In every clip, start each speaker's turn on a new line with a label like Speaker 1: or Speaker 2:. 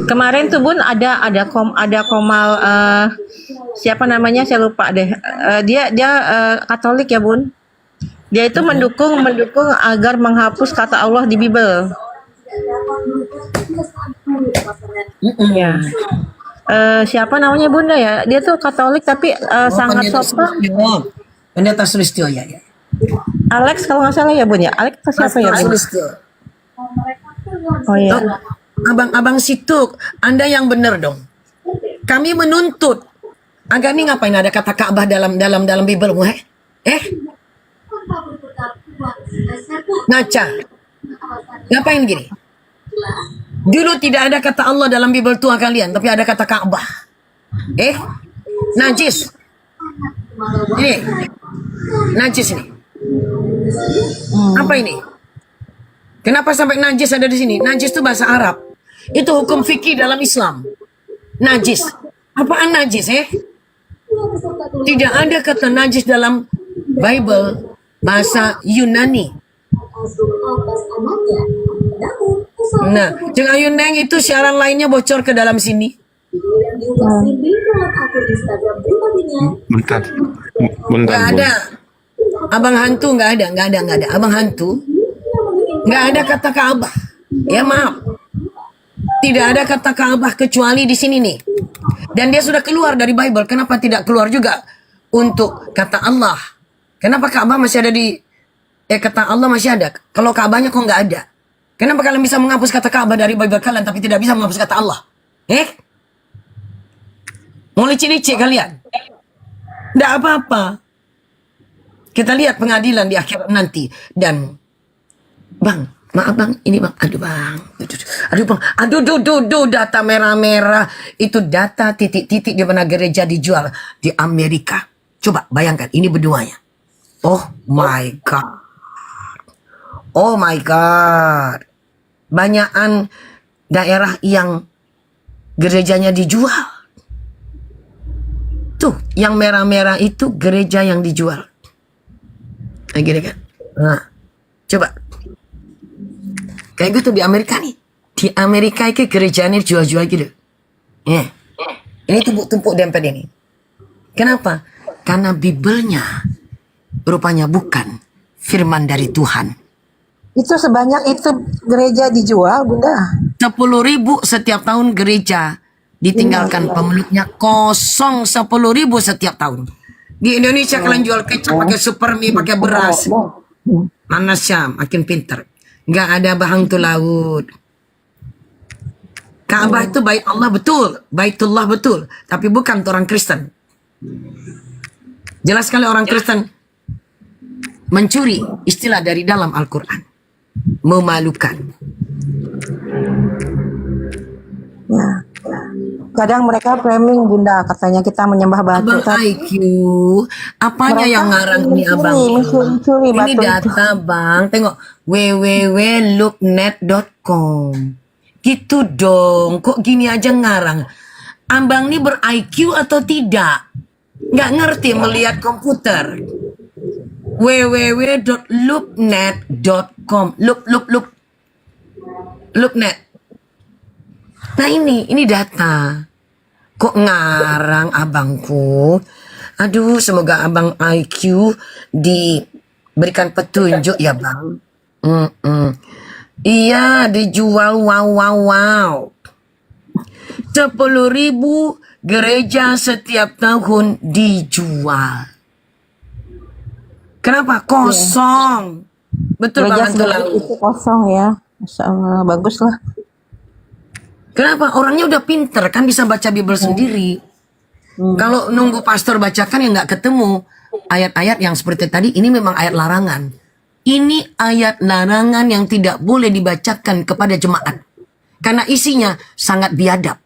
Speaker 1: Kemarin tuh Bun ada Komal siapa namanya saya lupa deh. Dia Katolik ya Bun. Dia itu mendukung agar menghapus kata Allah di Bible. Ya. Siapa namanya Bunda ya? Dia tuh Katolik tapi sangat
Speaker 2: Pendeta
Speaker 1: sopan.
Speaker 2: Sulistyo. Pendeta Sulistyo ya.
Speaker 1: Alex kalau nggak salah ya Bun ya. Alex atau siapa ya Bun?
Speaker 2: Sulistyo.
Speaker 1: Oh ya.
Speaker 2: Abang Situk, Anda yang benar dong. Kami menuntut. Agak nih ngapain ada kata Ka'bah dalam Bible Ngaca. Ngapain gini? Dulu tidak ada kata Allah dalam Bible tua kalian, tapi ada kata Ka'bah. Najis. Ini. Najis ini. Apa ini? Kenapa sampai najis ada di sini? Najis itu bahasa Arab. Itu hukum fikih dalam Islam. Najis. Apaan najis Tidak ada kata najis dalam Bible bahasa Yunani. Nah, jangan Yunani itu siaran lainnya bocor ke dalam sini.
Speaker 3: Bentar,
Speaker 2: Nggak ada. Abang hantu nggak ada. Abang hantu nggak ada kata Ka'bah. Ya maaf. Tidak ada kata Ka'bah kecuali di sini nih. Dan dia sudah keluar dari Bible. Kenapa tidak keluar juga untuk kata Allah? Kenapa Ka'bah masih ada di kata Allah masih ada? Kalau Ka'bahnya kok nggak ada? Kenapa kalian bisa menghapus kata Ka'bah dari Bible kalian tapi tidak bisa menghapus kata Allah? Mau licik-licik kalian? Nggak apa-apa. Kita lihat pengadilan di akhirat nanti. Dan Bang, maaf Bang, ini Bang. Aduh Bang. Aduh Bang. Aduh, data merah-merah. Itu data titik-titik di mana gereja dijual di Amerika. Coba bayangkan, ini berduanya. Oh my God. Oh my God. Banyakan daerah yang gerejanya dijual. Tuh, yang merah-merah itu gereja yang dijual. Nah, gini kan. Nah, coba. Kayak gitu di Amerika nih. Di Amerika itu gerejanya jual-jual gitu. Ini tumpuk-tumpuk dempet ini. Kenapa? Karena Bibelnya rupanya bukan firman dari Tuhan.
Speaker 4: Itu sebanyak itu gereja dijual, Bunda.
Speaker 2: 10.000 setiap tahun gereja ditinggalkan pemeluknya, kosong 10.000 setiap tahun. Di Indonesia kalian jual kecap pakai supermi, pakai beras. Panasnya makin pinter. Nggak ada bahang tu laut. Ka'bah itu bait Allah betul, baitullah betul, tapi bukan orang Kristen. Jelas sekali orang Kristen mencuri istilah dari dalam Al-Quran. Memalukan.
Speaker 4: Ya. Kadang mereka framing, Bunda, katanya kita menyembah batu.
Speaker 2: Abang IQ, apanya
Speaker 4: Mereka
Speaker 2: yang ngarang ini abang?
Speaker 4: mencuri
Speaker 2: Ini
Speaker 4: batu
Speaker 2: data bang, tengok www.looknet.com. Gitu dong, kok gini aja ngarang? Abang ini ber-IQ atau tidak? Nggak ngerti melihat komputer. www.looknet.com. Looknet. Nah ini data. Kok ngarang abangku? Aduh, semoga abang IQ diberikan petunjuk ya bang. Iya, dijual wow. 10.000 gereja setiap tahun dijual. Kenapa? Kosong. Betul
Speaker 4: gereja
Speaker 2: Bang
Speaker 4: sebanyak
Speaker 2: Antulau.
Speaker 4: itu kosong ya. Masya Allah, bagus lah.
Speaker 2: Kenapa? Orangnya udah pinter kan bisa baca Bible sendiri. Kalau nunggu pastor bacakan ya nggak ketemu ayat-ayat yang seperti tadi. Ini memang ayat larangan. Ini ayat larangan yang tidak boleh dibacakan kepada jemaat. Karena isinya sangat biadab.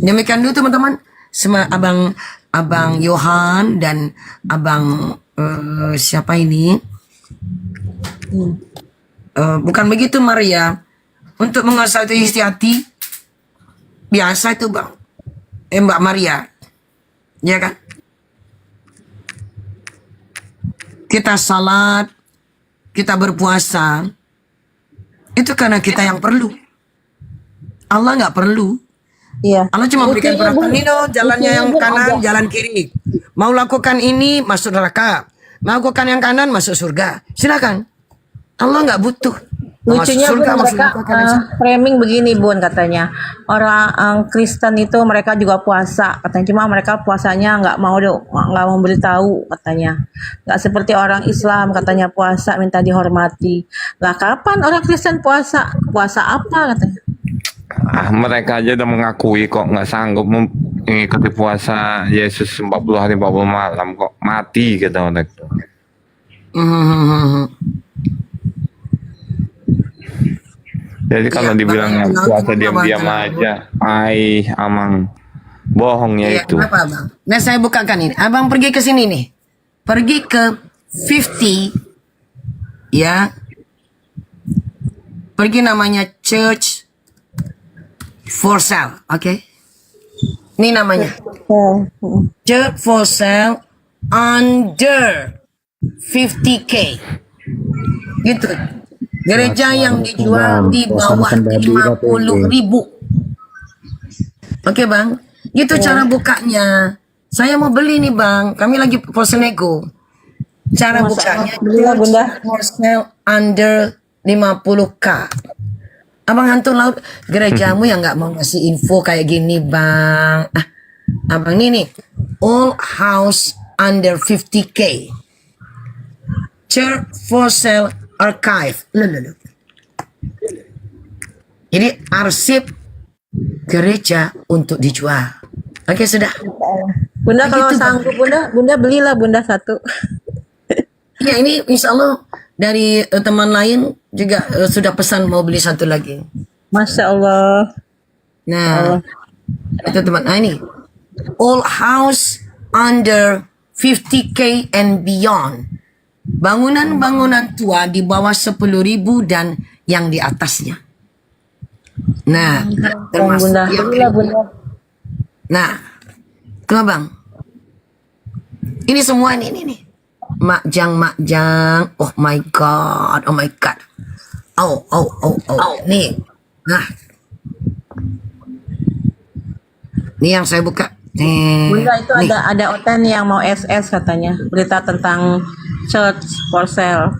Speaker 2: Demikian dulu teman-teman. Abang Yohan dan abang siapa ini? Bukan begitu Maria. Untuk menguasai isi hati biasa itu bang. Mbak Maria, ya kan? Kita salat, kita berpuasa, Itu karena kita yang perlu. Allah nggak perlu.
Speaker 4: Iya.
Speaker 2: Allah cuma berikan
Speaker 1: Buktinya,
Speaker 2: peraturan
Speaker 1: Bun.
Speaker 2: ini, jalannya yang
Speaker 1: Buktinya, Bun,
Speaker 2: kanan,
Speaker 1: ada.
Speaker 2: jalan kiri. Mau lakukan ini, masuk neraka. Mau lakukan yang kanan, masuk surga. Silakan. Allah nggak butuh. Mau masuk
Speaker 1: Lucunya
Speaker 2: surga,
Speaker 1: Bun,
Speaker 2: masuk
Speaker 1: mereka
Speaker 2: neraka, kanan,
Speaker 1: framing begini Bun katanya. Orang Kristen itu mereka juga puasa katanya. Cuma mereka puasanya nggak mau beritahu katanya. Nggak seperti orang Islam katanya puasa minta dihormati. Lah kapan orang Kristen puasa? Puasa apa katanya?
Speaker 3: Mereka aja udah mengakui kok nggak sanggup mengikuti puasa Yesus 40 hari 40 malam kok mati kata mereka.
Speaker 2: Hmm.
Speaker 3: Jadi kalau
Speaker 2: Iya,
Speaker 3: dibilang
Speaker 2: Bang,
Speaker 3: puasa
Speaker 2: kenapa,
Speaker 3: diam-diam
Speaker 2: Bang?
Speaker 3: aja, amang bohongnya
Speaker 2: Iya,
Speaker 3: itu.
Speaker 2: kenapa Bang? Nah, saya bukakan ini. Abang pergi ke sini nih. Pergi ke 50, ya. Pergi namanya Church for Sale, oke? Ini namanya.
Speaker 4: Oh,
Speaker 2: Church for Sale under 50K. Gitu. Gereja yang dijual di bawah 50.000. Oke Bang, gitu cara bukanya. Saya mau beli nih Bang, kami lagi pose nego. Cara bukanya
Speaker 4: Belilah, Bunda.
Speaker 2: for sale under 50K. Abang hantu laut, gerejamu yang nggak mau ngasih info kayak gini Bang. Abang ini nih, all house under 50K. Church for sale archive. Loh. Jadi arsip gereja untuk dijual. Oke sudah.
Speaker 1: Bunda kalau
Speaker 2: Begitu, Bang.
Speaker 1: sanggup Bunda belilah Bunda satu.
Speaker 2: Ya ini insya Allah dari teman lain juga sudah pesan mau beli satu lagi.
Speaker 1: Masya Allah.
Speaker 2: Nah, itu teman. Nah ini all house under 50K and beyond. Bangunan-bangunan tua di bawah 10.000 dan yang di atasnya. Nah, termasuk
Speaker 1: Bunda
Speaker 2: yang
Speaker 1: belilah Bunda.
Speaker 2: Nah, kenapa Bang? Ini semua ini. Makjang. Oh my god. Oh. Nih. Nah. Ini yang saya buka.
Speaker 1: Bunda itu
Speaker 2: Nih.
Speaker 1: ada Oten yang mau SS katanya. Berita tentang church for sale.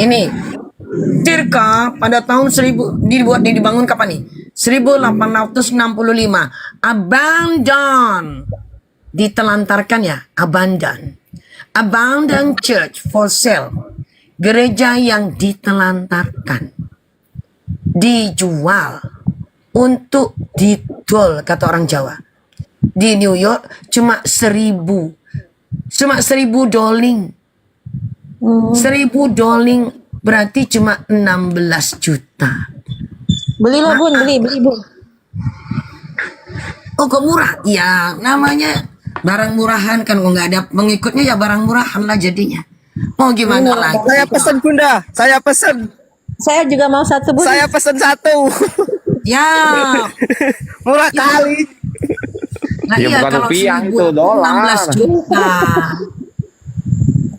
Speaker 2: Ini Tirka pada tahun 1000 dibangun kapan nih? 1865. Abandon. Ditelantarkan ya, abandon church for sale. Gereja yang ditelantarkan. Dijual untuk didol kata orang Jawa. Di New York cuma 1.000 doling. 1.000 doling berarti cuma 16 juta.
Speaker 1: Belilah Bun, beli Bun.
Speaker 2: Oh kok murah? Ya namanya barang murahan kan, kok nggak ada pengikutnya ya barang murahan lah jadinya. Mau gimana lagi?
Speaker 5: Saya pesan Bunda, saya pesan.
Speaker 1: Saya juga mau satu Bun.
Speaker 5: Saya pesan satu.
Speaker 2: Ya,
Speaker 5: Murah kali.
Speaker 2: nah
Speaker 3: Ya,
Speaker 2: iya
Speaker 3: bukan
Speaker 2: kalau
Speaker 3: rupiah,
Speaker 2: 1.000,
Speaker 3: itu dolar.
Speaker 2: 16 juta.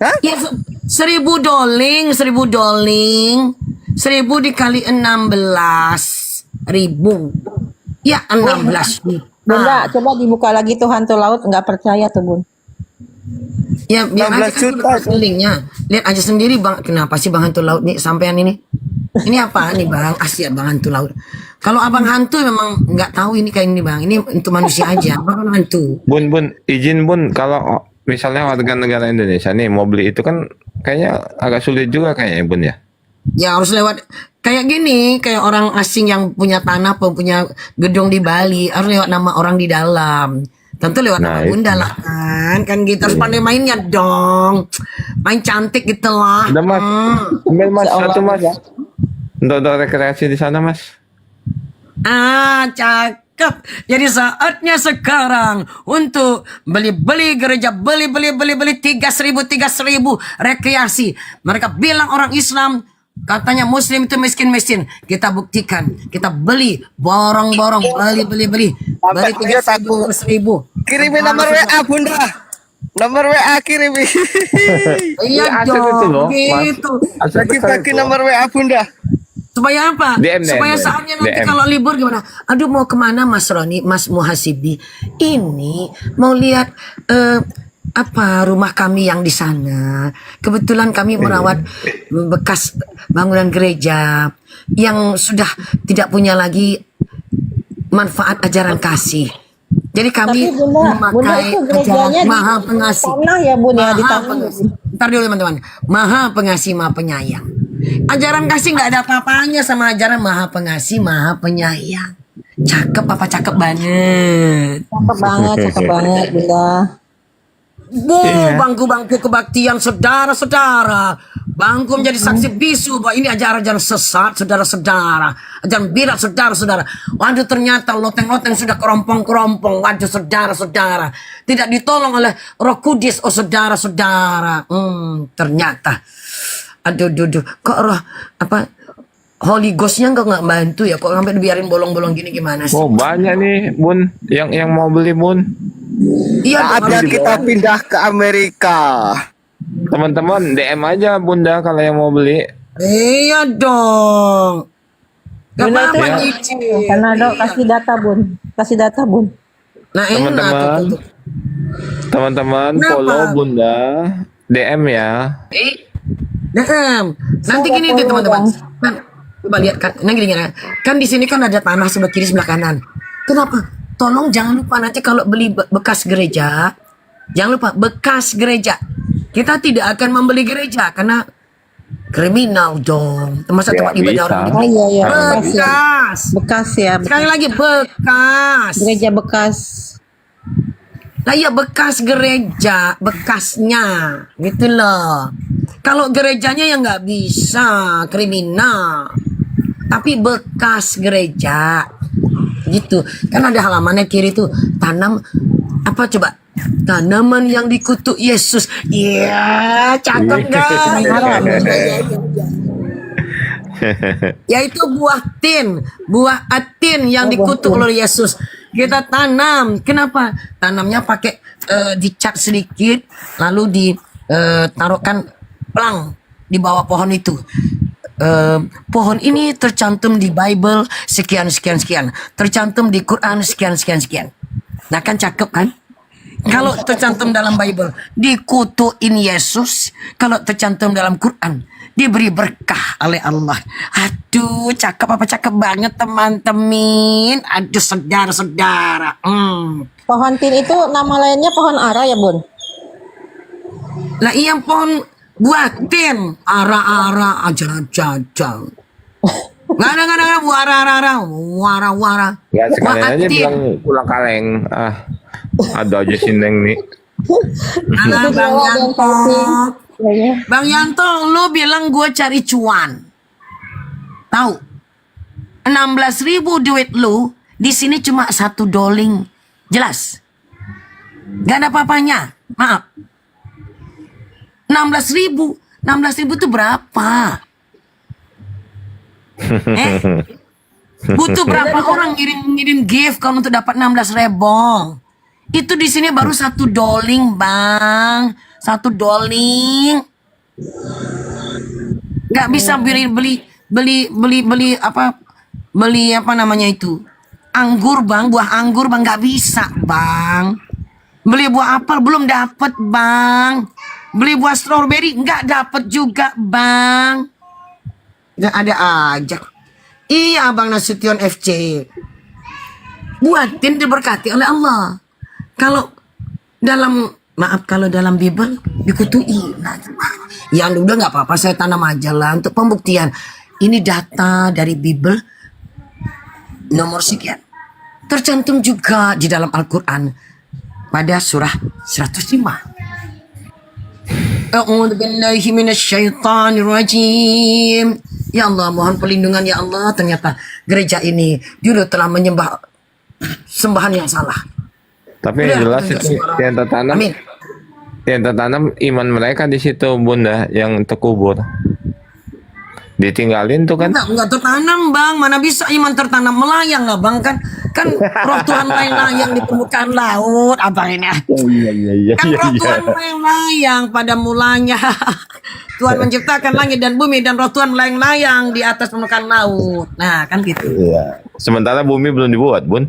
Speaker 5: Hah?
Speaker 2: Ya 1.000 doling, 1.000 dikali 16.000. Ya 16 juta.
Speaker 1: Bunda, coba dibuka lagi tuh hantu laut, nggak percaya tuh Bun.
Speaker 2: Ya biar
Speaker 5: 16
Speaker 2: aja kan
Speaker 5: juta
Speaker 2: udah pas linknya. Lihat aja sendiri Bang, kenapa sih Bang hantu laut nih sampean ini? Ini apa nih Bang? Asyik Bang hantu laut. Kalau Abang hantu memang nggak tahu ini kayak ini Bang. Ini untuk manusia aja. Abang kan hantu.
Speaker 3: Bun, izin Bun, kalau misalnya warga negara Indonesia nih mau beli itu kan kayaknya agak sulit juga kayaknya Bun ya.
Speaker 2: Ya harus lewat kayak gini, kayak orang asing yang punya tanah, punya gedung di Bali, harus lewat nama orang di dalam. Tentu lewat
Speaker 3: Nah,
Speaker 2: nama Bunda lah kan gitu, harus pandai mainnya dong, main cantik gitu lah.
Speaker 3: Udah Mas, ambil Mas satu Mas. Untuk rekreasi di sana Mas.
Speaker 2: Cakep. Jadi saatnya sekarang untuk beli gereja, beli 3.000 rekreasi. Mereka bilang orang Islam katanya Muslim itu miskin. Kita buktikan, kita beli borong-borong, beli
Speaker 5: Sampai dia
Speaker 2: 3.000.
Speaker 5: Kirimin nomor WA Bunda. Nomor WA kirimi.
Speaker 2: Iya
Speaker 3: Asik itu loh,
Speaker 2: dong,
Speaker 3: Mas.
Speaker 2: gitu.
Speaker 3: Asik betul
Speaker 5: Bagi-bagi
Speaker 3: itu.
Speaker 5: nomor WA Bunda.
Speaker 2: Supaya apa?
Speaker 3: DM,
Speaker 2: Supaya
Speaker 3: DM.
Speaker 2: saatnya nanti
Speaker 3: DM.
Speaker 2: kalau libur gimana? Aduh mau kemana Mas Roni, Mas Muhasibi? Ini mau lihat apa rumah kami yang di sana. Kebetulan kami merawat bekas bangunan gereja yang sudah tidak punya lagi manfaat ajaran kasih. Jadi kami
Speaker 4: Tapi Bunda
Speaker 2: memakai
Speaker 4: itu gerejanya
Speaker 2: ajaran
Speaker 4: di
Speaker 2: Maha Pengasih.
Speaker 4: tanah ya Bun ya, di
Speaker 2: Maha
Speaker 4: tanah.
Speaker 2: Pengasih. Ntar dulu teman-teman. Maha Pengasih, Maha Penyayang. Ajaran kasih nggak ada apa-apanya sama ajaran Maha Pengasih, Maha Penyayang. Cakep apa cakep banget.
Speaker 4: Cakep banget Bunda.
Speaker 2: Bangku-bangku kebaktian saudara-saudara. Bangku menjadi saksi bisu bahwa ini ajaran-ajaran sesat, saudara-saudara. Ajaran bidat, saudara-saudara. Waduh ternyata loteng-loteng sudah kerompong-kerompong. Waduh saudara-saudara. Tidak ditolong oleh Roh Kudus, oh saudara-saudara. Ternyata. Aduh. Kok roh, apa, Holy Ghost-nya nggak bantu ya? Kok sampai dibiarin bolong-bolong gini gimana sih?
Speaker 3: Oh banyak nih Bun yang mau beli Bun.
Speaker 2: Iya dong,
Speaker 5: Saatnya
Speaker 2: harus
Speaker 5: kita pindah ke Amerika.
Speaker 3: Teman-teman DM aja Bunda kalau yang mau beli.
Speaker 2: Iya dong. Gak
Speaker 4: Bunda itu
Speaker 2: apa-apa
Speaker 3: ya.
Speaker 2: nyicil.
Speaker 4: Karena kasih data Bun. Kasih data Bun.
Speaker 2: Nah enak
Speaker 3: Teman-teman.
Speaker 2: tuh.
Speaker 3: Teman-teman
Speaker 2: Kenapa?
Speaker 3: follow Bunda, DM ya.
Speaker 2: Nanti gini deh teman-teman. Kan, coba lihat kan. Nah gini kan di sini kan ada tanah sebelah kiri sebelah kanan. Kenapa? Tolong jangan lupa nanti kalau beli bekas gereja, jangan lupa bekas gereja. Kita tidak akan membeli gereja karena kriminal dong. Masa
Speaker 3: Ya,
Speaker 2: tempat ibadah
Speaker 3: bisa.
Speaker 2: orang
Speaker 4: Oh iya bekas ya.
Speaker 2: bekas.
Speaker 4: Bekas ya.
Speaker 2: Sekali lagi bekas.
Speaker 4: Gereja bekas.
Speaker 2: Lah ya bekas gereja, bekasnya, gitu loh. Kalau gerejanya ya nggak bisa, kriminal. Tapi bekas gereja, gitu. Kan ada halamannya kiri tuh, tanam apa coba? Tanaman yang dikutuk Yesus. Iya, cakep kan? Yaitu buah tin, buah atin yang dikutuk oleh Yesus. Kita tanam. Kenapa? Tanamnya pakai dicat sedikit, lalu ditaruhkan pelang di bawah pohon itu. Pohon ini tercantum di Bible sekian. Tercantum di Quran sekian. Nah kan cakep kan? Kalau tercantum dalam Bible dikutuin Yesus, kalau tercantum dalam Quran diberi berkah oleh Allah. Aduh, cakep apa cakep banget teman-teman. Aduh, saudara-saudara.
Speaker 4: Pohon tin itu nama lainnya pohon ara ya Bun?
Speaker 2: Lah iya pohon buatin ara-ara aja. Nggak ada buah ara-ara. Wara-wara.
Speaker 3: Ya sekalian aja
Speaker 2: Buatin.
Speaker 3: bilang pulang kaleng. Ada aja si Neng nih.
Speaker 2: Alah,
Speaker 4: Itu
Speaker 2: Bang
Speaker 4: bawa dan
Speaker 2: Yanto.
Speaker 4: posting. Kayaknya.
Speaker 2: Bang Yanto, lu bilang gue cari cuan. Tahu? 16.000 duit lu di sini cuma $1. Jelas? Gak ada apa-apanya. Maaf. 16.000. 16.000 itu berapa? Butuh berapa orang ngirim gift kalau untuk dapat 16.000? Itu di sini baru $1, Bang. $1. Nggak bisa beli apa namanya itu? Anggur, Bang, buah anggur, Bang, nggak bisa, Bang. Beli buah apel belum dapat, Bang. Beli buah strawberry nggak dapat juga, Bang. Nggak ada aja. Iya, Bang Nasution FC. Buatin diberkati oleh Allah. Kalau dalam Bible dikutui. Nah, ya udah nggak apa-apa, saya tanam aja lah untuk pembuktian. Ini data dari Bible nomor sekian. Tercantum juga di dalam Al-Quran pada surah 105. A'udzu billahi minasyaitonir rajim. Ya Allah, mohon perlindungan ya Allah. Ternyata gereja ini dulu telah menyembah sembahan yang salah.
Speaker 3: Tapi
Speaker 2: Udah,
Speaker 3: yang jelas
Speaker 2: udah,
Speaker 3: itu
Speaker 2: suara.
Speaker 3: yang tertanam,
Speaker 2: Amin.
Speaker 3: yang tertanam iman mereka di situ Bunda yang terkubur. Ditinggalin tuh kan.
Speaker 2: Enggak tertanam, Bang. Mana bisa iman tertanam, melayang lah, Bang. Kan roh Tuhan layang di permukaan laut. Abang ini.
Speaker 3: Iya.
Speaker 2: Kan roh Tuhan layang pada mulanya. Tuhan menciptakan langit dan bumi dan roh Tuhan melayang-layang di atas permukaan laut. Nah, kan gitu.
Speaker 3: Iya. Sementara bumi belum dibuat, Bun.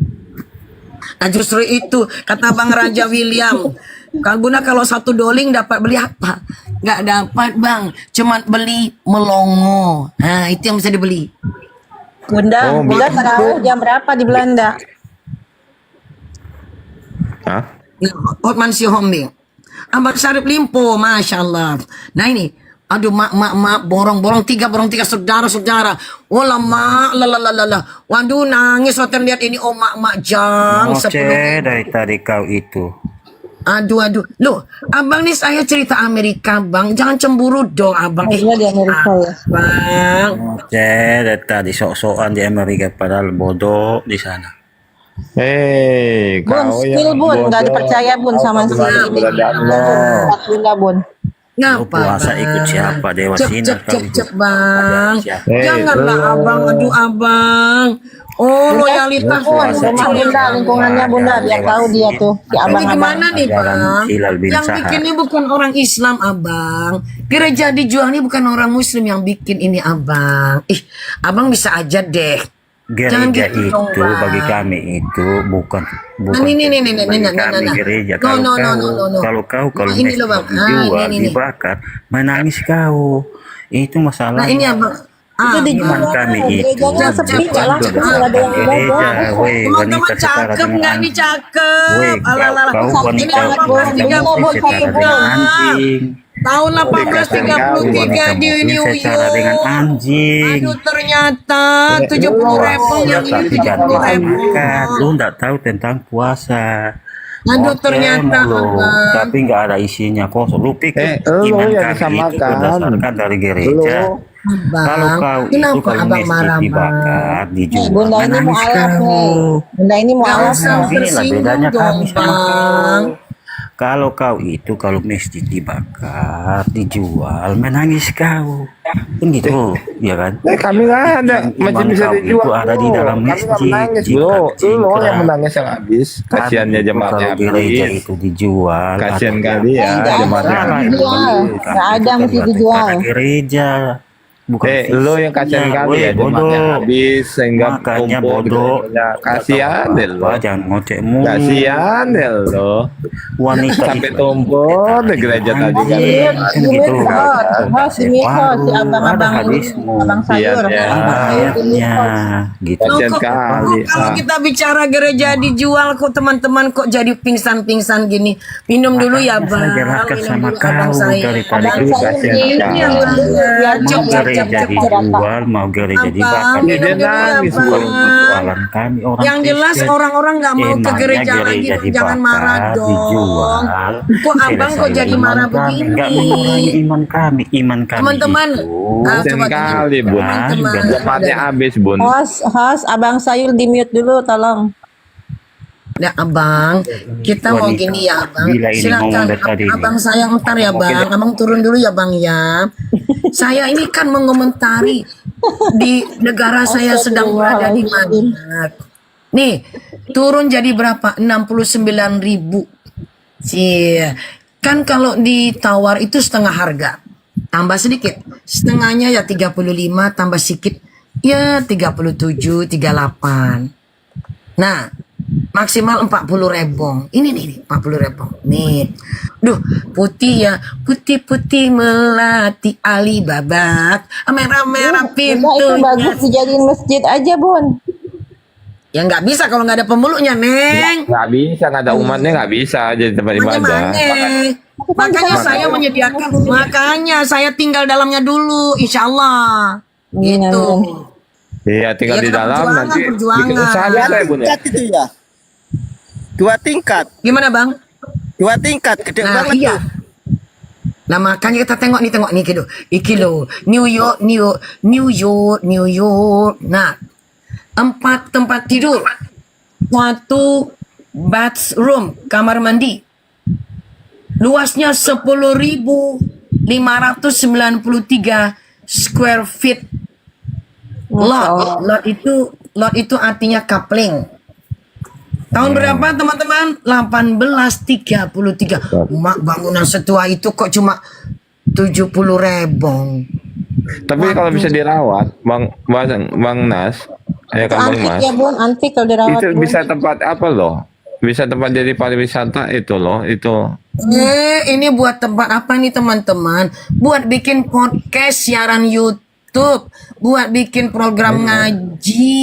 Speaker 2: Nah, justru itu kata Bang Raja William. Kang Bunda kalau satu doling dapat beli apa? Nggak dapat, Bang. Cuman beli melongo. Nah, itu yang bisa dibeli.
Speaker 1: Bunda,
Speaker 3: Oh,
Speaker 1: Bunda tarawih jam berapa di Belanda?
Speaker 3: Hah?
Speaker 2: Hotman Sihombing. Abang Syarif Limpo, Masya Allah. Nah ini, aduh mak, borong tiga saudara. Oh lama, lalalala. Waduh nangis hotel lihat ini, oh mak jang.
Speaker 6: Ngoceh dari tadi kau itu.
Speaker 2: Aduh. Loh, abang nih saya cerita Amerika, Bang. Jangan cemburu dong, abang.
Speaker 1: Iya di Amerika ya.
Speaker 2: Bang.
Speaker 6: Ngoceh dari tadi sok-sokan di Amerika padahal bodoh di sana.
Speaker 3: Hei,
Speaker 1: Bun,
Speaker 3: kau
Speaker 1: skill
Speaker 3: yang
Speaker 1: Bun, nggak
Speaker 3: bodoh.
Speaker 1: dipercaya Bun sama si
Speaker 3: Beradab lo.
Speaker 1: Bunda Bun.
Speaker 6: Lu
Speaker 2: Ngapa?
Speaker 6: puasa ikut siapa Dewa Sinar kau itu?
Speaker 2: Cep, Bang.
Speaker 6: Siapa?
Speaker 2: Janganlah abang, aduh abang. Oh, loyalitas
Speaker 1: Bun,
Speaker 6: Puasa
Speaker 1: rumah
Speaker 6: ikut
Speaker 1: Bunda, lingkungannya Bunda, biar tahu dia tuh, si
Speaker 2: Ini
Speaker 1: abang-abang.
Speaker 2: gimana nih
Speaker 6: Ajaran
Speaker 2: Bang?
Speaker 6: Hilal bin
Speaker 2: Yang
Speaker 6: Sahar.
Speaker 2: bikin ini bukan orang Islam Abang. Gereja dijual ini bukan orang Muslim yang bikin ini Abang. Abang bisa aja deh. Jangan
Speaker 6: Gereja
Speaker 2: gitu dong,
Speaker 6: itu
Speaker 2: Bang.
Speaker 6: bagi kami itu bukan
Speaker 2: ini,
Speaker 6: bagi kami gereja. Kalau kau
Speaker 2: Ini loh, Bang.
Speaker 6: dijual,
Speaker 2: Ini.
Speaker 6: dibakar, menangis kau. Itu masalah.
Speaker 2: Nah ini Abang.
Speaker 6: Iman kami itu
Speaker 1: Gerejanya sepi, nggak laku, nggak ada yang
Speaker 6: gereja,
Speaker 1: ibadah.
Speaker 6: weh,
Speaker 2: Teman-teman
Speaker 6: wanita setara
Speaker 2: cakep
Speaker 6: dengan
Speaker 2: nggak nih cakep?
Speaker 6: Weh,
Speaker 2: Alah.
Speaker 6: kau
Speaker 2: Ini
Speaker 6: wanita
Speaker 2: apa, Bang?
Speaker 6: setara dengan anjing.
Speaker 2: Tahun 1833 di New
Speaker 6: Secara dengan
Speaker 2: York.
Speaker 6: anjing.
Speaker 2: Aduh ternyata 70.000 yang ini 70.000.
Speaker 6: Lu nggak tahu tentang puasa.
Speaker 2: Aduh ternyata
Speaker 6: Lu,
Speaker 2: Abang.
Speaker 6: tapi nggak ada isinya kosong. Lu pikir
Speaker 3: lu
Speaker 6: iman
Speaker 3: yang
Speaker 6: kami itu
Speaker 3: disamakan.
Speaker 6: berdasarkan dari gereja. Kalau kau itu
Speaker 2: Kenapa
Speaker 6: kalau
Speaker 2: Abang
Speaker 6: masjid
Speaker 2: marah,
Speaker 6: dibakar, dijual,
Speaker 1: Bunda ini mau
Speaker 6: menangis
Speaker 1: alat
Speaker 6: kau.
Speaker 1: nih. Bunda ini mau
Speaker 2: Gak
Speaker 1: alat.
Speaker 2: usah
Speaker 6: Inilah
Speaker 2: tersinggung
Speaker 6: bedanya
Speaker 2: dong
Speaker 6: kami sama
Speaker 2: Bang.
Speaker 6: kau. Kalau kau itu kalau masjid dibakar, dijual, menangis kau. Kan gitu, ya kan?
Speaker 3: Kami nggak ada. Masih
Speaker 6: Iman
Speaker 3: bisa
Speaker 6: kau
Speaker 3: dijual.
Speaker 6: itu ada di dalam
Speaker 3: Kami nggak
Speaker 6: masjid.
Speaker 3: menangis,
Speaker 6: Jika
Speaker 3: bro. Lu
Speaker 6: jingkrak.
Speaker 3: yang menangis yang habis. Kasiannya
Speaker 6: Kami itu
Speaker 3: jemaatnya
Speaker 6: kalau gereja
Speaker 3: habis.
Speaker 6: itu dijual.
Speaker 3: Kasian
Speaker 6: atau-
Speaker 3: kali ya
Speaker 1: Nggak ada
Speaker 3: jemaatnya
Speaker 6: Salah,
Speaker 1: yang
Speaker 3: habis.
Speaker 6: itu
Speaker 1: dijual.
Speaker 6: bukan
Speaker 1: Nggak ada
Speaker 6: itu
Speaker 1: mesti
Speaker 6: tergantung
Speaker 1: dijual.
Speaker 6: pada gereja. Bukan
Speaker 3: Lu yang kasian
Speaker 6: fisiknya,
Speaker 3: kali ya
Speaker 6: weh,
Speaker 3: jemaatnya
Speaker 6: bodoh.
Speaker 3: habis sehingga
Speaker 6: Makanya
Speaker 3: tumpuk gitu.
Speaker 6: bodoh.
Speaker 3: Kasian deh lo.
Speaker 6: Apa, jangan ngoceh mulu.
Speaker 3: Kasian deh lo.
Speaker 6: Wanita
Speaker 3: Sampai
Speaker 6: itu
Speaker 3: tumpuk di gereja tadi kan.
Speaker 6: Kan gitu.
Speaker 1: Si Miko, si
Speaker 6: Ada
Speaker 1: abang-abang ini,
Speaker 6: hadismu.
Speaker 1: abang sayur.
Speaker 3: Iya,
Speaker 1: Abang sayur si
Speaker 6: Ayatnya
Speaker 1: Miko.
Speaker 6: gitu.
Speaker 3: Kasian
Speaker 2: Kok-
Speaker 3: kali.
Speaker 2: Kalau kita bicara gereja dijual kok teman-teman kok jadi pingsan-pingsan gini. Minum dulu ya
Speaker 6: Makanya
Speaker 2: Bang.
Speaker 6: saya jelaskan
Speaker 2: Minum
Speaker 6: sama
Speaker 2: dulu abang
Speaker 6: kau
Speaker 2: saya.
Speaker 6: daripada
Speaker 1: Abang
Speaker 6: kita
Speaker 1: sayur
Speaker 3: kasihan
Speaker 1: ini
Speaker 3: kau.
Speaker 1: yang
Speaker 2: Cep,
Speaker 6: mau
Speaker 2: cep,
Speaker 6: gereja
Speaker 2: cep, cep,
Speaker 6: dijual, mau gereja
Speaker 2: Abang,
Speaker 6: dibakar.
Speaker 2: minum
Speaker 3: Dia
Speaker 2: dulu ya
Speaker 3: nangis,
Speaker 2: Bang.
Speaker 6: Bukan persoalan kami orang
Speaker 2: Yang jelas
Speaker 6: Kristen.
Speaker 2: orang-orang nggak mau ke
Speaker 6: Emangnya
Speaker 2: gereja lagi, Bang. Jangan marah dong.
Speaker 6: dijual.
Speaker 2: Kok abang kok
Speaker 6: Selesai
Speaker 2: jadi
Speaker 6: iman
Speaker 2: marah
Speaker 6: kami.
Speaker 2: begini?
Speaker 6: Nggak mengurangi iman kami. Iman kami
Speaker 2: Teman-teman,
Speaker 6: itu
Speaker 3: Kasian
Speaker 2: coba
Speaker 3: kali bun.
Speaker 2: teman-teman.
Speaker 3: Jemaatnya habis bun.
Speaker 1: Host, abang sayur di mute dulu, tolong.
Speaker 2: Nah abang, kita mau
Speaker 6: Wanita.
Speaker 2: gini ya abang.
Speaker 6: Gila ini
Speaker 2: Silakan
Speaker 6: ngomong dari tadi ini.
Speaker 2: abang saya ntar ya bang. Abang turun dulu ya bang ya. Saya ini kan mengomentari di negara saya sedang berada di mana. Nih turun jadi berapa? 69.000. Cie. Kan kalau ditawar itu setengah harga. Tambah sedikit. Setengahnya ya 35 tambah sedikit ya 37, 38. Nah, maksimal 40 rebong. Ini nih 40 rebong. Nih. Duh, putih ya. Putih-putih melati Alibaba. Merah-merah
Speaker 1: Bunda itu bagus
Speaker 2: pintunya.
Speaker 1: dijadiin masjid aja, Bun.
Speaker 2: Ya nggak bisa kalau nggak ada pemeluknya, Neng.
Speaker 3: Nggak bisa, nggak ada umatnya nggak bisa jadi tempat ibadah.
Speaker 2: Makanya saya menyediakan. Makanya saya tinggal dalamnya dulu, insya Allah.
Speaker 1: Iya,
Speaker 2: Gitu.
Speaker 3: Iya tinggal
Speaker 2: Ya,
Speaker 3: di
Speaker 2: kita
Speaker 3: dalam
Speaker 2: perjuangan,
Speaker 3: nanti
Speaker 2: perjuangan.
Speaker 3: bikin usaha
Speaker 5: Dua
Speaker 3: bisa ya bun ya.
Speaker 5: tingkat itu ya. Dua tingkat.
Speaker 2: Gimana, Bang?
Speaker 5: Dua tingkat. Gede
Speaker 2: Nah,
Speaker 5: banget
Speaker 2: iya.
Speaker 5: tuh.
Speaker 2: Nah makanya kita tengok nih gitu. Iki lo, New York. Nah, 4 tempat tidur, 1 bathroom, kamar mandi, luasnya 10.593 square feet. Lot itu artinya coupling. Tahun berapa teman-teman? 1833. Mak bangunan setua itu kok cuma 70 rebong.
Speaker 3: Tapi kalau bisa dirawat, Bang Nas, ya kan Bang
Speaker 4: Antik
Speaker 3: Mas,
Speaker 4: ya Bun, antik kalau dirawat
Speaker 3: itu
Speaker 4: Bun.
Speaker 3: bisa tempat apa loh? Bisa tempat jadi pariwisata itu loh, itu.
Speaker 2: Ini buat tempat apa nih teman-teman? Buat bikin podcast, siaran YouTube, buat bikin program ngaji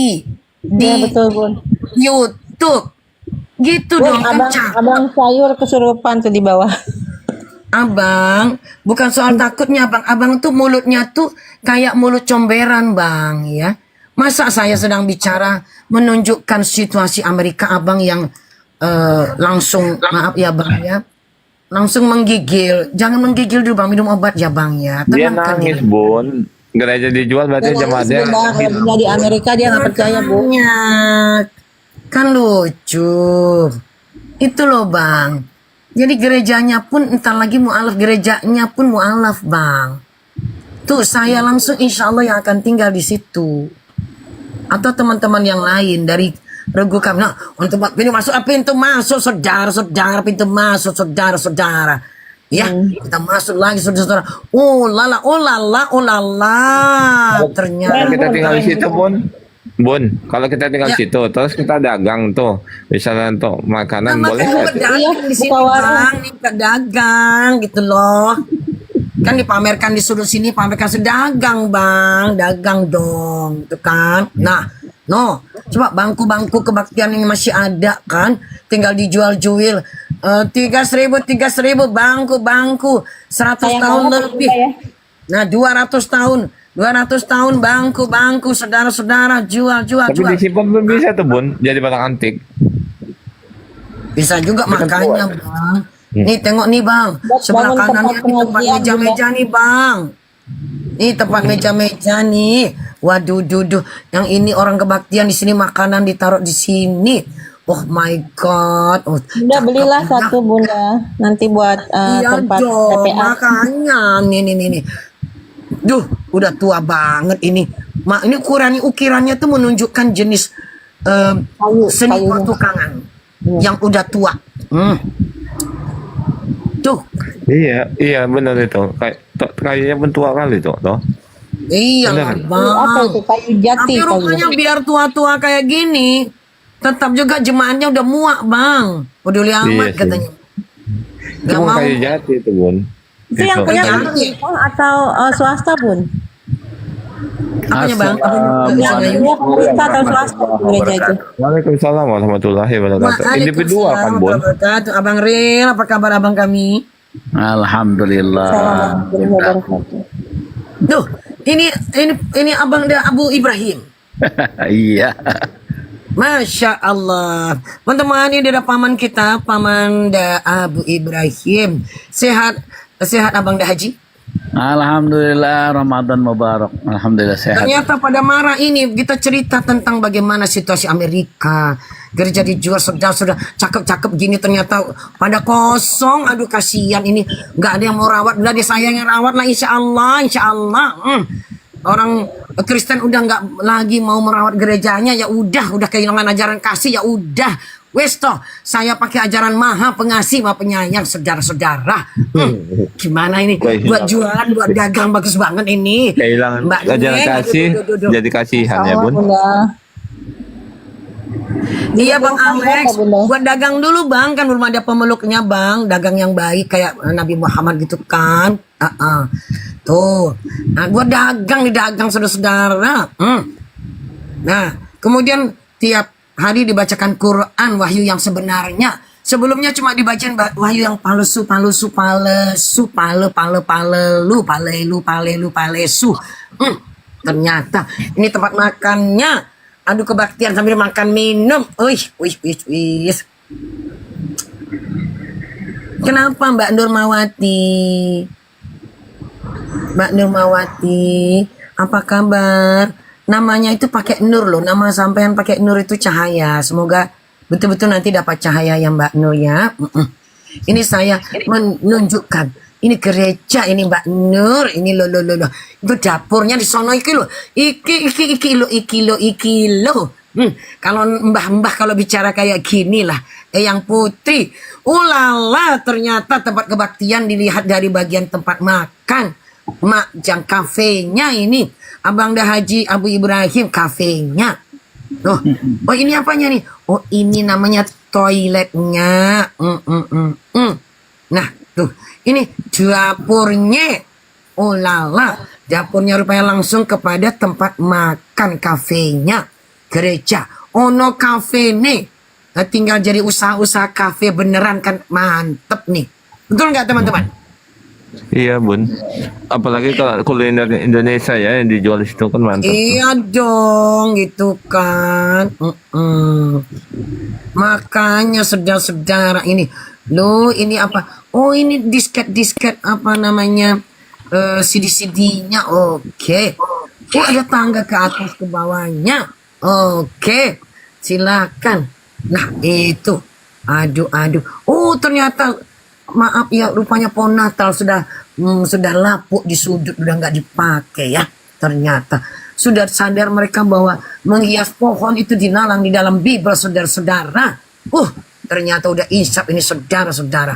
Speaker 2: di
Speaker 4: Iya betul Bun.
Speaker 2: YouTube. Gitu
Speaker 4: Bun,
Speaker 2: dong, kan
Speaker 4: abang,
Speaker 2: cakep.
Speaker 4: abang sayur kesurupan tuh di bawah.
Speaker 2: Abang, bukan soal takutnya bang. Abang tuh mulutnya tuh kayak mulut comberan bang ya. Masa saya sedang bicara menunjukkan situasi Amerika abang yang langsung, maaf ya bang ya, langsung menggigil. Jangan menggigil dulu bang, minum obat ya bang ya.
Speaker 3: Dia
Speaker 2: Tenangkan
Speaker 3: nangis,
Speaker 2: diri.
Speaker 3: Bun. Gereja dijual berarti
Speaker 4: Dia
Speaker 3: jemaatnya.
Speaker 4: nangis, Bunda. Kalau Bunda di Amerika dia nggak percaya Bun.
Speaker 2: Makanya, kan lucu. Itu loh bang. Jadi gerejanya pun entar lagi mu'alaf, gerejanya pun mu'alaf bang. Tuh saya langsung insya Allah yang akan tinggal di situ. Atau teman-teman yang lain dari Regu Kami. Nah, untuk pintu masuk saudara-saudara, pintu masuk saudara-saudara. Ya, kita masuk lagi saudara-saudara. Oh lala, oh lala, oh lala.
Speaker 3: Kalau
Speaker 2: Ternyata
Speaker 3: kita tinggal di situ, Bun, kalau kita tinggal
Speaker 2: Ya.
Speaker 3: di situ, terus kita dagang tuh, misalnya untuk makanan, boleh
Speaker 2: makanya
Speaker 3: nggak?
Speaker 2: pedagang di sini
Speaker 4: buka warung.
Speaker 2: bang, nih pedagang gitu loh. Kan dipamerkan di sudut sini, pamerkan sedagang bang, dagang dong, itu kan. Nah, no, coba bangku-bangku kebaktian yang masih ada kan, tinggal dijual-jual. 3.000 bangku-bangku, 100
Speaker 4: Sayang
Speaker 2: tahun
Speaker 4: banget
Speaker 2: lebih.
Speaker 4: Bunda ya.
Speaker 2: Nah, 200 tahun bangku-bangku, saudara-saudara, jual.
Speaker 3: Tapi disimpan pun bisa tuh, Bun, jadi barang antik.
Speaker 2: Bisa juga makanya bang. Nih tengok nih bang,
Speaker 4: Buat
Speaker 2: sebelah
Speaker 4: bangun
Speaker 2: kanannya
Speaker 4: tempat
Speaker 2: nih tempat
Speaker 4: pengajian
Speaker 2: meja-meja nih bang. Nih tempat meja-meja nih. Waduh, duduh. Yang ini orang kebaktian di sini makanan ditaruh di sini. Oh my god. Oh,
Speaker 4: Bunda
Speaker 2: cakep
Speaker 4: belilah
Speaker 2: banget.
Speaker 4: satu Bunda. Nanti buat
Speaker 2: Iya
Speaker 4: tempat
Speaker 2: dong,
Speaker 4: TPA.
Speaker 2: makanya nih. Duh, udah tua banget ini. Ini ukirannya tuh menunjukkan jenis seni
Speaker 4: kayunya.
Speaker 2: pertukangan yang udah tua. Tuh,
Speaker 3: Iya, benar itu. Kayaknya pun tua kali tuh, toh.
Speaker 2: iya lah
Speaker 3: Beneran?
Speaker 4: Apa
Speaker 2: bang.
Speaker 4: itu kayu jati
Speaker 2: Tapi rupanya biar tua-tua kayak gini, tetap juga jemaatnya udah muak bang. Peduli amat
Speaker 3: Iya sih.
Speaker 2: katanya.
Speaker 3: Itu
Speaker 2: Gak
Speaker 3: bukan
Speaker 2: mau.
Speaker 3: kayu jati itu, Bun.
Speaker 4: Itu yang punya
Speaker 2: Iya.
Speaker 4: pemerintah atau swasta Bun?
Speaker 2: Apanya bang?
Speaker 4: Yang punya pemerintah atau swasta gereja itu?
Speaker 3: Waalaikumsalam warahmatullahi wabarakatuh. Individual kan, Bun?
Speaker 2: Waalaikumsalam. Abang Ril, apa kabar abang kami?
Speaker 6: Alhamdulillah.
Speaker 4: Assalamualaikum warahmatullahi wabarakatuh.
Speaker 2: Duh, ini abang dia Abu Ibrahim.
Speaker 6: Iya.
Speaker 2: Masya Allah. Teman-teman, ini ada paman kita, paman da Abu Ibrahim. Sehat abang dah haji.
Speaker 6: Alhamdulillah Ramadan Mubarak. Alhamdulillah sehat.
Speaker 2: Ternyata pada marah ini kita cerita tentang bagaimana situasi Amerika. Gereja dijual sudah cakep-cakep gini ternyata pada kosong. Aduh kasihan ini nggak ada yang mau rawat. Udah dia sayang yang rawat lah insya Allah. Orang Kristen udah nggak lagi mau merawat gerejanya ya udah kehilangan ajaran kasih ya udah. Wes toh, saya pakai ajaran maha pengasih, maha penyayang, saudara-saudara. Gimana ini? Buat jualan, buat dagang bagus banget ini.
Speaker 3: Kehilangan
Speaker 2: Mbak
Speaker 3: ajaran
Speaker 2: Neng,
Speaker 3: kasih, jadi kasihan ya,
Speaker 4: Sama
Speaker 3: Bun.
Speaker 4: Bunda.
Speaker 2: Iya Bang Alex,
Speaker 4: apa, Bunda?
Speaker 2: buat dagang dulu Bang, kan belum ada pemeluknya Bang, dagang yang baik kayak Nabi Muhammad gitu kan. Tuh, nah buat dagang saudara-saudara. Nah, kemudian tiap hari dibacakan Quran wahyu yang sebenarnya. Sebelumnya cuma dibacain wahyu yang palsu, palesu. Ternyata ini tempat makannya. Aduh kebaktian sambil makan minum. Wih. Kenapa Mbak Nurmawati? Mbak Nurmawati, apa kabar? Namanya itu pakai nur loh. Nama sampean pakai nur itu cahaya. Semoga betul-betul nanti dapat cahaya ya Mbak Nur ya. Ini saya menunjukkan. Ini gereja ini Mbak Nur. Ini lo. Itu dapurnya di sono iki lo. Iki lo. Kalau mbah-mbah kalau bicara kayak gini lah, yang putri, ulala ternyata tempat kebaktian dilihat dari bagian tempat makan. Jang kafenya ini, Abang Dah Haji Abu Ibrahim kafenya. Oh ini apanya nih? Oh ini namanya toiletnya. Nah tuh, ini dapurnya. Oh lala, dapurnya rupanya langsung kepada tempat makan kafenya. Gereja, ono kafe nih. Tinggal jadi usaha-usaha kafe beneran kan mantep nih. Betul nggak teman-teman?
Speaker 3: Iya bun. Apalagi kalau kuliner Indonesia ya yang dijual di situ kan mantap.
Speaker 2: Iya dong, gitu kan. Makanya saudara-saudara ini, loh ini apa? Oh ini disket apa namanya? CD-CD-nya, oke. Oh ada tangga ke atas ke bawahnya, oke. Silakan. Nah itu, aduh. Oh ternyata, maaf ya, rupanya pohon Natal sudah lapuk di sudut, udah nggak dipakai ya. Ternyata sudah sadar mereka bahwa menghias pohon itu dilarang di dalam Bible, saudara-saudara. Ternyata udah insaf ini saudara-saudara.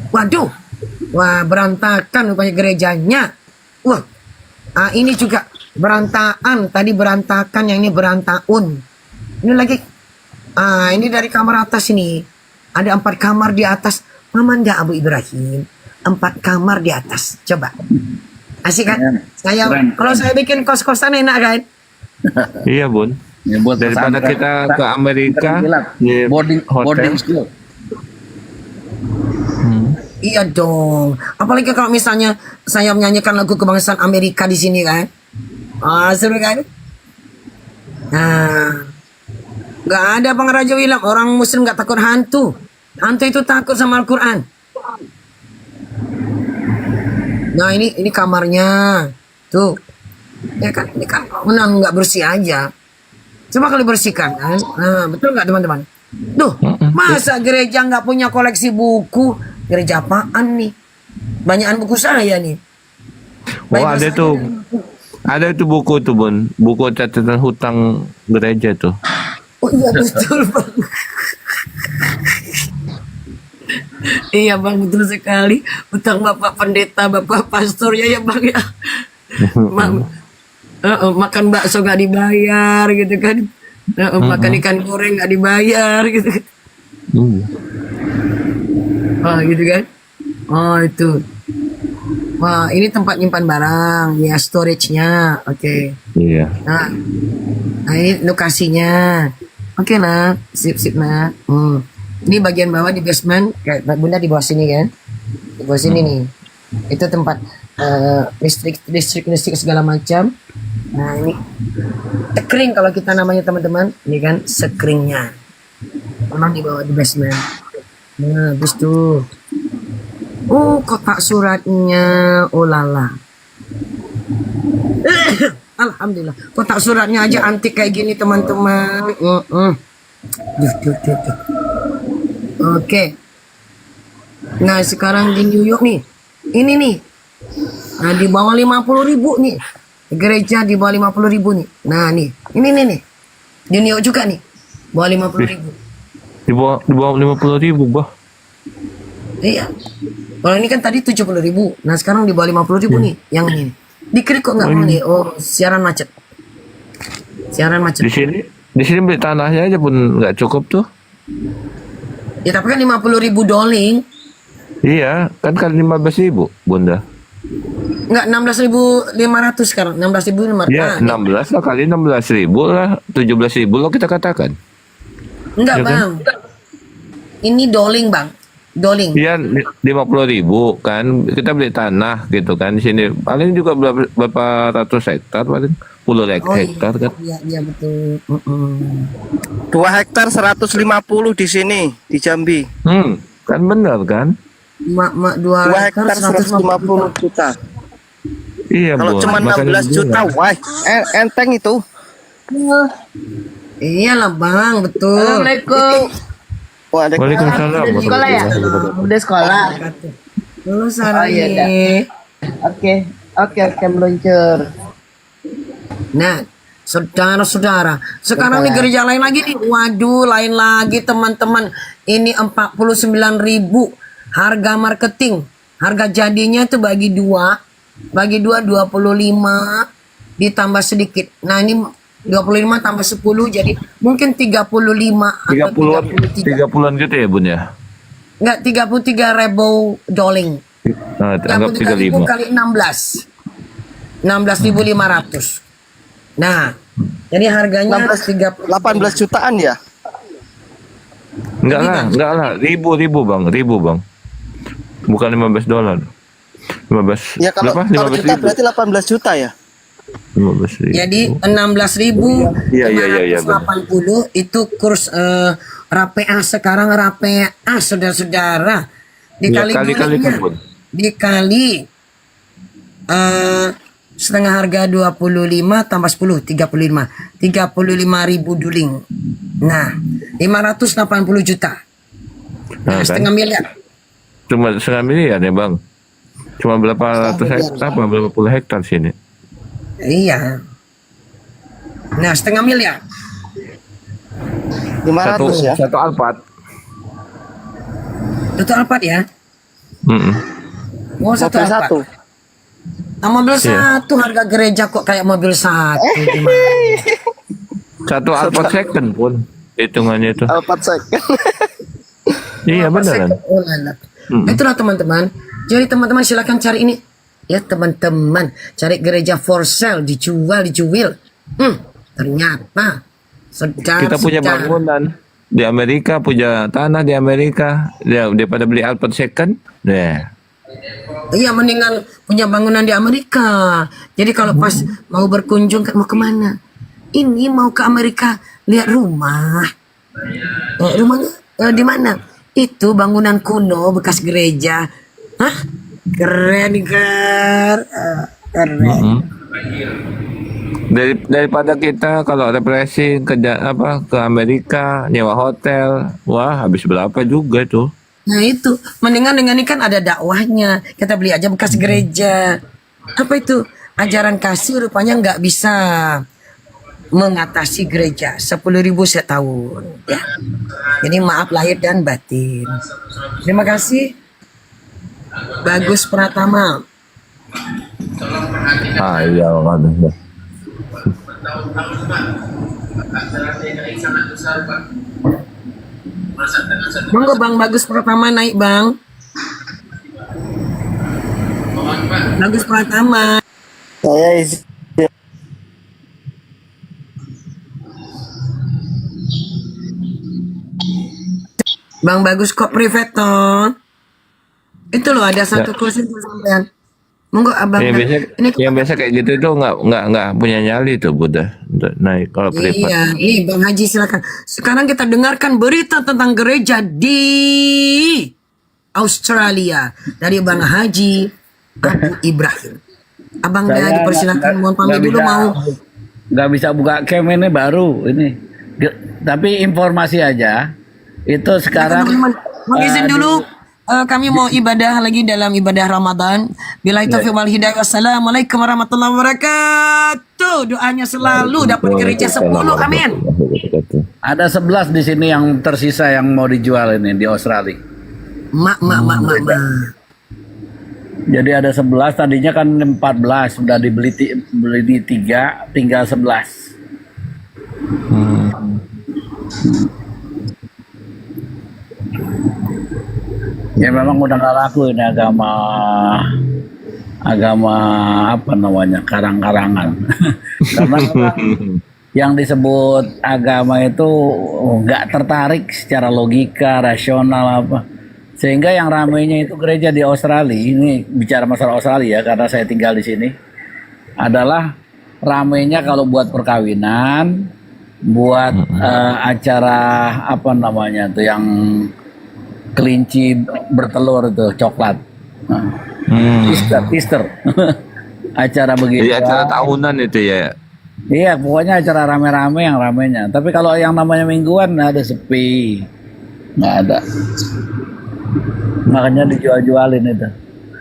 Speaker 2: Waduh, wah berantakan rupanya gerejanya. Ini juga berantakan. Tadi berantakan, yang ini berantaun. Ini lagi. Ini dari kamar atas ini. Ada 4 kamar di atas. Mamanda Abu Ibrahim. 4 kamar di atas. Coba. Asik kan? Kalau saya bikin kos-kosan enak kan?
Speaker 3: Iya bun.
Speaker 6: Ya, buat
Speaker 3: Daripada
Speaker 6: pesantren.
Speaker 3: kita ke Amerika di
Speaker 6: boarding
Speaker 3: hotel.
Speaker 6: school.
Speaker 2: Iya dong. Apalagi kalau misalnya saya menyanyikan lagu kebangsaan Amerika di sini kan? Seru kan? Nah, nggak ada Bang Raja bilang orang Muslim nggak takut hantu. Hantu itu takut sama Al-Quran. Nah ini kamarnya, tuh, ya kan? Ini kan nggak bersih aja. Coba kalau dibersihkan kan? Nah, betul nggak teman-teman? Tuh, masa gereja nggak punya koleksi buku? Gereja apaan nih? Banyakan buku saya nih.
Speaker 3: Oh ada tuh. Ada itu buku tuh bun. Buku catatan hutang gereja tuh.
Speaker 2: Oh iya betul Bang. Iya Bang, betul sekali. Utang Bapak Pendeta, Bapak Pastor ya Bang ya. Makan bakso gak dibayar gitu kan. Makan ikan goreng gak dibayar gitu kan. Gitu kan. Oh itu. Wah ini tempat nyimpan barang. Ya storage-nya. Oke.
Speaker 3: Iya.
Speaker 2: Nah ini lokasinya. Oke nak. Sip nak. Ini bagian bawah di basement. Kayak Bunda di bawah sini kan. Di bawah sini nih. Itu tempat listrik segala macam. Nah ini sekring kalau kita namanya teman-teman. Ini kan sekringnya. Memang di bawah di basement. Nah habis tuh. Kotak suratnya. Oh lala. Alhamdulillah. Kotak suratnya aja antik kayak gini teman-teman. Oke. Nah sekarang di New York nih. Ini nih. Nah di bawah 50.000 nih. Gereja di bawah 50.000 nih. Nah nih. Ini nih. Di New York juga nih. Bawah 50.000.
Speaker 3: Di bawah 50.000 bah.
Speaker 2: Iya. Kalau ini kan tadi 70.000. Nah sekarang di bawah 50.000 nih. Yang ini. Dikrik kok nggak mau nih. Siaran macet.
Speaker 3: Di sini beli tanahnya aja pun nggak cukup tuh.
Speaker 2: Ya tapi kan 50.000 doling.
Speaker 3: Iya, kan 15.000 Bunda.
Speaker 2: Enggak 16.500 sekarang. 16.500.
Speaker 3: Ya, 16 lah kali 16.000 lah, 17.000 lo kita katakan.
Speaker 2: Enggak,
Speaker 3: Ya kan?
Speaker 2: Bang. Ini doling, Bang. Doling.
Speaker 3: Iya, 50.000 kan kita beli tanah gitu kan di sini. Paling juga berapa ratus hektar paling, puluh hektar kan.
Speaker 2: Iya betul.
Speaker 5: 2 hektar 150 di sini di Jambi.
Speaker 3: Kan benar kan?
Speaker 2: Mak
Speaker 5: 2 hektar 150 juta.
Speaker 3: Iya,
Speaker 5: Kalau
Speaker 3: Bu.
Speaker 5: cuma
Speaker 3: Makanya
Speaker 5: 16 juta, wah, enteng itu.
Speaker 2: Iyalah, Bang, betul.
Speaker 7: Assalamualaikum.
Speaker 3: Waalaikumsalam.
Speaker 7: Sekolah ya? Udah sekolah.
Speaker 2: Halo Sarah.
Speaker 7: iya dah. Oke, meluncur.
Speaker 2: Nah, Saudara-saudara, sekarang nih gereja lain lagi nih. Waduh, lain lagi teman-teman. Ini 49.000 harga marketing. Harga jadinya itu bagi dua 25 ditambah sedikit. Nah, ini 25 tambah 10 jadi mungkin 35 atau 33.
Speaker 3: 30-an gitu ya, Bun ya?
Speaker 2: Enggak, 33.000 doling.
Speaker 3: Nah, anggap
Speaker 2: 33.000
Speaker 3: 35.
Speaker 2: kali 16. 16.500. Nah, jadi harganya
Speaker 5: 18 jutaan ya?
Speaker 3: Enggak lah. Ribu bang. Bukan $15. 15.
Speaker 5: Ya kalau,
Speaker 3: berapa?
Speaker 5: kalau
Speaker 3: 15
Speaker 5: juta
Speaker 3: ribu.
Speaker 5: berarti 18 juta ya?
Speaker 3: 15 ribu.
Speaker 2: jadi 16.580
Speaker 3: Iya,
Speaker 2: itu kurs RAPA sekarang RAPA saudara-saudara dikali
Speaker 3: Ya, kali-kali
Speaker 2: duitnya,
Speaker 3: kan, Bun.
Speaker 2: dikali setengah harga 25 tambah 10 35.000 duling. Nah, 580 juta.
Speaker 3: Nah, kan?
Speaker 2: Setengah miliar.
Speaker 3: Cuma setengah miliar ya bang. Cuma berapa ratus hektar, berapa puluh hektar sini.
Speaker 2: Iya. Nah, setengah miliar.
Speaker 5: 500 ya?
Speaker 3: Satu Alphard.
Speaker 2: Satu Alphard ya. Oh, satu
Speaker 5: Mobil
Speaker 2: Alphard.
Speaker 5: satu.
Speaker 2: Nah, mobil
Speaker 3: Iya.
Speaker 2: satu harga gereja kok kayak mobil satu. Gimana?
Speaker 3: Satu Alphard second pun hitungannya itu.
Speaker 5: Alphard second.
Speaker 3: Iya beneran.
Speaker 2: Oh, lala. Itulah teman-teman. Jadi teman-teman silakan cari ini. Ya teman-teman, cari gereja for sale, dijual. Ternyata
Speaker 3: Kita punya bangunan di Amerika, punya tanah di Amerika. Ya, daripada beli Alphard second. Ya.
Speaker 2: Iya, mendingan punya bangunan di Amerika. Jadi kalau pas mau berkunjung mau kemana? Ini mau ke Amerika lihat rumah. Rumahnya di mana? Itu bangunan kuno bekas gereja. Hah? Keren kan? Keren.
Speaker 3: Daripada kita kalau refreshing ke Amerika, nyewa hotel, wah habis berapa juga tuh.
Speaker 2: Nah itu, mendingan dengan ini kan ada dakwahnya. Kita beli aja bekas gereja. Apa itu? Ajaran kasih rupanya nggak bisa mengatasi gereja 10.000 setahun. Ya. Jadi maaf lahir dan batin. Terima kasih. Bagus Pratama.
Speaker 3: Iya makanya.
Speaker 2: Monggo Bang Bagus Pratama naik Bang. Bagus Pratama.
Speaker 5: Saya isi.
Speaker 2: Bang Bagus kok private ton. Itu loh ada satu kursi untuk sampean. Monggo abang.
Speaker 3: Yang biasa kayak gitu itu nggak punya nyali tuh Buddha untuk naik kalau privat.
Speaker 2: Iya, nih Bang Haji silakan. Sekarang kita dengarkan berita tentang gereja di Australia dari Bang Haji Abu Ibrahim. Abang
Speaker 6: Saya
Speaker 2: dipersilakan, mohon pamit dulu mau.
Speaker 6: Nggak bisa buka cam ini baru ini. Tapi informasi aja. Itu sekarang
Speaker 2: Teman-teman, mau izin dulu. Kami mau ibadah lagi dalam ibadah Ramadan. Bila itu wal hidayah. Wassalamualaikum warahmatullahi wabarakatuh. Doanya selalu dapat gereja 10. Amin.
Speaker 6: ada 11 di sini yang tersisa yang mau dijual ini di Australia.
Speaker 2: Mak.
Speaker 6: Jadi ada 11, tadinya kan 14 sudah beli di 3, tinggal 11. Ya memang udah gak laku ini agama apa namanya, karang-karangan. Karena memang yang disebut agama itu nggak tertarik secara logika, rasional apa. Sehingga yang ramainya itu gereja di Australia, ini bicara masalah Australia ya, karena saya tinggal di sini, adalah ramainya kalau buat perkawinan, buat acara apa namanya tuh yang kelinci bertelur itu coklat. Easter. Acara begitu.
Speaker 3: Jadi acara tahunan itu ya.
Speaker 6: Iya, pokoknya acara rame-rame yang ramenya. Tapi kalau yang namanya mingguan ada sepi. Nggak ada. Makanya dijual-jualin itu.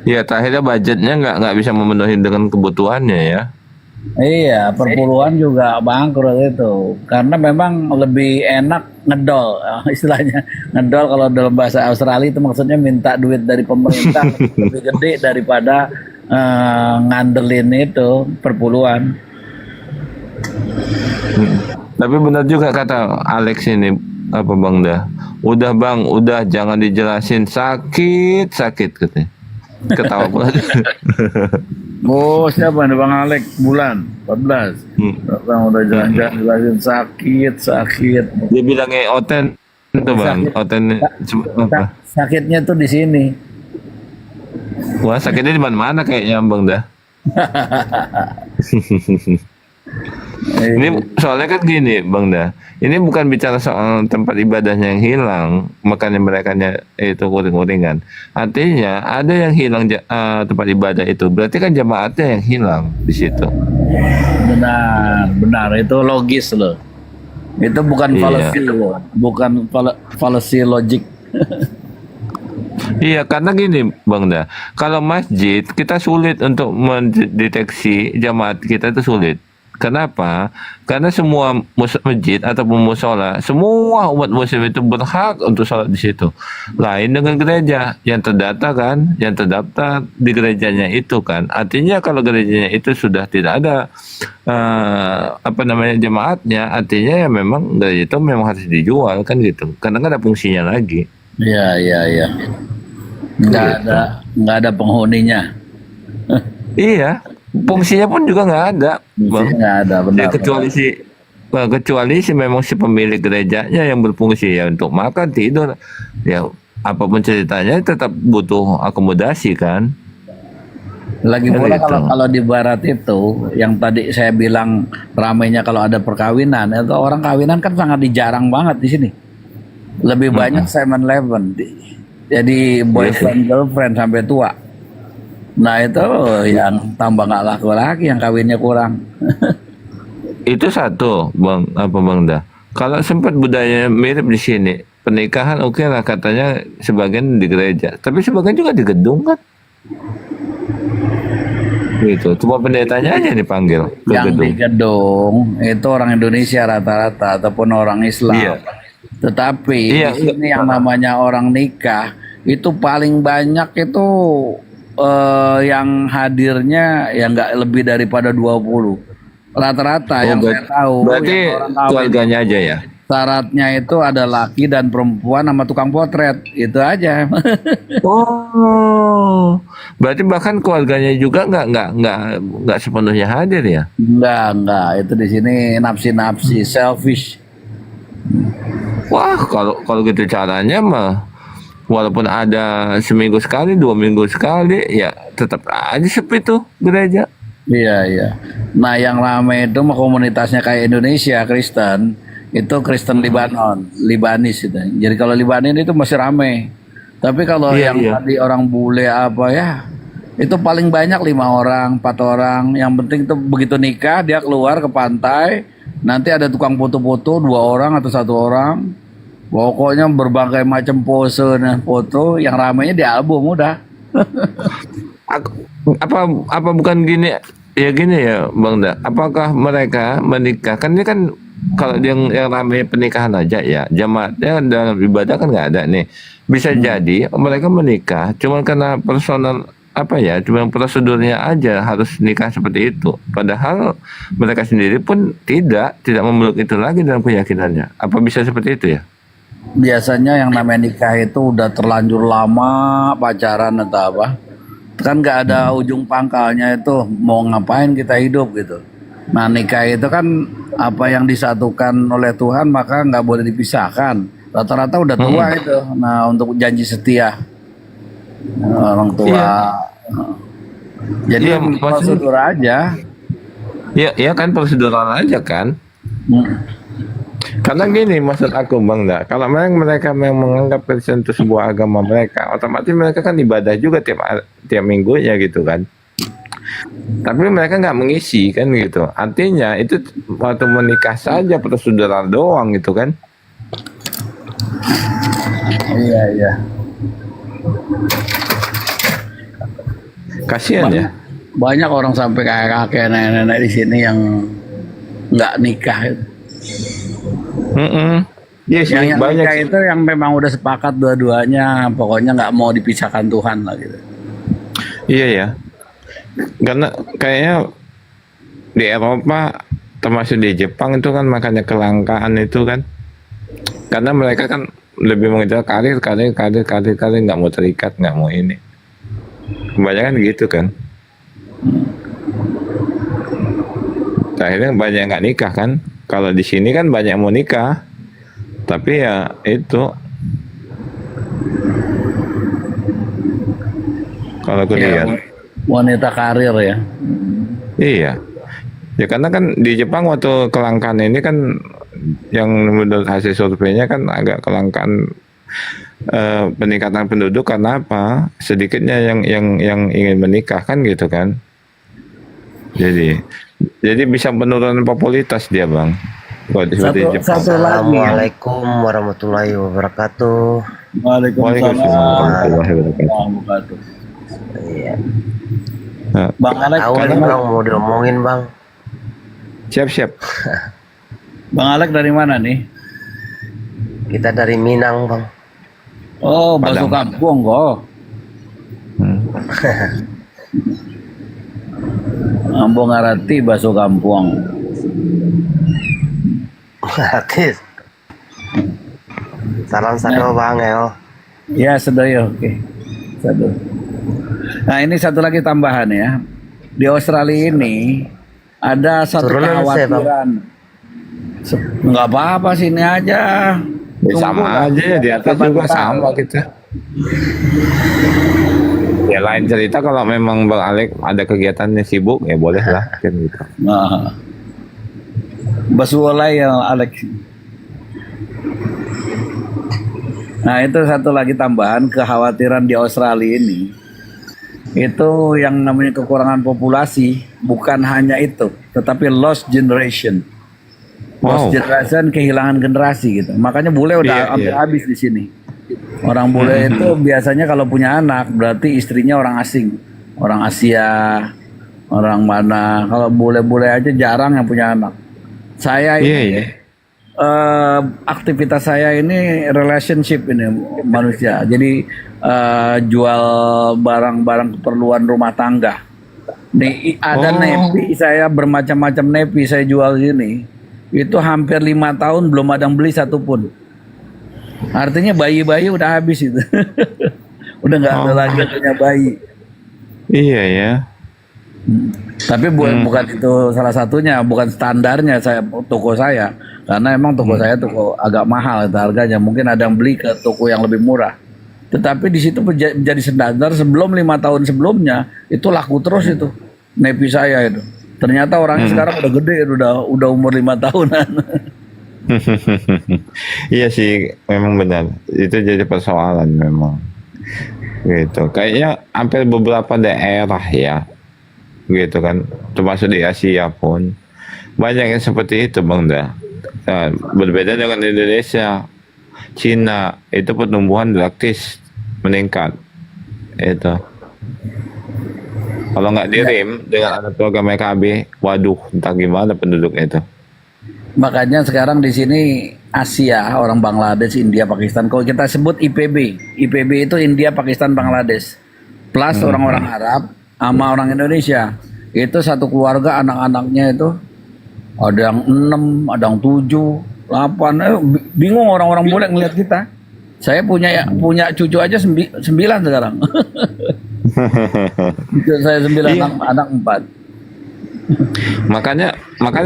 Speaker 3: Ya akhirnya budgetnya nggak bisa memenuhi dengan kebutuhannya ya.
Speaker 6: Iya, perpuluhan juga bangkrut itu. Karena memang lebih enak ngedol, istilahnya. Ngedol kalau dalam bahasa Australia itu maksudnya minta duit dari pemerintah lebih gede daripada ngandelin itu perpuluhan.
Speaker 3: Tapi benar juga kata Alex ini, apa Bang Dah. Udah Bang, udah jangan dijelasin, sakit katanya. Ketawa pula.
Speaker 6: Oh, siapa nih Bang Alek bulan 14. Bang udah jalan-jalan jelasin sakit.
Speaker 3: Dia bilangnya Oten itu Bang, Oten apa?
Speaker 6: Sakitnya tuh di sini.
Speaker 3: Wah, sakitnya di mana-mana kayaknya Bang Dah. Ini soalnya kan gini Bang Dah, ini bukan bicara soal tempat ibadahnya yang hilang, makanya mereka itu kuring-kuringan. Artinya ada yang hilang tempat ibadah itu, berarti kan jamaatnya yang hilang di situ.
Speaker 6: Benar itu logis loh. Itu bukan
Speaker 3: Iya.
Speaker 6: fallacy loh, bukan fallacy logic.
Speaker 3: Iya, karena gini Bang Dah, kalau masjid kita sulit untuk mendeteksi jamaat kita itu sulit. Kenapa? Karena semua masjid ataupun musola, semua umat muslim itu berhak untuk sholat di situ. Lain dengan gereja yang terdata kan, yang terdaftar di gerejanya itu kan. Artinya kalau gerejanya itu sudah tidak ada jemaatnya, artinya ya memang gereja itu memang harus dijual kan gitu. Karena nggak ada fungsinya lagi.
Speaker 6: Iya. Nggak ada penghuninya.
Speaker 3: Iya, fungsinya pun juga nggak ada, Bang.
Speaker 6: Nggak ada, benar.
Speaker 3: Ya, kecuali si memang si pemilik gerejanya yang berfungsi ya untuk makan, tidur, ya apapun ceritanya tetap butuh akomodasi kan.
Speaker 6: Lagi
Speaker 3: Ya,
Speaker 6: pula
Speaker 3: gitu.
Speaker 6: kalau di barat itu yang tadi saya bilang ramainya kalau ada perkawinan, itu orang kawinan kan sangat dijarang banget di sini. Lebih banyak 7-Eleven. Jadi boyfriend girlfriend sampai tua. Nah itu yang tambah nggak laku lagi, yang kawinnya kurang.
Speaker 3: Itu satu, Bang Dah. Kalau sempat budaya mirip di sini, pernikahan oke lah katanya sebagian di gereja, tapi sebagian juga di gedung kan. Gitu, cuma pendetanya aja dipanggil ke
Speaker 6: Yang
Speaker 3: gedung.
Speaker 6: di gedung itu orang Indonesia rata-rata ataupun orang Islam.
Speaker 3: Iya.
Speaker 6: Tetapi
Speaker 3: Iya.
Speaker 6: di sini yang namanya orang nikah itu paling banyak itu yang hadirnya ya nggak lebih daripada 20. Rata-rata yang saya tahu
Speaker 3: Berarti
Speaker 6: yang orang kawin
Speaker 3: keluarganya aja ya.
Speaker 6: syaratnya itu ada laki dan perempuan sama tukang potret, itu aja.
Speaker 3: Oh, berarti bahkan keluarganya juga nggak sepenuhnya hadir ya?
Speaker 6: Enggak, itu di sini nafsi-nafsi, selfish.
Speaker 3: Wah, kalau gitu caranya mah, walaupun ada seminggu sekali, 2 minggu sekali, ya tetap aja sepi tuh gereja.
Speaker 6: Iya. Nah, yang ramai itu mah komunitasnya kayak Indonesia Kristen, itu Kristen Libanon, Libanis itu. Jadi kalau Libanin itu masih ramai. Tapi kalau
Speaker 3: Iya,
Speaker 6: yang
Speaker 3: iya.
Speaker 6: tadi orang bule apa ya, itu paling banyak 5 orang, 4 orang. Yang penting itu begitu nikah dia keluar ke pantai, nanti ada tukang foto-foto 2 orang atau 1 orang. Pokoknya berbagai macam pose dan foto, yang ramainya di album udah.
Speaker 3: Apa bukan gini ya Bang Da? Apakah mereka menikah kan ini kan kalau yang ramai pernikahan aja ya, jamaatnya dalam ibadah kan nggak ada nih. Bisa jadi mereka menikah cuma karena personal cuma prosedurnya aja harus nikah seperti itu. Padahal mereka sendiri pun tidak memeluk itu lagi dalam keyakinannya. Apa bisa seperti itu ya?
Speaker 6: Biasanya yang namanya nikah itu udah terlanjur lama pacaran atau apa, kan nggak ada ujung pangkalnya, itu mau ngapain kita hidup gitu. Nah, nikah itu kan apa yang disatukan oleh Tuhan maka nggak boleh dipisahkan. Rata-rata udah tua itu. Nah, untuk janji setia orang tua.
Speaker 3: Iya.
Speaker 6: Jadi
Speaker 3: Iya, maksudnya-
Speaker 6: prosedur aja.
Speaker 3: Ya kan prosedural aja kan. Karena gini maksud aku Bang Da, kalau memang mereka memang menganggap Kristen itu sebuah agama mereka, otomatis mereka kan ibadah juga tiap minggunya gitu kan. Tapi mereka nggak mengisi kan gitu. Artinya itu waktu menikah saja prosedural doang gitu kan.
Speaker 6: Iya.
Speaker 3: Kasihan ya.
Speaker 6: banyak orang sampai kakek nenek-nenek di sini yang nggak nikah.
Speaker 3: Iya sih,
Speaker 6: Yang
Speaker 3: banyak
Speaker 6: nikah
Speaker 3: sih.
Speaker 6: itu yang memang udah sepakat dua-duanya, pokoknya nggak mau dipisahkan Tuhan lah gitu.
Speaker 3: Iya ya. Karena kayaknya di Eropa termasuk di Jepang itu kan makanya kelangkaan itu kan. Karena mereka kan lebih mengejar karir, nggak mau terikat, nggak mau ini. Kebanyakan gitu kan. Akhirnya banyak yang nggak nikah kan. Kalau di sini kan banyak mau nikah, tapi ya itu kalau aku
Speaker 6: Ya,
Speaker 3: lihat,
Speaker 6: wanita karir ya.
Speaker 3: iya. Ya karena kan di Jepang waktu kelangkaan ini kan yang menurut hasil surveinya kan agak kelangkaan peningkatan penduduk karena apa? Sedikitnya yang ingin menikah kan gitu kan. Jadi bisa penurunan popularitas dia bang. Kalau di seperti Jepang.
Speaker 6: Satu lagi.
Speaker 5: Assalamualaikum warahmatullahi wabarakatuh.
Speaker 3: Waalaikumsalam warahmatullahi wabarakatuh.
Speaker 6: Wabarakatuh.
Speaker 5: Iya.
Speaker 3: Nah,
Speaker 6: Bang Alek,
Speaker 5: Tahu nih bang, mau diomongin bang.
Speaker 3: siap.
Speaker 6: Bang Alek dari mana nih?
Speaker 5: Kita dari Minang bang.
Speaker 6: Oh, bakso
Speaker 3: Padang.
Speaker 6: kampung kok. Ambo ngarati bakso kampung.
Speaker 5: Gratis. Salam satu bang Eo.
Speaker 6: Ya, sedoyo. Oke. Satu. Nah, ini satu lagi tambahan ya. Di Australia ini ada satu
Speaker 5: Turunan saya, Bang.
Speaker 6: kekhawatiran. Nggak apa-apa, sini aja.
Speaker 3: Ya,
Speaker 6: Tunggu
Speaker 3: sama
Speaker 6: lah.
Speaker 3: aja ya di atas
Speaker 6: Kapan
Speaker 3: juga
Speaker 6: tahu.
Speaker 3: sama kita. Ya lain cerita kalau memang Bang Alek ada kegiatannya sibuk ya boleh lah kan gitu.
Speaker 6: Nah, Basuolai yang Alex. Nah, itu satu lagi tambahan kekhawatiran di Australia ini. Itu yang namanya kekurangan populasi, bukan hanya itu, tetapi lost generation. Lost
Speaker 3: Wow.
Speaker 6: generation, kehilangan generasi gitu. Makanya bule udah
Speaker 3: Iya,
Speaker 6: hampir
Speaker 3: iya.
Speaker 6: habis di sini. Orang bule itu biasanya kalau punya anak berarti istrinya orang asing, orang Asia, orang mana. Kalau bule-bule aja jarang yang punya anak. Saya
Speaker 3: Iya,
Speaker 6: ini
Speaker 3: iya.
Speaker 6: aktivitas saya ini relationship ini manusia. Jadi jual barang-barang keperluan rumah tangga. Nih ada
Speaker 3: Oh.
Speaker 6: nepi, saya bermacam-macam nepi saya jual sini. Itu hampir 5 tahun belum ada yang beli satupun. Artinya bayi-bayi udah habis itu. Udah nggak ada lagi yang punya bayi.
Speaker 3: Iya ya.
Speaker 6: Tapi bukan itu salah satunya, bukan standarnya toko saya. Karena emang toko saya toko agak mahal itu harganya. Mungkin ada yang beli ke toko yang lebih murah. Tetapi di situ menjadi standar sebelum 5 tahun sebelumnya itu laku terus itu nepi saya itu. Ternyata orangnya sekarang udah gede, udah umur 5 tahunan.
Speaker 3: Iya sih memang benar. Itu jadi persoalan memang. Gitu. Kayaknya hampir beberapa daerah ya. Gitu kan. Termasuk di Asia pun banyak yang seperti itu Bang Da. Nah, berbeda dengan Indonesia. Cina itu pertumbuhan drastis meningkat. Itu. Kalau nggak dirim dengan ada program EKB, waduh, entah gimana penduduknya itu.
Speaker 6: Makanya sekarang di sini Asia, orang Bangladesh, India, Pakistan. Kalau kita sebut IPB, IPB itu India, Pakistan, Bangladesh. Plus orang-orang Arab sama orang Indonesia. Itu satu keluarga anak-anaknya itu ada yang 6, ada yang 7, 8. Bingung orang-orang bule ngeliat kita. Saya punya cucu aja 9 sekarang. Cucu saya 9,
Speaker 3: Iya.
Speaker 6: anak 4.
Speaker 3: Makanya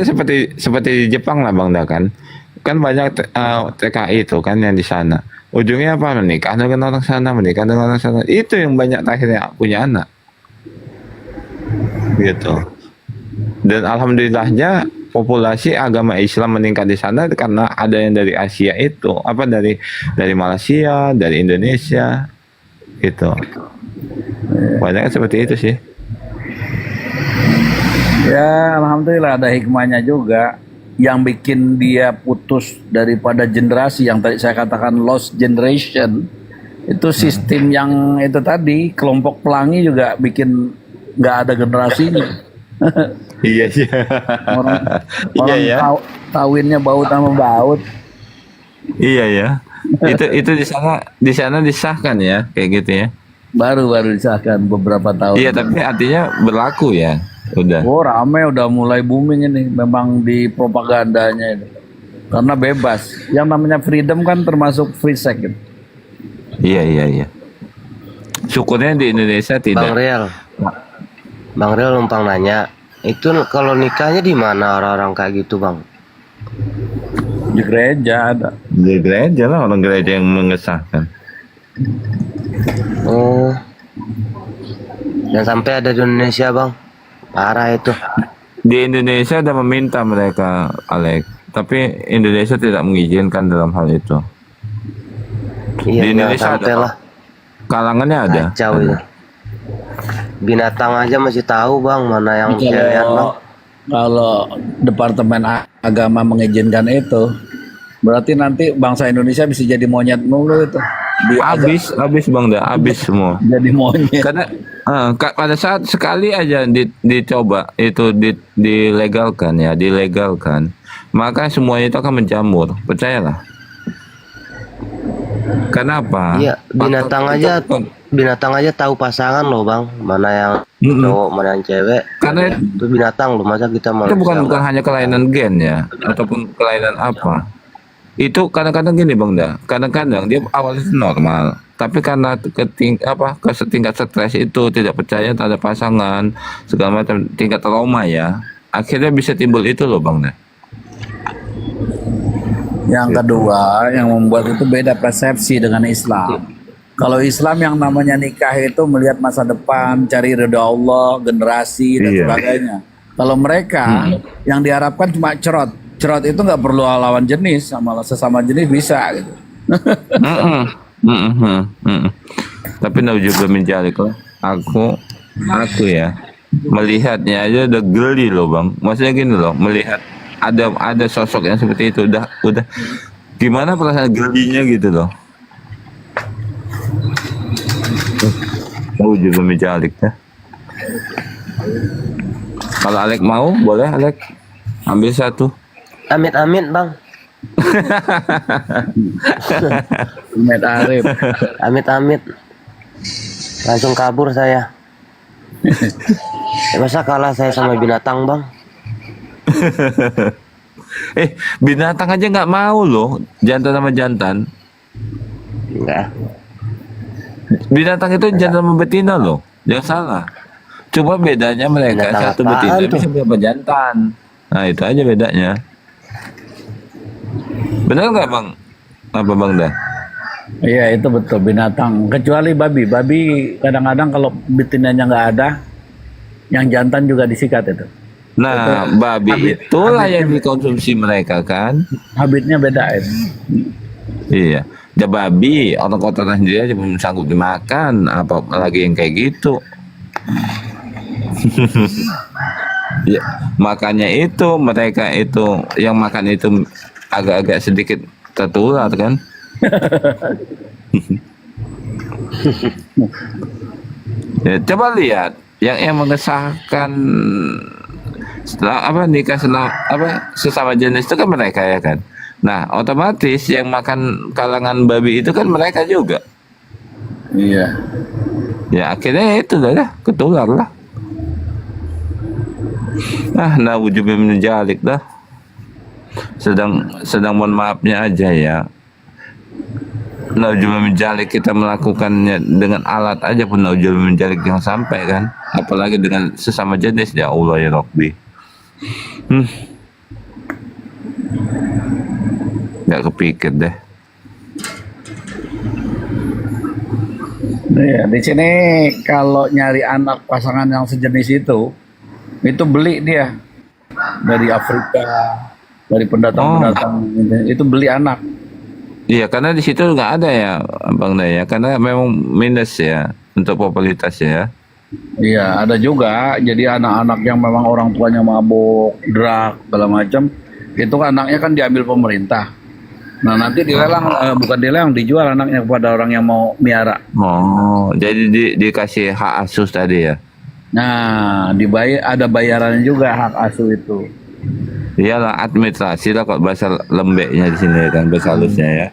Speaker 3: seperti di Jepang lah Bang Da kan banyak TKI itu kan yang di sana ujungnya apa menikah dengan orang sana itu yang banyak akhirnya punya anak gitu. Dan alhamdulillahnya populasi agama Islam meningkat di sana karena ada yang dari Asia itu dari Malaysia, dari Indonesia gitu. Banyak seperti itu sih.
Speaker 6: Ya, alhamdulillah ada hikmahnya juga yang bikin dia putus daripada generasi yang tadi saya katakan lost generation. Itu sistem yang itu tadi kelompok pelangi juga bikin nggak ada generasinya.
Speaker 3: Iya iya.
Speaker 6: Orang
Speaker 3: Iya
Speaker 6: orang
Speaker 3: ya.
Speaker 6: kawinnya baut sama baut.
Speaker 3: Iya ya. Itu di sana disahkan ya kayak gitu ya.
Speaker 6: Baru disahkan beberapa tahun.
Speaker 3: Iya tapi artinya berlaku ya. Udah.
Speaker 6: Oh rame, udah mulai booming ini. Memang di propagandanya ini. Karena bebas. Yang namanya freedom kan termasuk free sex gitu.
Speaker 3: Iya. Syukurnya di Indonesia
Speaker 5: Bang
Speaker 3: tidak.
Speaker 5: Rial, Bang Rial numpang nanya, itu kalau nikahnya di mana orang-orang kayak gitu, Bang?
Speaker 6: Di gereja ada.
Speaker 3: Di gereja lah orang gereja yang mengesahkan.
Speaker 5: Oh, dan sampai ada di Indonesia, Bang. Parah itu.
Speaker 3: Di Indonesia ada meminta mereka, Alex. Tapi Indonesia tidak mengizinkan dalam hal itu.
Speaker 5: Iya,
Speaker 3: Di Indonesia
Speaker 5: sampai
Speaker 3: ada
Speaker 5: lah.
Speaker 3: kalangannya ada.
Speaker 5: Kacau itu. Binatang aja masih tahu, Bang, mana yang cewekan, Bang.
Speaker 6: Kalau Departemen Agama mengizinkan itu, berarti nanti bangsa Indonesia bisa jadi monyet mulu itu.
Speaker 3: Habis Bang dah, habis semua.
Speaker 6: Jadi monyet.
Speaker 3: Karena pada saat sekali aja dicoba itu dilegalkan, maka semuanya itu akan menjamur, percayalah. Kenapa?
Speaker 5: Iya, binatang aja tahu pasangan loh, Bang. Mana yang cowok, mana yang cewek.
Speaker 3: Karena
Speaker 5: Itu binatang loh, masa kita
Speaker 3: itu
Speaker 5: manusia.
Speaker 3: bukan hanya kelainan gen ya, ataupun kelainan apa. Itu kadang-kadang gini Bang dah, kadang-kadang dia awalnya itu normal, tapi karena tingkat stres itu, tidak percaya terhadap pasangan, segala macam, tingkat trauma ya, akhirnya bisa timbul itu loh Bang dah.
Speaker 6: Yang kedua, yang membuat itu beda persepsi dengan Islam. Kalau Islam yang namanya nikah itu melihat masa depan, cari ridha Allah, generasi dan
Speaker 3: Iya.
Speaker 6: sebagainya. Kalau mereka yang diharapkan cuma cerot. Cerot itu nggak perlu lawan jenis, sama sesama jenis bisa gitu.
Speaker 3: Tapi nauzubillah min dzalik loh. Aku ya melihatnya aja udah geli loh Bang. Maksudnya gini loh, melihat ada sosok yang seperti itu udah gimana perasaan gelinya gitu loh. Nauzubillah min dzalik ya. Kalau Alek mau, boleh Alek ambil satu.
Speaker 5: Amit-amit, Bang.
Speaker 6: Ahmed Arif.
Speaker 5: Amit-amit. Langsung kabur saya. Masa kalah saya sama binatang, Bang?
Speaker 3: Binatang aja nggak mau loh, jantan sama jantan.
Speaker 5: Enggak.
Speaker 3: Binatang itu jantan sama betina loh, jangan salah. Cuma bedanya mereka
Speaker 5: Binatang
Speaker 3: satu
Speaker 5: apaan
Speaker 3: betina
Speaker 5: tuh?
Speaker 3: bisa berapa jantan. Nah itu aja bedanya. Benar nggak Bang? Apa Bang dah?
Speaker 6: Iya itu betul binatang. Kecuali babi. Babi kadang-kadang kalau betinanya nggak ada, yang jantan juga disikat itu.
Speaker 3: Nah, babi itulah yang dikonsumsi mereka kan?
Speaker 6: Habitnya beda itu.
Speaker 3: Iya. Ya babi, orang kotoran sendiri aja belum sanggup dimakan, apalagi yang kayak gitu. Ya, makanya itu mereka itu yang makan itu agak-agak sedikit tertular kan? Ya, coba lihat yang mengesahkan nikah sesama jenis itu kan mereka ya kan. Nah otomatis yang makan kalangan babi itu kan mereka juga.
Speaker 6: Iya.
Speaker 3: Ya akhirnya itu dah ketular lah. Nauzubillah min dzalik dah. Sedang mohon maafnya aja ya. Nauzubillah min dzalik kita melakukannya dengan alat aja pun nauzubillah min dzalik yang sampai kan. Apalagi dengan sesama jenis ya Allah ya Rabbi. Nggak kepikir deh.
Speaker 6: Iya, di sini kalau nyari anak pasangan yang sejenis itu beli dia dari Afrika, dari pendatang-pendatang itu beli anak.
Speaker 3: Iya, karena di situ nggak ada ya, Bang Daya. Karena memang minus ya untuk popularitas ya.
Speaker 6: Iya, ada juga. Jadi anak-anak yang memang orang tuanya mabuk, drug, segala macam, itu anaknya kan diambil pemerintah. Nah nanti dilelang, bukan dilelang, dijual anaknya kepada orang yang mau miara.
Speaker 3: Oh, jadi dikasih hak asuh tadi ya?
Speaker 6: Nah, dibayar, ada bayarannya juga hak asuh itu.
Speaker 3: Iyalah administrasi lah kok bahasa lembeknya di sini kan, bahasa halusnya ya.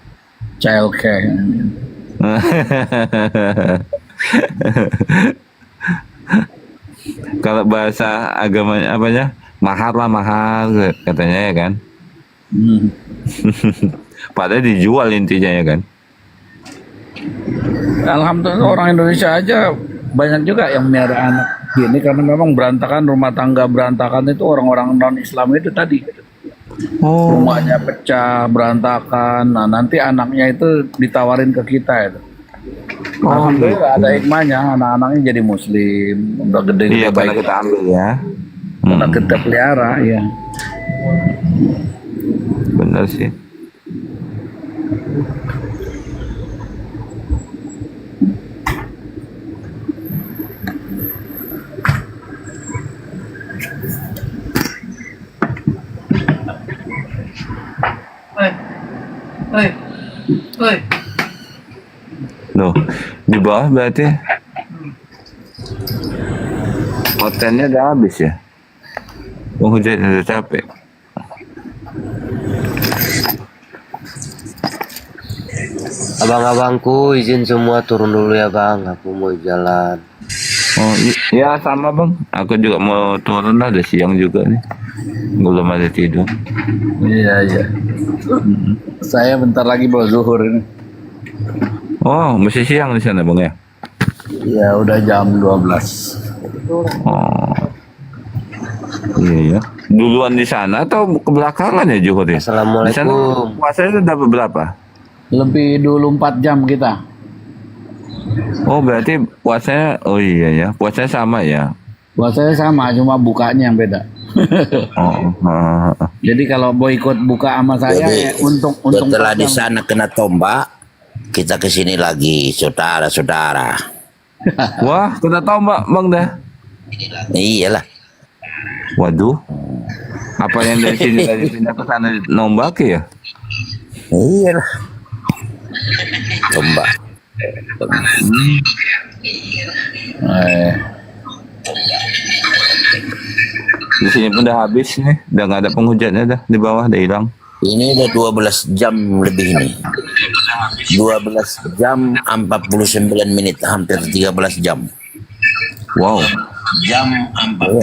Speaker 6: Child care.
Speaker 3: Kalau bahasa agamanya apanya? Mahar lah, mahar katanya ya kan.
Speaker 6: Hmm.
Speaker 3: Padahal dijual intinya ya kan.
Speaker 6: Alhamdulillah orang Indonesia aja banyak juga yang melihara anak gini karena memang berantakan, rumah tangga berantakan itu orang-orang non Islam itu tadi. Rumahnya pecah, berantakan. Nah, nanti anaknya itu ditawarin ke kita itu. Alhamdulillah ada hikmahnya, anak-anaknya jadi muslim, udah gede
Speaker 3: Iya,
Speaker 6: baik.
Speaker 3: karena kita ambil ya.
Speaker 6: Karena kita pelihara ya.
Speaker 3: Benar sih. Loh, di bawah berarti hotelnya udah habis ya? Penghujat udah capek.
Speaker 5: Abang-abangku izin semua turun dulu ya bang, aku mau jalan.
Speaker 3: Oh iya sama bang, aku juga mau turun lah, udah siang juga nih, belum ada tidur.
Speaker 6: Iya, iya. Saya bentar lagi bawa zuhur ini.
Speaker 3: Oh masih siang di sana bang ya?
Speaker 6: Ya udah jam 12.
Speaker 3: Oh iya ya. Duluan di sana atau kebelakangan ya Juhur ya? Di sana
Speaker 5: Assalamualaikum.
Speaker 3: puasanya udah berapa?
Speaker 6: Lebih dulu 4 jam kita.
Speaker 3: Oh berarti puasanya, oh iya ya, puasanya sama ya?
Speaker 6: Puasanya sama, cuma bukanya yang beda.
Speaker 3: Oh,
Speaker 6: Jadi kalau mau ikut buka sama saya,
Speaker 8: Jadi,
Speaker 6: ya, untung
Speaker 8: setelah
Speaker 6: 4
Speaker 8: di
Speaker 6: jam.
Speaker 8: sana kena tombak, kita ke sini lagi, saudara-saudara.
Speaker 3: wah kita tahu mbak bang dah.
Speaker 8: Iyalah.
Speaker 3: Waduh, apa yang dari sini dari pindah ke sana nombak ya?
Speaker 8: Iyalah. Tombak.
Speaker 6: Eh,
Speaker 3: Di sini pun udah habis nih, udah nggak ada penghujannya dah, di bawah udah hilang.
Speaker 8: Ini udah 12 jam lebih nih. 12 jam 49 menit, hampir 13 jam.
Speaker 3: Wow.
Speaker 8: Jam 49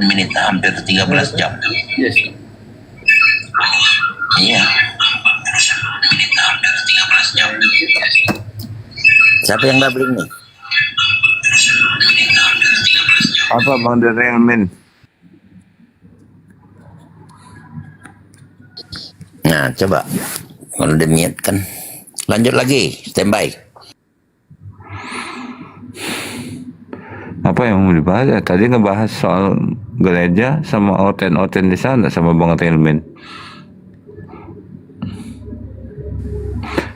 Speaker 8: menit, hampir 13 jam.
Speaker 6: yes.
Speaker 8: Iya. Siapa yang dabling nih?
Speaker 3: Apa bang dari Elmin?
Speaker 8: Nah, coba. Kalau demiat kan. Lanjut lagi, standby.
Speaker 3: Apa yang mau dibahas ya? Tadi ngebahas soal gereja sama oten-oten di sana sama bang Elmin.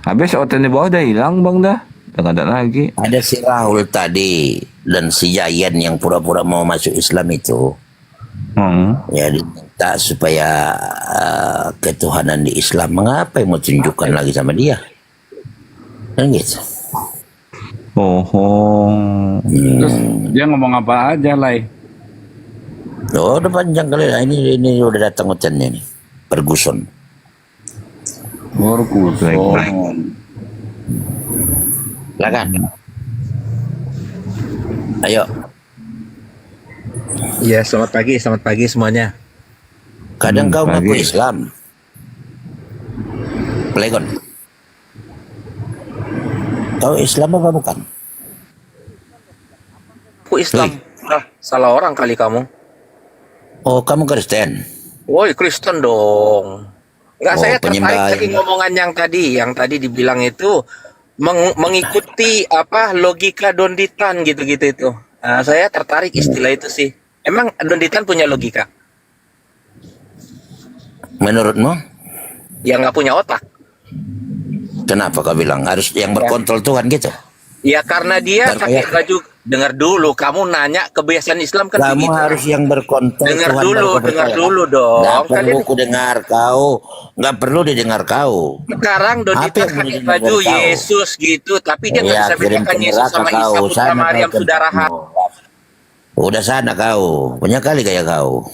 Speaker 3: Habis oten di bawah udah hilang bang dah, udah nggak ada lagi.
Speaker 8: Ada si Rahul tadi dan si Yayan yang pura-pura mau masuk Islam itu. Ya diminta supaya ketuhanan di Islam. Mengapa yang mau tunjukkan lagi sama dia? Kan gitu.
Speaker 6: Terus dia ngomong apa aja, Lai?
Speaker 8: Oh, udah panjang kali lah. Ini udah datang hujannya nih. Ferguson.
Speaker 6: Ferguson.
Speaker 8: Silakan. Ayo.
Speaker 9: Ya, selamat pagi semuanya.
Speaker 8: Kadang kau
Speaker 3: pagi.
Speaker 8: ngaku Islam. Plegon. Kau Islam apa bukan?
Speaker 5: Aku Islam. Nah, salah orang kali kamu.
Speaker 8: Oh, kamu Kristen.
Speaker 5: Woi, Kristen dong. Enggak,
Speaker 8: Oh,
Speaker 5: saya tertarik
Speaker 8: penyembah.
Speaker 5: tadi ngomongan yang tadi dibilang itu mengikuti apa logika Donditan gitu-gitu itu. Nah, saya tertarik istilah itu sih. Emang Donditan punya logika?
Speaker 8: Menurutmu?
Speaker 5: Ya nggak punya otak.
Speaker 8: Kenapa kau bilang harus yang berkontrol Tuhan gitu?
Speaker 5: Ya karena dia
Speaker 8: Dan
Speaker 5: pakai
Speaker 8: kayak-
Speaker 5: baju. Dengar dulu, kamu nanya kebiasaan Islam kan
Speaker 8: Kamu
Speaker 5: begitu.
Speaker 8: harus yang berkontrol
Speaker 5: Dengar
Speaker 8: Tuhan
Speaker 5: dulu,
Speaker 8: baru kau
Speaker 5: dengar
Speaker 8: percaya.
Speaker 5: dulu dong.
Speaker 8: Nggak perlu
Speaker 5: Kalian-
Speaker 8: ku dengar kau. Nggak perlu didengar kau.
Speaker 5: Sekarang
Speaker 8: Apa
Speaker 5: Donditan
Speaker 8: yang
Speaker 5: pakai
Speaker 8: menjadi
Speaker 5: baju
Speaker 8: nomor kau?
Speaker 5: Yesus gitu, tapi dia nggak
Speaker 8: Ya,
Speaker 5: bisa
Speaker 8: kirim
Speaker 5: bedakan
Speaker 8: ke
Speaker 5: Yesus
Speaker 8: neraka
Speaker 5: sama Isa
Speaker 8: kau.
Speaker 5: putra
Speaker 8: Sana
Speaker 5: Maryam
Speaker 8: kau
Speaker 5: sudah
Speaker 8: tempatmu.
Speaker 5: rahat.
Speaker 8: Udah sana kau, banyak kali kayak kau.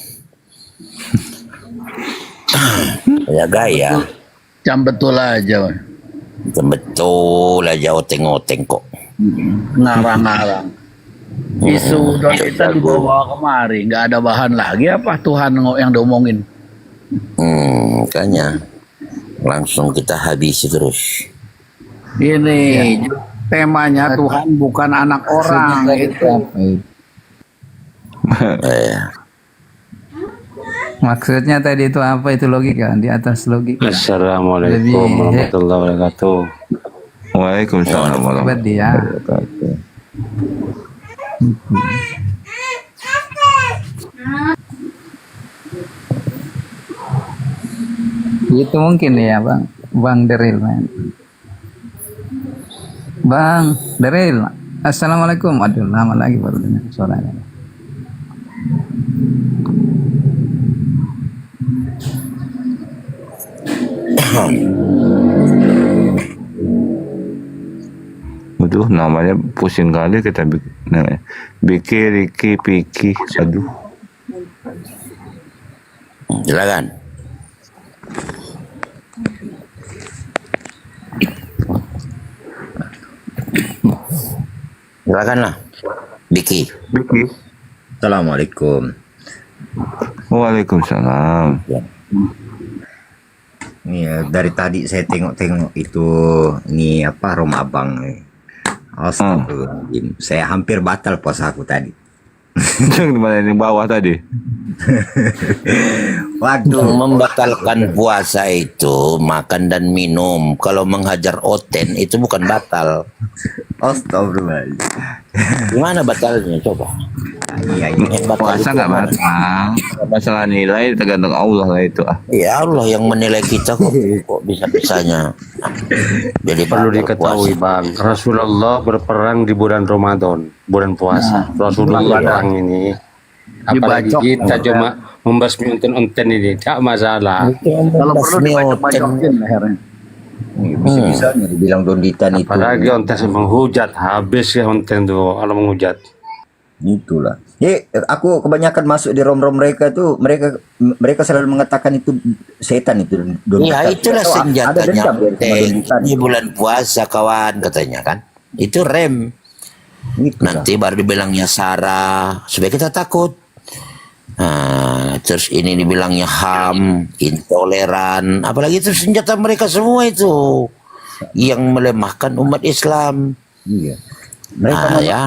Speaker 8: Banyak gaya.
Speaker 6: Jam betul aja.
Speaker 8: Betul aja oteng-oteng kok.
Speaker 6: Ngarang-ngarang. Isu Donita dibawa kemari, nggak ada bahan lagi apa Tuhan yang diomongin.
Speaker 8: Makanya langsung kita habisi terus.
Speaker 6: Ini temanya Tuhan bukan anak orang itu.
Speaker 10: Maksudnya tadi itu apa, itu logika, di atas logika.
Speaker 11: Assalamualaikum
Speaker 10: Lebih-
Speaker 11: warahmatullahi wabarakatuh.
Speaker 3: Waalaikumsalam
Speaker 10: Buat dia.
Speaker 3: warahmatullahi wabarakatuh.
Speaker 10: Itu mungkin ya Bang Deril. Bang Deril, assalamualaikum. Aduh, lama lagi baru dengar suaranya.
Speaker 3: Aduh, namanya pusing kali kita namanya. Biki, Riki, Piki. Aduh.
Speaker 8: Silakan. Silakanlah. Biki.
Speaker 3: Biki.
Speaker 9: Assalamualaikum.
Speaker 3: Waalaikumsalam.
Speaker 9: Ini dari tadi saya tengok-tengok itu ini apa Rom Abang nih. Astagfirullahaladzim. Saya hampir batal puasa aku tadi.
Speaker 3: Yang di mana, yang bawah tadi?
Speaker 8: Yang membatalkan puasa itu makan dan minum. Kalau menghajar oten itu bukan batal.
Speaker 9: Astagfirullahaladzim.
Speaker 8: Gimana batalnya coba?
Speaker 9: Iya,
Speaker 3: Puasa nggak batal. Masalah nilai tergantung Allah lah itu.
Speaker 8: Ya Allah yang menilai kita kok bisa-bisanya. Jadi
Speaker 11: Perlu
Speaker 8: batal
Speaker 11: diketahui
Speaker 8: puasa.
Speaker 11: Bang, Rasulullah berperang di bulan Ramadan, bulan puasa. Rasulullah perang ini. Apalagi
Speaker 6: Dibacok.
Speaker 11: kita cuma membasmi onten-onten ini, tak masalah.
Speaker 6: Kalau perlu dibacok-bacokin lehernya.
Speaker 9: Bisa-bisanya dibilang Donditan itu.
Speaker 11: Apalagi onten menghujat, habis ya onten tuh kalau menghujat.
Speaker 9: Itulah. Aku kebanyakan masuk di rom-rom mereka tuh, mereka selalu mengatakan itu setan itu.
Speaker 8: Ya itulah
Speaker 9: Ada
Speaker 8: senjatanya
Speaker 9: dendam ya sama
Speaker 8: onten.
Speaker 9: Donditan.
Speaker 8: Ini bulan puasa kawan katanya kan. Itu rem.
Speaker 9: Itulah.
Speaker 8: Nanti baru dibilangnya Sarah supaya kita takut. Nah, terus ini dibilangnya HAM, intoleran, apalagi itu senjata mereka semua itu yang melemahkan umat Islam.
Speaker 9: Iya. Mereka
Speaker 8: Nah, ya.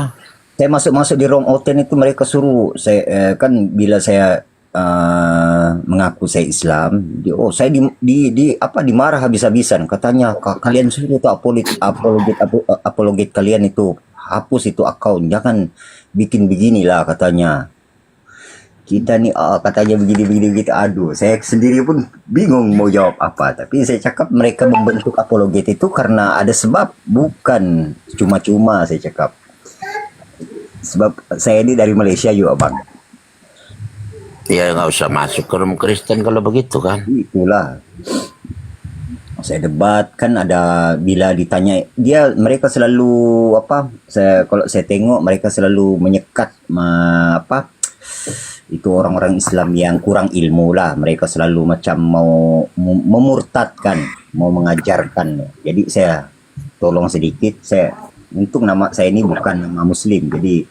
Speaker 9: saya masuk di rom oten itu mereka suruh saya kan bila saya mengaku saya Islam, saya dimarah habis-habisan katanya kalian suruh itu apologet kalian itu hapus itu akun, jangan bikin beginilah katanya. Kita nih katanya begini gitu. Aduh, saya sendiri pun bingung mau jawab apa. Tapi saya cakap mereka membentuk apologet itu karena ada sebab, bukan cuma-cuma saya cakap. Sebab saya ini dari Malaysia juga bang.
Speaker 8: Ya nggak usah masuk ke room Kristen kalau begitu kan.
Speaker 9: Itulah. Saya debat kan ada bila ditanya mereka selalu kalau saya tengok mereka selalu menyekat itu orang-orang Islam yang kurang ilmu lah, mereka selalu macam mau memurtadkan, mau mengajarkan. Jadi saya tolong sedikit, untuk nama saya ini bukan nama Muslim, jadi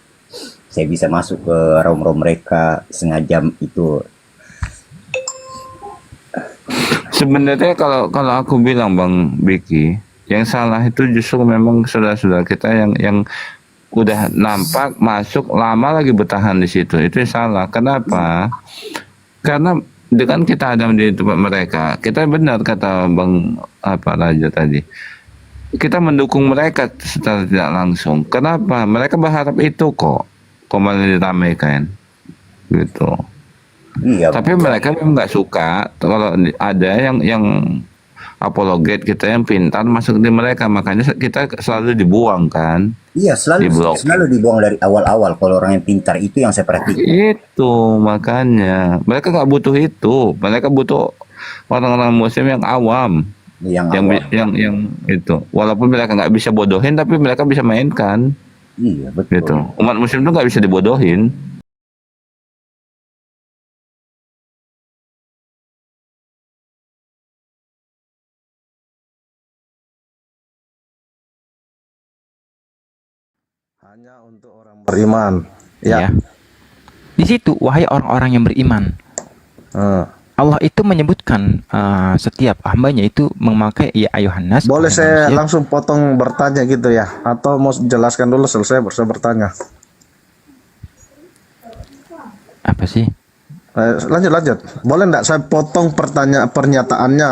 Speaker 9: saya bisa masuk ke rom-rom mereka sengaja itu.
Speaker 3: Sebenarnya kalau aku bilang Bang Biki, yang salah itu justru memang saudara-saudara kita yang udah nampak masuk lama lagi bertahan di situ, itu yang salah. Kenapa? Karena dengan kita ada di tempat mereka, kita benar kata Bang Raja tadi, kita mendukung mereka secara tidak langsung. Kenapa? Mereka berharap itu kok malah diramaikan gitu.
Speaker 9: Iya.
Speaker 3: Tapi mereka memang nggak suka kalau ada yang apologet kita yang pintar masuk di mereka, makanya kita selalu dibuang kan.
Speaker 9: Iya, selalu dibuang dari awal-awal. Kalau orang yang pintar itu yang saya perhatikan.
Speaker 3: Itu makanya mereka nggak butuh itu, mereka butuh orang-orang Muslim yang awam, yang itu. Walaupun mereka nggak bisa bodohin, tapi mereka bisa mainkan.
Speaker 9: Iya betul.
Speaker 3: Gitu. Umat Muslim tuh nggak bisa dibodohin.
Speaker 11: hanya untuk orang beriman. Ya.
Speaker 12: Di situ wahai orang-orang yang beriman. Allah itu menyebutkan setiap hambanya itu memakai ya ayuhan nas.
Speaker 11: Boleh saya langsung potong bertanya gitu ya, atau mau jelaskan dulu selesai baru saya bertanya?
Speaker 12: Apa sih?
Speaker 11: Lanjut. Boleh enggak saya potong pernyataannya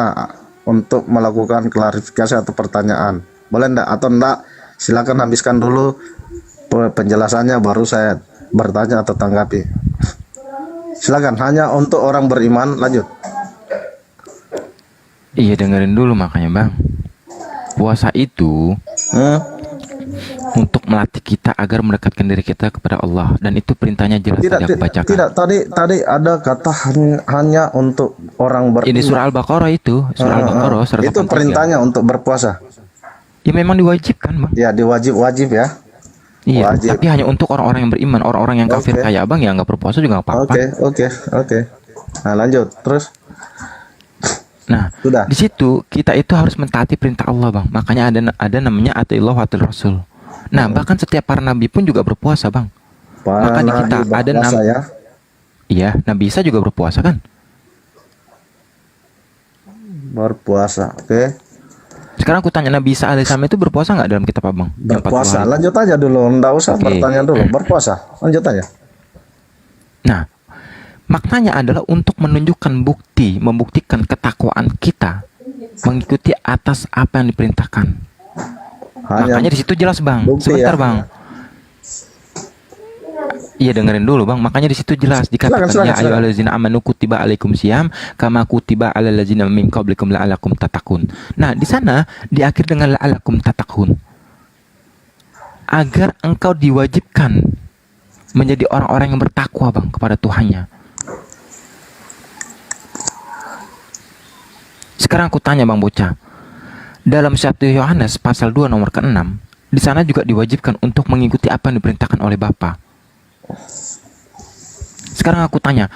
Speaker 11: untuk melakukan klarifikasi atau pertanyaan? Boleh enggak atau enggak? Silakan habiskan dulu penjelasannya baru saya bertanya atau tanggapi. Silakan, hanya untuk orang beriman. Lanjut.
Speaker 12: Iya, dengerin dulu makanya Bang. Puasa itu untuk melatih kita agar mendekatkan diri kita kepada Allah, dan itu perintahnya jelas tadi aku bacakan.
Speaker 11: Tidak, tadi ada kata hanya untuk orang beriman.
Speaker 12: Ini surah Al-Baqarah itu, surah Al-Baqarah 183.
Speaker 11: Itu perintahnya untuk berpuasa.
Speaker 12: Ya memang diwajibkan Bang.
Speaker 11: Ya wajib ya.
Speaker 12: Iya,
Speaker 11: wajib.
Speaker 12: tapi hanya untuk orang-orang yang beriman. Orang-orang yang kafir kayak Abang ya nggak berpuasa juga nggak apa-apa.
Speaker 11: Oke. Nah lanjut terus.
Speaker 12: Nah, di situ kita itu harus mentaati perintah Allah Bang. Makanya ada namanya atiillah wa atil rasul. Nah, bahkan setiap para nabi pun juga berpuasa Bang. Maka di kita ada
Speaker 11: ya.
Speaker 12: Iya, Nabi Isa juga berpuasa kan?
Speaker 11: Berpuasa, oke.
Speaker 12: Sekarang aku tanya, Nabi Isa alaihissalam itu berpuasa nggak dalam kitab Abang?
Speaker 11: Berpuasa. Lanjut aja dulu, nggak usah bertanya dulu. Berpuasa, lanjut aja.
Speaker 12: Nah, maknanya adalah untuk menunjukkan membuktikan ketakwaan kita mengikuti atas apa yang diperintahkan. Makanya di situ jelas Bang. Sebentar Bang. Iya, dengerin dulu Bang. Makanya di situ jelas dikatakan ya ayyuhallazina amanu kutiba alaikumusiyam kama kutiba alal ladzina min qablikum la'alakum tattaqun. Nah, di sana diakhir dengan la'alakum tattaqun. Agar engkau diwajibkan menjadi orang-orang yang bertakwa Bang kepada Tuhannya. Sekarang aku tanya Bang Bocah. Dalam 1 Yohanes pasal 2 nomor ke-6, di sana juga diwajibkan untuk mengikuti apa yang diperintahkan oleh Bapa. Sekarang aku tanya,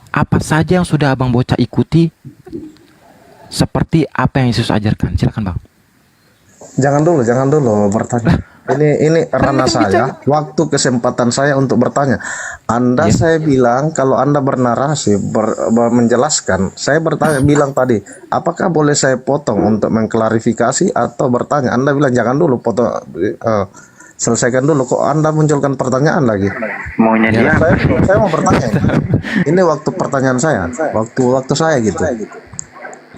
Speaker 12: apa saja yang sudah Abang Bocah ikuti seperti apa yang Yesus ajarkan? Silakan Bang.
Speaker 11: Jangan dulu bertanya. Ini ranah saya, waktu kesempatan saya untuk bertanya. Saya bilang kalau Anda bernarasi, menjelaskan, saya bertanya bilang tadi, apakah boleh saya potong untuk mengklarifikasi atau bertanya? Anda bilang jangan dulu potong, selesaikan dulu. Kok Anda munculkan pertanyaan lagi?
Speaker 13: Maunya dia?
Speaker 11: Saya mau bertanya. Ini waktu pertanyaan saya, waktu saya gitu.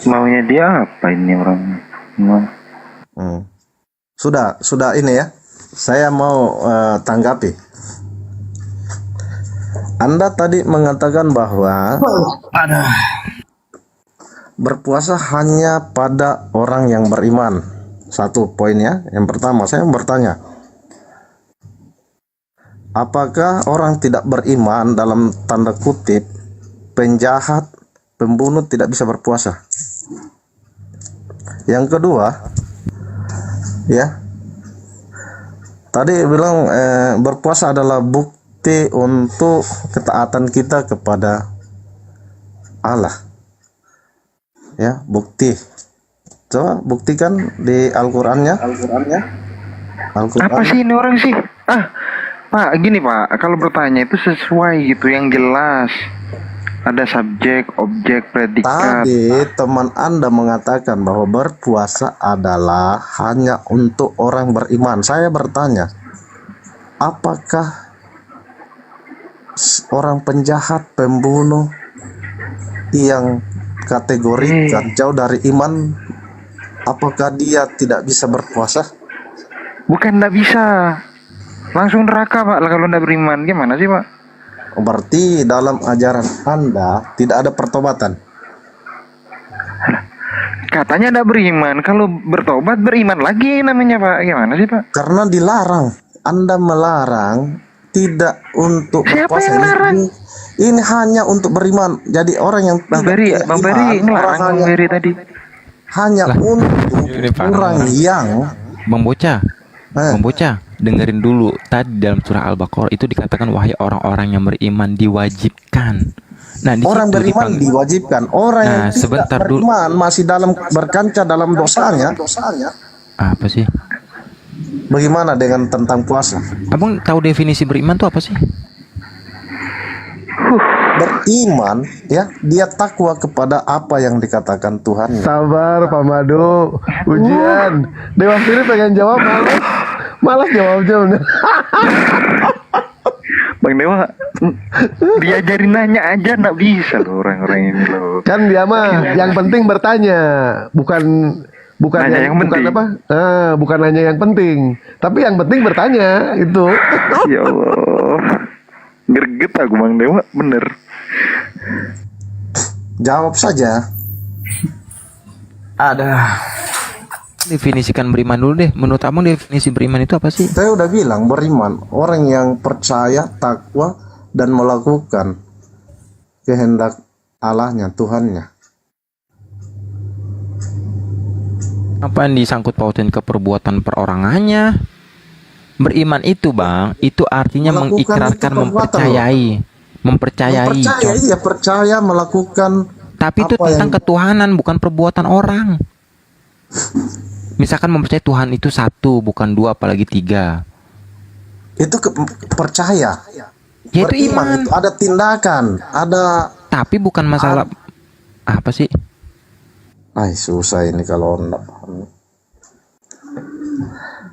Speaker 13: Maunya dia apa ini orang?
Speaker 11: Sudah ini ya. Saya mau tanggapi. Anda tadi mengatakan bahwa berpuasa hanya pada orang yang beriman. Satu poinnya. Yang pertama, saya bertanya, apakah orang tidak beriman dalam tanda kutip, penjahat, pembunuh tidak bisa berpuasa? Yang kedua, ya, tadi bilang berpuasa adalah bukti untuk ketaatan kita kepada Allah. Ya, bukti. Coba buktikan di Al-Qur'annya.
Speaker 13: Apa sih ini orang sih? Pak, gini Pak, kalau bertanya itu sesuai gitu, yang jelas. Ada subjek, objek, predikat.
Speaker 11: Tadi teman Anda mengatakan bahwa berpuasa adalah hanya untuk orang beriman. Saya bertanya, apakah orang penjahat, pembunuh yang kategorikan jauh dari iman, apakah dia tidak bisa berpuasa?
Speaker 13: Bukan tidak bisa, langsung neraka Pak kalau tidak beriman. Gimana sih Pak?
Speaker 11: Berarti dalam ajaran Anda tidak ada pertobatan.
Speaker 13: Katanya tidak beriman, kalau bertobat beriman lagi namanya Pak. Gimana sih Pak?
Speaker 11: Karena dilarang. Anda melarang tidak untuk
Speaker 13: siapa
Speaker 11: berpuasa.
Speaker 13: Yang larang?
Speaker 11: Ini hanya untuk beriman. Jadi orang yang
Speaker 13: Bang Beri ngelarang Bang Beri tadi.
Speaker 11: Hanya untuk orang yang
Speaker 12: Bang Bocah. Bang Bocah, dengerin dulu. Tadi dalam surah Al-Baqarah itu dikatakan wahai orang-orang yang beriman diwajibkan. Nah,
Speaker 11: orang beriman diwajibkan. Orang yang tidak beriman masih dalam berkancah dalam dosanya.
Speaker 12: Apa sih?
Speaker 11: Bagaimana dengan tentang puasa?
Speaker 12: Abang tahu definisi beriman tuh apa sih?
Speaker 11: Beriman, ya, dia takwa kepada apa yang dikatakan Tuhan.
Speaker 14: Sabar Pak Madu, ujian. Dewa sendiri pengen jawab, malas jawabnya bener.
Speaker 13: Bang Dewa, diajarin nanya aja nggak bisa loh orang-orang ini loh.
Speaker 14: Kan dia mah yang penting bertanya, bukan
Speaker 13: Nanya yang
Speaker 14: bukan
Speaker 13: penting.
Speaker 14: apa? Bukan hanya yang penting, tapi yang penting bertanya itu.
Speaker 13: Ya Allah, greget aku Bang Dewa, bener.
Speaker 11: Jawab saja.
Speaker 12: Ada. Definisikan beriman dulu deh. Menurut abang definisi beriman itu apa sih?
Speaker 11: Saya udah bilang beriman orang yang percaya, takwa, dan melakukan kehendak Allahnya, Tuhannya.
Speaker 12: Apa yang disangkut pautin ke perbuatan perorangannya? Beriman itu bang, itu artinya
Speaker 11: Melakukan
Speaker 12: mengikrarkan,
Speaker 11: itu perbuatan,
Speaker 12: mempercayai.
Speaker 11: Mempercayai, ya percaya melakukan.
Speaker 12: Tapi itu
Speaker 11: apa
Speaker 12: tentang
Speaker 11: yang-
Speaker 12: ketuhanan, bukan perbuatan orang. Misalkan mempercayai Tuhan itu satu, bukan dua, apalagi tiga.
Speaker 11: Itu percaya.
Speaker 12: Ya itu
Speaker 11: Beriman
Speaker 12: iman.
Speaker 11: itu ada tindakan, ada.
Speaker 12: Tapi bukan masalah apa sih?
Speaker 11: Susah ini kalau enggak paham.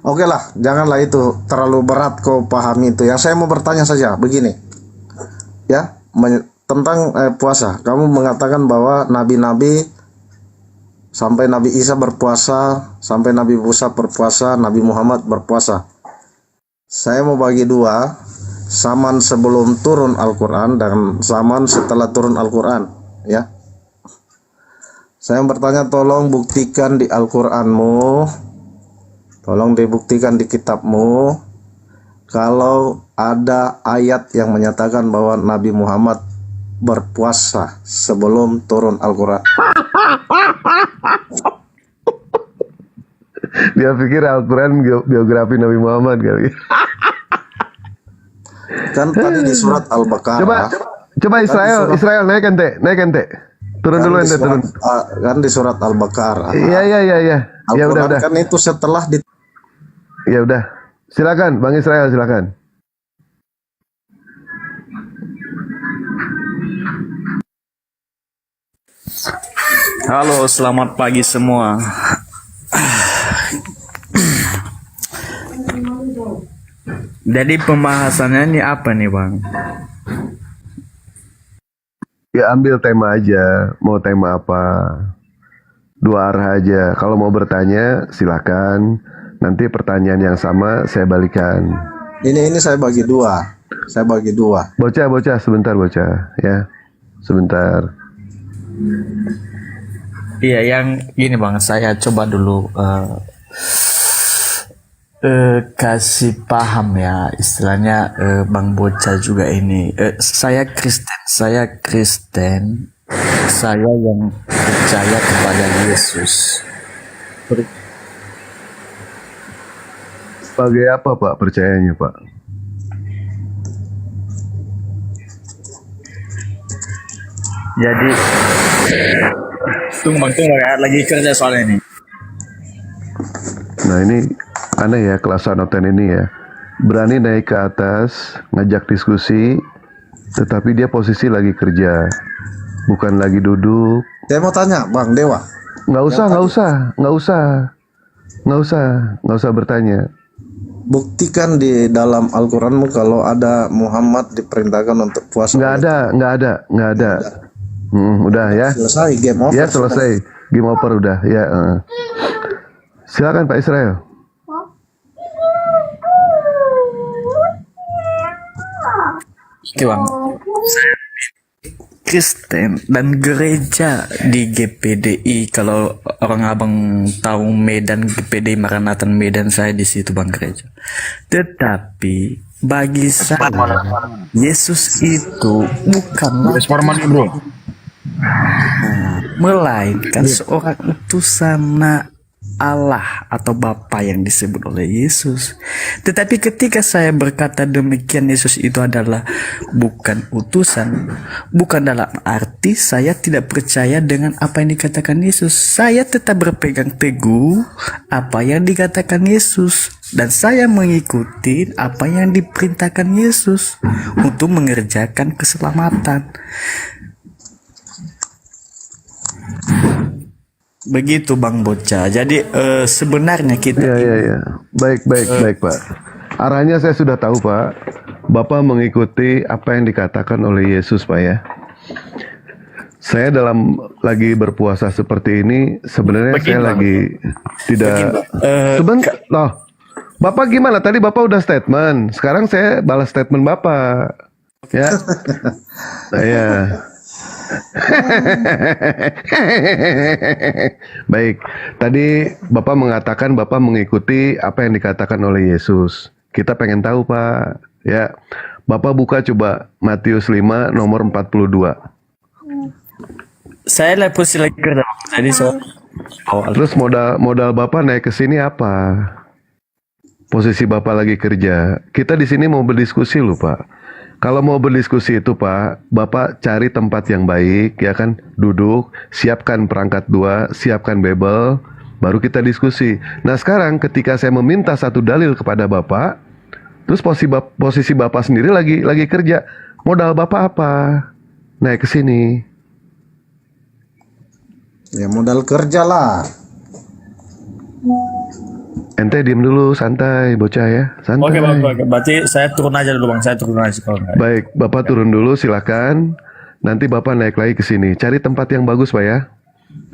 Speaker 11: Oke lah, janganlah itu terlalu berat kau pahami itu. Yang saya mau bertanya saja begini, ya, tentang puasa. Kamu mengatakan bahwa nabi-nabi sampai Nabi Isa berpuasa, sampai Nabi Musa berpuasa, Nabi Muhammad berpuasa. Saya mau bagi dua, zaman sebelum turun Al-Quran dan zaman setelah turun Al-Quran, ya. Saya bertanya, tolong buktikan di Al-Quranmu, tolong dibuktikan di kitabmu, kalau ada ayat yang menyatakan bahwa Nabi Muhammad berpuasa sebelum turun Al-Quran.
Speaker 14: Dia pikir Al-Quran biografi Nabi Muhammad kali.
Speaker 11: Kan tadi di surat Al-Baqarah.
Speaker 14: Coba Israel naik ente. Turun dulu ente, turun.
Speaker 11: Kan di surat Al-Baqarah.
Speaker 14: Iya. Ya
Speaker 11: Al-Quran
Speaker 14: udah.
Speaker 11: kan itu setelah di.
Speaker 14: Ya udah. Silakan Bang Israel, silakan.
Speaker 15: Halo, selamat pagi semua. Jadi pembahasannya ini apa nih Bang?
Speaker 14: Ya ambil tema aja, mau tema apa? Dua arah aja. Kalau mau bertanya silakan. Nanti pertanyaan yang sama saya balikan.
Speaker 11: Ini saya bagi dua.
Speaker 14: Bocah sebentar bocah, ya. Sebentar.
Speaker 15: Iya, yang gini Bang, saya coba dulu kasih paham ya, istilahnya Bang Bocah juga ini. Saya Kristen, saya yang percaya kepada Yesus.
Speaker 14: Sebagai apa Pak percayanya Pak?
Speaker 15: Jadi tunggu Bang, lagi kerja soalnya ini.
Speaker 14: Nah ini aneh ya kelas anoten ini ya. Berani naik ke atas, ngajak diskusi, tetapi dia posisi lagi kerja, bukan lagi duduk.
Speaker 11: Saya mau tanya Bang Dewa.
Speaker 14: Nggak usah bertanya.
Speaker 11: Buktikan di dalam Al-Quranmu kalau ada Muhammad diperintahkan untuk puasa.
Speaker 14: Nggak ada. Udah ya.
Speaker 11: Selesai game over.
Speaker 14: Ya selesai game over udah ya. Silakan Pak Israel.
Speaker 15: Oke Bang, saya Kristen dan gereja di GPDI. Kalau orang abang tahu Medan, GPDI Maranatha Medan, saya di situ Bang gereja. Tetapi bagi saya Yesus itu bukan melainkan seorang utusan Allah atau Bapa yang disebut oleh Yesus. Tetapi ketika saya berkata demikian, Yesus itu adalah bukan utusan, bukan dalam arti saya tidak percaya dengan apa yang dikatakan Yesus. Saya tetap berpegang teguh apa yang dikatakan Yesus. dan saya mengikuti apa yang diperintahkan Yesus untuk mengerjakan keselamatan. Begitu Bang Bocah. Jadi sebenarnya kita
Speaker 14: Ya. Baik Pak. Arahnya saya sudah tahu Pak. Bapak mengikuti apa yang dikatakan oleh Yesus Pak ya. Saya lagi berpuasa seperti ini sebenarnya saya lagi tidak sebentar loh. Bapak gimana? Tadi Bapak udah statement. Sekarang saya balas statement Bapak. Ya. Saya baik. Tadi Bapak mengatakan Bapak mengikuti apa yang dikatakan oleh Yesus. Kita pengen tahu Pak. Ya. Bapak buka coba Matius 5 nomor 42.
Speaker 15: saya posisi lagi kerja tadi
Speaker 14: Terus modal Bapak naik ke sini apa? Posisi Bapak lagi kerja. Kita di sini mau berdiskusi loh, Pak. Kalau mau berdiskusi itu, Pak, Bapak cari tempat yang baik, ya kan? Duduk, siapkan perangkat 2, siapkan Bible, baru kita diskusi. Nah, sekarang ketika saya meminta satu dalil kepada Bapak, terus posisi Bapak sendiri lagi kerja. Modal Bapak apa? Naik ke sini.
Speaker 11: Ya modal kerja lah.
Speaker 14: Ente diem dulu, santai, bocah ya, santai.
Speaker 15: Oke, berarti saya turun aja dulu Bang, saya turun aja kalau enggak.
Speaker 14: Baik, Bapak turun dulu, silakan. Nanti Bapak naik lagi ke sini. Cari tempat yang bagus, Pak ya.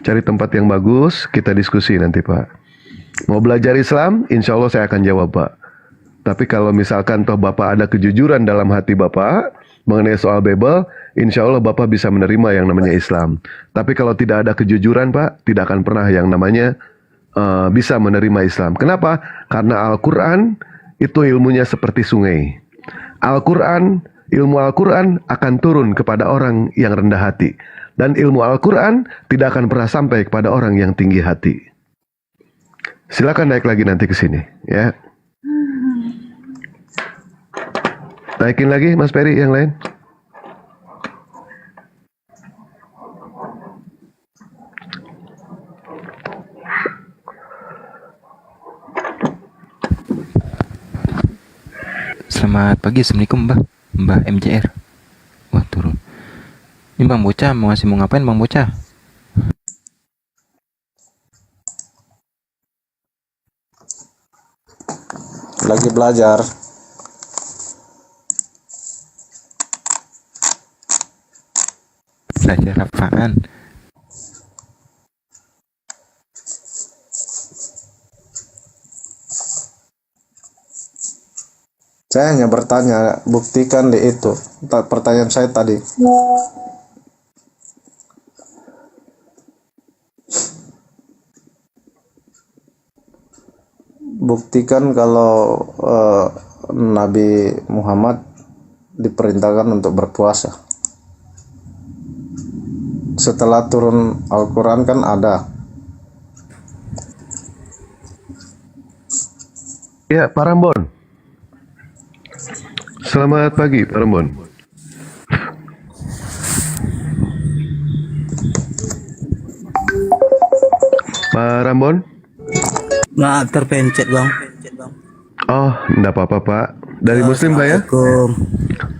Speaker 14: Cari tempat yang bagus, kita diskusi nanti, Pak. Mau belajar Islam, insya Allah saya akan jawab, Pak. Tapi kalau misalkan toh Bapak ada kejujuran dalam hati Bapak mengenai soal Bible, insya Allah Bapak bisa menerima yang namanya Islam. Tapi kalau tidak ada kejujuran, Pak, tidak akan pernah yang namanya bisa menerima Islam. Kenapa? Karena Al-Quran itu ilmunya seperti sungai. Ilmu Al-Quran akan turun kepada orang yang rendah hati. Dan ilmu Al-Quran tidak akan pernah sampai kepada orang yang tinggi hati. Silakan naik lagi nanti ke sini, ya. Naikin lagi, Mas Peri, yang lain.
Speaker 12: Selamat pagi, assalamualaikum Mbak MJR. Wah, turun. Ini Bang Bocah mau ngapain Bang Bocah?
Speaker 11: Lagi belajar.
Speaker 12: Belajar apaan?
Speaker 11: Saya hanya bertanya, buktikan di itu. Pertanyaan saya tadi. Buktikan kalau Nabi Muhammad diperintahkan untuk berpuasa. Setelah turun Al-Quran kan ada.
Speaker 14: Ya, Pak Rambon. Selamat pagi, Pak Rambon. Pak Rambon?
Speaker 16: Maaf, terpencet Bang.
Speaker 14: Oh, enggak apa-apa, Pak. Dari Muslim, Pak ya?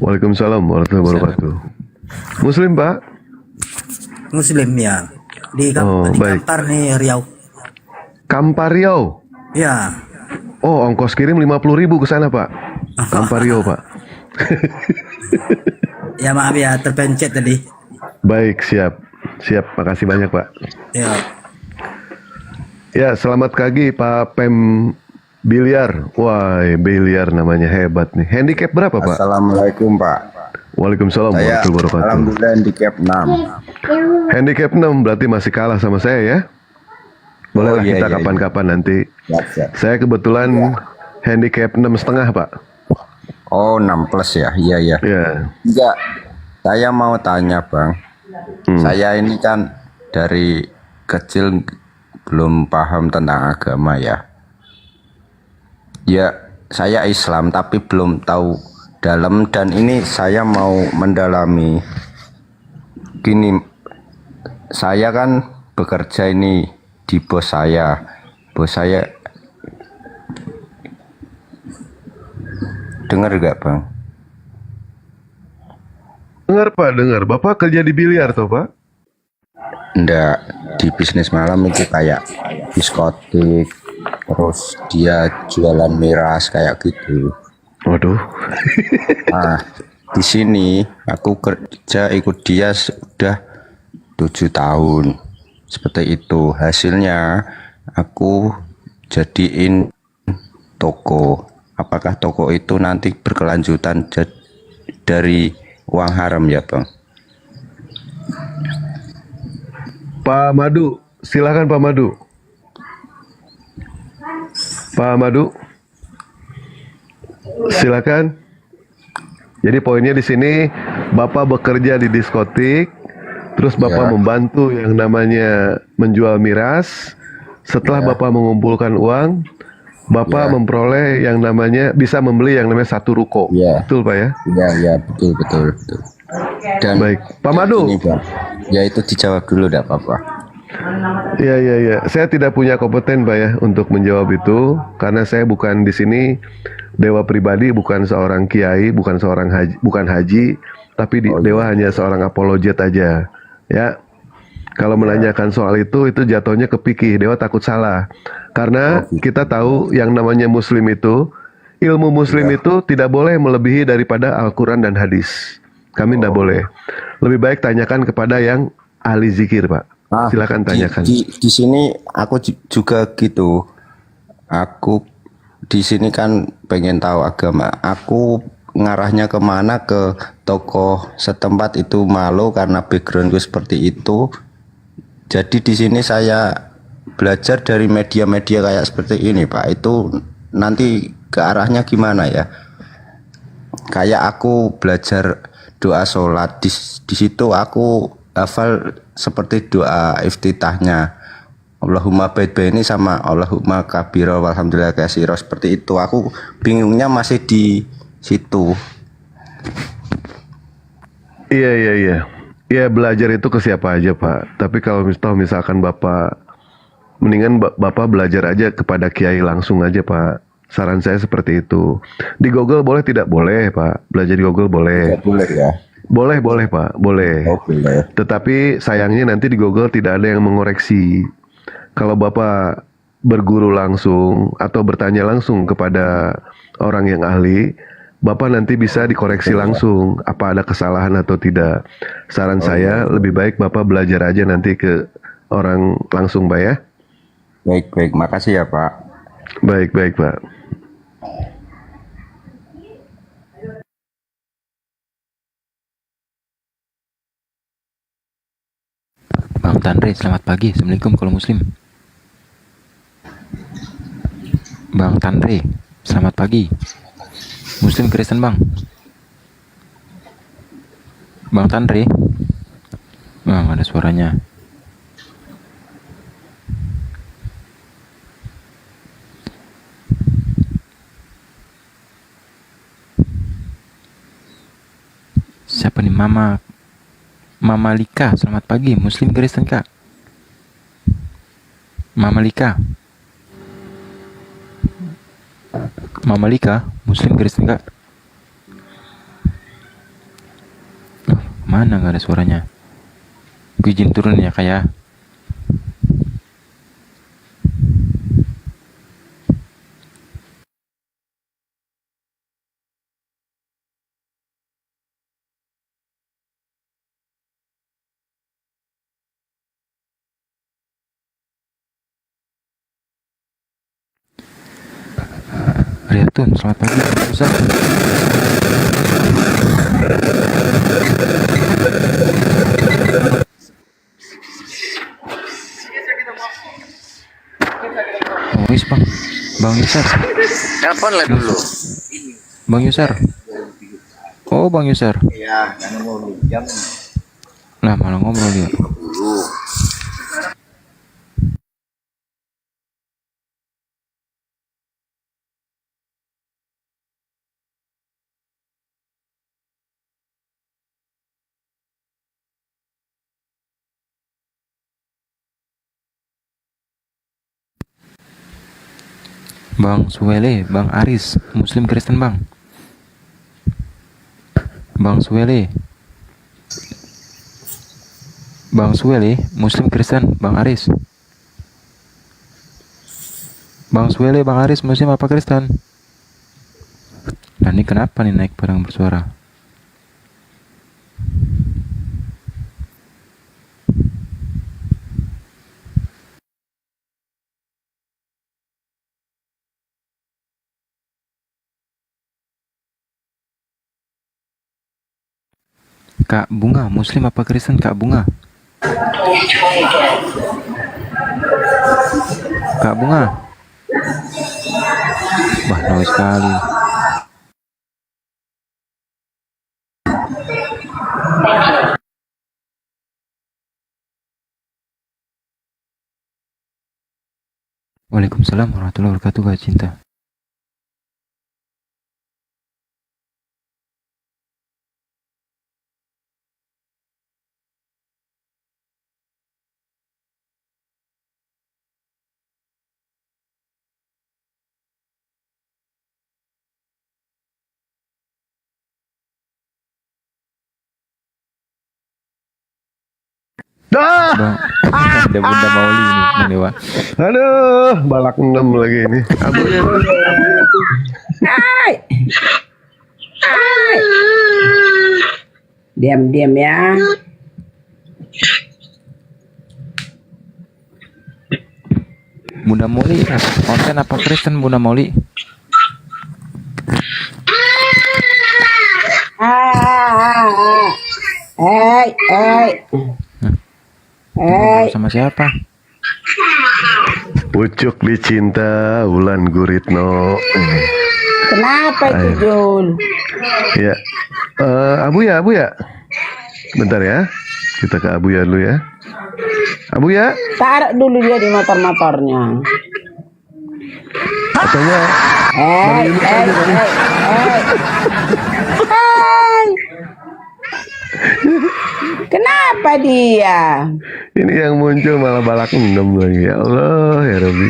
Speaker 14: Waalaikumsalam warahmatullahi wabarakatuh. Muslim, Pak?
Speaker 16: Muslim ya. Di
Speaker 14: baik.
Speaker 16: Kampar nih, Riau.
Speaker 14: Kampar Riau?
Speaker 16: Ya.
Speaker 14: Oh, ongkos kirim 50.000 ke sana, Pak. Kampar Riau, Pak.
Speaker 16: Ya maaf ya, terpencet tadi.
Speaker 14: Baik, siap. Siap, makasih banyak, Pak.
Speaker 16: Ya.
Speaker 14: Ya, selamat pagi Pak Pem Biliar. Wah, Biliar namanya hebat nih. Handicap berapa, Pak?
Speaker 17: Assalamualaikum, Pak.
Speaker 14: Waalaikumsalam
Speaker 17: Saya
Speaker 14: warahmatullahi wabarakatuh.
Speaker 17: alhamdulillah handicap 6.
Speaker 14: Handicap 6 berarti masih kalah sama saya ya. Bolehlah kita kapan-kapan nanti.
Speaker 17: Siap.
Speaker 14: Saya kebetulan handicap 6,5, Pak.
Speaker 17: Oh, 6 plus ya? Iya. Enggak, saya mau tanya, Bang. Saya ini kan dari kecil belum paham tentang agama ya. Ya, saya Islam tapi belum tahu dalam, dan ini saya mau mendalami. Gini, saya kan bekerja ini di bos saya dengar gak bang?
Speaker 14: Dengar Pak, dengar. Bapak kerja di biliar toh Pak?
Speaker 17: Nggak, di bisnis malam itu kayak diskotik, terus dia jualan miras kayak gitu.
Speaker 14: Waduh.
Speaker 17: Nah, di sini aku kerja ikut dia sudah 7 tahun. Seperti itu. Hasilnya aku jadiin toko. Apakah toko itu nanti berkelanjutan dari uang haram ya bang?
Speaker 14: Pak Madu, silakan Pak Madu. Pak Madu, silakan. Jadi poinnya di sini, Bapak bekerja di diskotik, terus Bapak membantu yang namanya menjual miras. Setelah Bapak mengumpulkan uang, Bapak memperoleh yang namanya bisa membeli yang namanya satu ruko. Betul Pak ya?
Speaker 17: Iya, betul. Dan
Speaker 14: baik, Pak Madu.
Speaker 17: Ini, Bang. Ya itu dijawab dulu dah Bapak.
Speaker 14: Iya. Saya tidak punya kompeten Pak ya untuk menjawab itu karena saya bukan di sini dewa pribadi, bukan seorang kiai, bukan seorang haji, tapi dewa hanya seorang apologet aja. Ya. Kalau menanyakan soal itu jatuhnya ke pikir, dewa takut salah. Karena kita tahu yang namanya muslim itu, ilmu muslim itu tidak boleh melebihi daripada Al-Quran dan hadis. Kami tidak boleh. Lebih baik tanyakan kepada yang ahli zikir, Pak. Silakan tanyakan.
Speaker 17: Di sini aku juga gitu. Aku di sini kan pengen tahu agama. Aku ngarahnya kemana, ke tokoh setempat itu malu karena backgroundku seperti itu. Jadi di sini saya belajar dari media-media kayak seperti ini, Pak. Itu nanti ke arahnya gimana ya? Kayak aku belajar doa sholat di situ aku hafal seperti doa iftitahnya Allahumma baik ini sama Allahumma kabira walhamdulillah katsira, seperti itu. Aku bingungnya masih di situ.
Speaker 14: Iya. Ya belajar itu ke siapa aja Pak. Tapi kalau misalkan Bapak, mendingan Bapak belajar aja kepada kiai langsung aja Pak. Saran saya seperti itu. Di Google boleh tidak? Boleh Pak. Belajar di Google boleh.
Speaker 17: Boleh ya.
Speaker 14: Boleh Pak. Boleh. Tetapi sayangnya nanti di Google tidak ada yang mengoreksi. Kalau Bapak berguru langsung atau bertanya langsung kepada orang yang ahli, Bapak nanti bisa dikoreksi langsung apa ada kesalahan atau tidak. Saran saya lebih baik Bapak belajar aja nanti ke orang langsung Pak ya.
Speaker 17: Baik. Makasih ya Pak.
Speaker 14: Baik Pak.
Speaker 12: Bang Tanre, selamat pagi. Assalamualaikum kalau muslim. Bang Tanre, selamat pagi. Muslim Kristen bang. Bang Tanre. Bang, ada suaranya. Siapa nih? Mama Lika, selamat pagi. Muslim Kristen kak. Mama Lika, Muslim Kristen kak. Mana nggak ada suaranya? Gue izin turun ya kak ya. Riatun, selamat pagi. Ustaz. Oh, wis bang. Bang Yusar.
Speaker 5: Telepon lah dulu.
Speaker 12: Bang Yusar. Oh, Bang Yusar.
Speaker 5: Iya, karena mau minjam
Speaker 12: Nah, malah ngobrol dia.
Speaker 5: dulu.
Speaker 12: Bang Suwele, Bang Aris, Muslim Kristen bang. Bang Suweli, Muslim Kristen, Bang Aris. Bang Suweli, Bang Aris, Muslim apa Kristen? Nah ini kenapa nih naik barang bersuara? Kak Bunga, Muslim apa Kristen Kak Bunga? Kak Bunga. Wah, noise sekali. Waalaikumsalam warahmatullahi wabarakatuh, Kak Cinta.
Speaker 14: Dah.
Speaker 12: Ada Bunda Mauli ini, Wak.
Speaker 14: Aduh, balak 6 lagi ini. Abunya.
Speaker 18: Hai. Hai. Diam-diam ya.
Speaker 12: Bunda Mauli, konten apa Kristen Bunda Mauli? Sama siapa?
Speaker 14: Pucuk dicinta Wulan Guritno.
Speaker 18: Kenapa itu
Speaker 14: Ayo.
Speaker 18: Jul?
Speaker 14: Ya, Abu ya. Bentar ya, kita ke Abu ya dulu ya. Abu ya.
Speaker 18: Taruh dulu dia di motor-motornya.
Speaker 14: Katanya.
Speaker 18: Hai. Kenapa dia?
Speaker 14: Ini yang muncul malah balak 6 lagi. Ya Allah, ya Rabbi.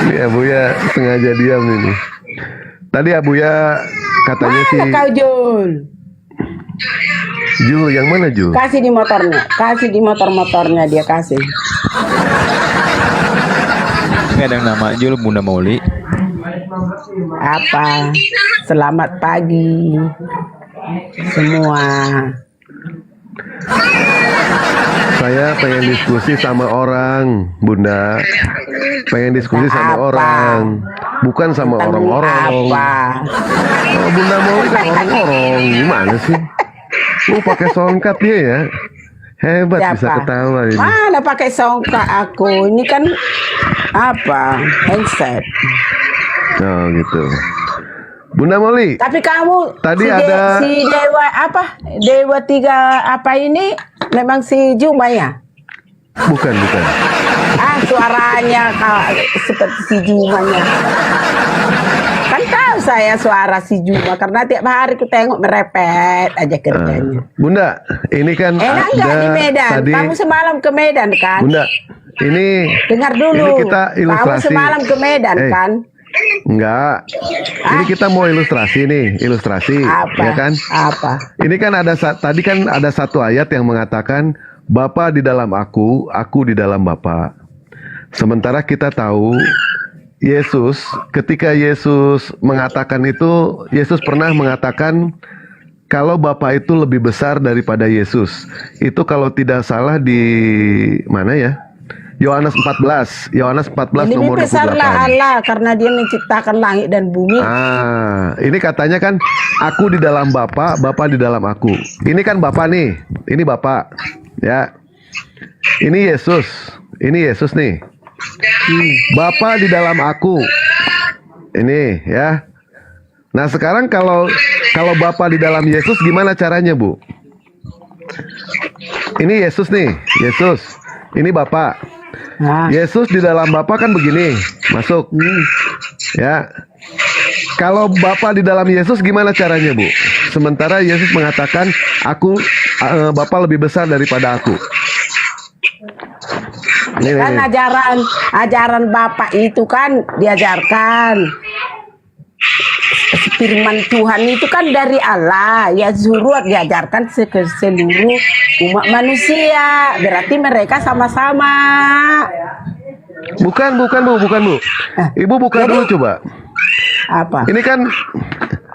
Speaker 14: Ini Abuya sengaja diam ini. Tadi Abuya katanya
Speaker 18: Mana
Speaker 14: sih.
Speaker 18: kau Jul?
Speaker 14: Jul, yang mana Jul?
Speaker 18: Kasih di motornya. Kasih di motor-motornya dia kasih.
Speaker 12: Ini ada yang nama Jul Bunda Mauli.
Speaker 18: Apa? Selamat pagi semua.
Speaker 14: Saya pengen diskusi sama orang, Bunda. Pengen diskusi sama
Speaker 18: Apa?
Speaker 14: orang, bukan sama orang-orang.
Speaker 18: Apa?
Speaker 14: Kalau Bunda mau kan orang-orang, gimana sih? Lu pakai songkat dia ya? Hebat bisa
Speaker 18: Siapa?
Speaker 14: ketawa ini.
Speaker 18: Mana pakai songkak aku? Ini kan apa? Handset.
Speaker 14: Oh gitu. Bunda Moli.
Speaker 18: Tapi kamu
Speaker 14: Tadi
Speaker 18: si
Speaker 14: ada-
Speaker 18: si Dewa apa? Dewa 3 apa ini? Memang si Juma ya?
Speaker 14: Bukan.
Speaker 18: Ah, suaranya seperti si Jumanya. Kan tahu saya suara si Juma karena tiap hari ku tengok merepet aja kerjanya.
Speaker 14: Bunda, ini kan
Speaker 18: Enak nggak
Speaker 14: ada
Speaker 18: di Medan?
Speaker 14: tadi.
Speaker 18: Kamu semalam ke Medan kan?
Speaker 14: Bunda, ini
Speaker 18: Dengar dulu.
Speaker 14: Ini kita
Speaker 18: Kamu
Speaker 14: ilustrasi.
Speaker 18: semalam ke Medan kan?
Speaker 14: Enggak. Ini kita mau ilustrasi nih, ilustrasi,
Speaker 18: Apa?
Speaker 14: ya kan?
Speaker 18: Apa?
Speaker 14: Ini kan tadi kan ada satu ayat yang mengatakan Bapa di dalam aku di dalam Bapa. Sementara kita tahu Yesus, ketika Yesus mengatakan itu, Yesus pernah mengatakan kalau Bapa itu lebih besar daripada Yesus. Itu kalau tidak salah di mana ya? Yohanes 14
Speaker 18: Lebih
Speaker 14: nomor 28.
Speaker 18: besarlah Allah karena dia menciptakan langit dan bumi.
Speaker 14: Ini katanya kan aku di dalam Bapa, Bapa di dalam aku. Ini kan Bapa nih, ini Bapa, ya. Ini Yesus nih. Bapa di dalam aku. Ini ya. Nah sekarang kalau Bapa di dalam Yesus gimana caranya Bu? Ini Yesus nih, Yesus. Ini Bapa. Yesus di dalam Bapa kan begini, masuk. Ya. Kalau Bapa di dalam Yesus gimana caranya, Bu? Sementara Yesus mengatakan, Bapa lebih besar daripada aku.
Speaker 18: Kan ajaran Bapak itu kan diajarkan firman Tuhan itu kan dari Allah, ya suruh diajarkan ke seluruh umat manusia. Berarti mereka sama-sama.
Speaker 14: Bukan Bu. Ibu buka dulu coba.
Speaker 18: Apa?
Speaker 14: Ini kan,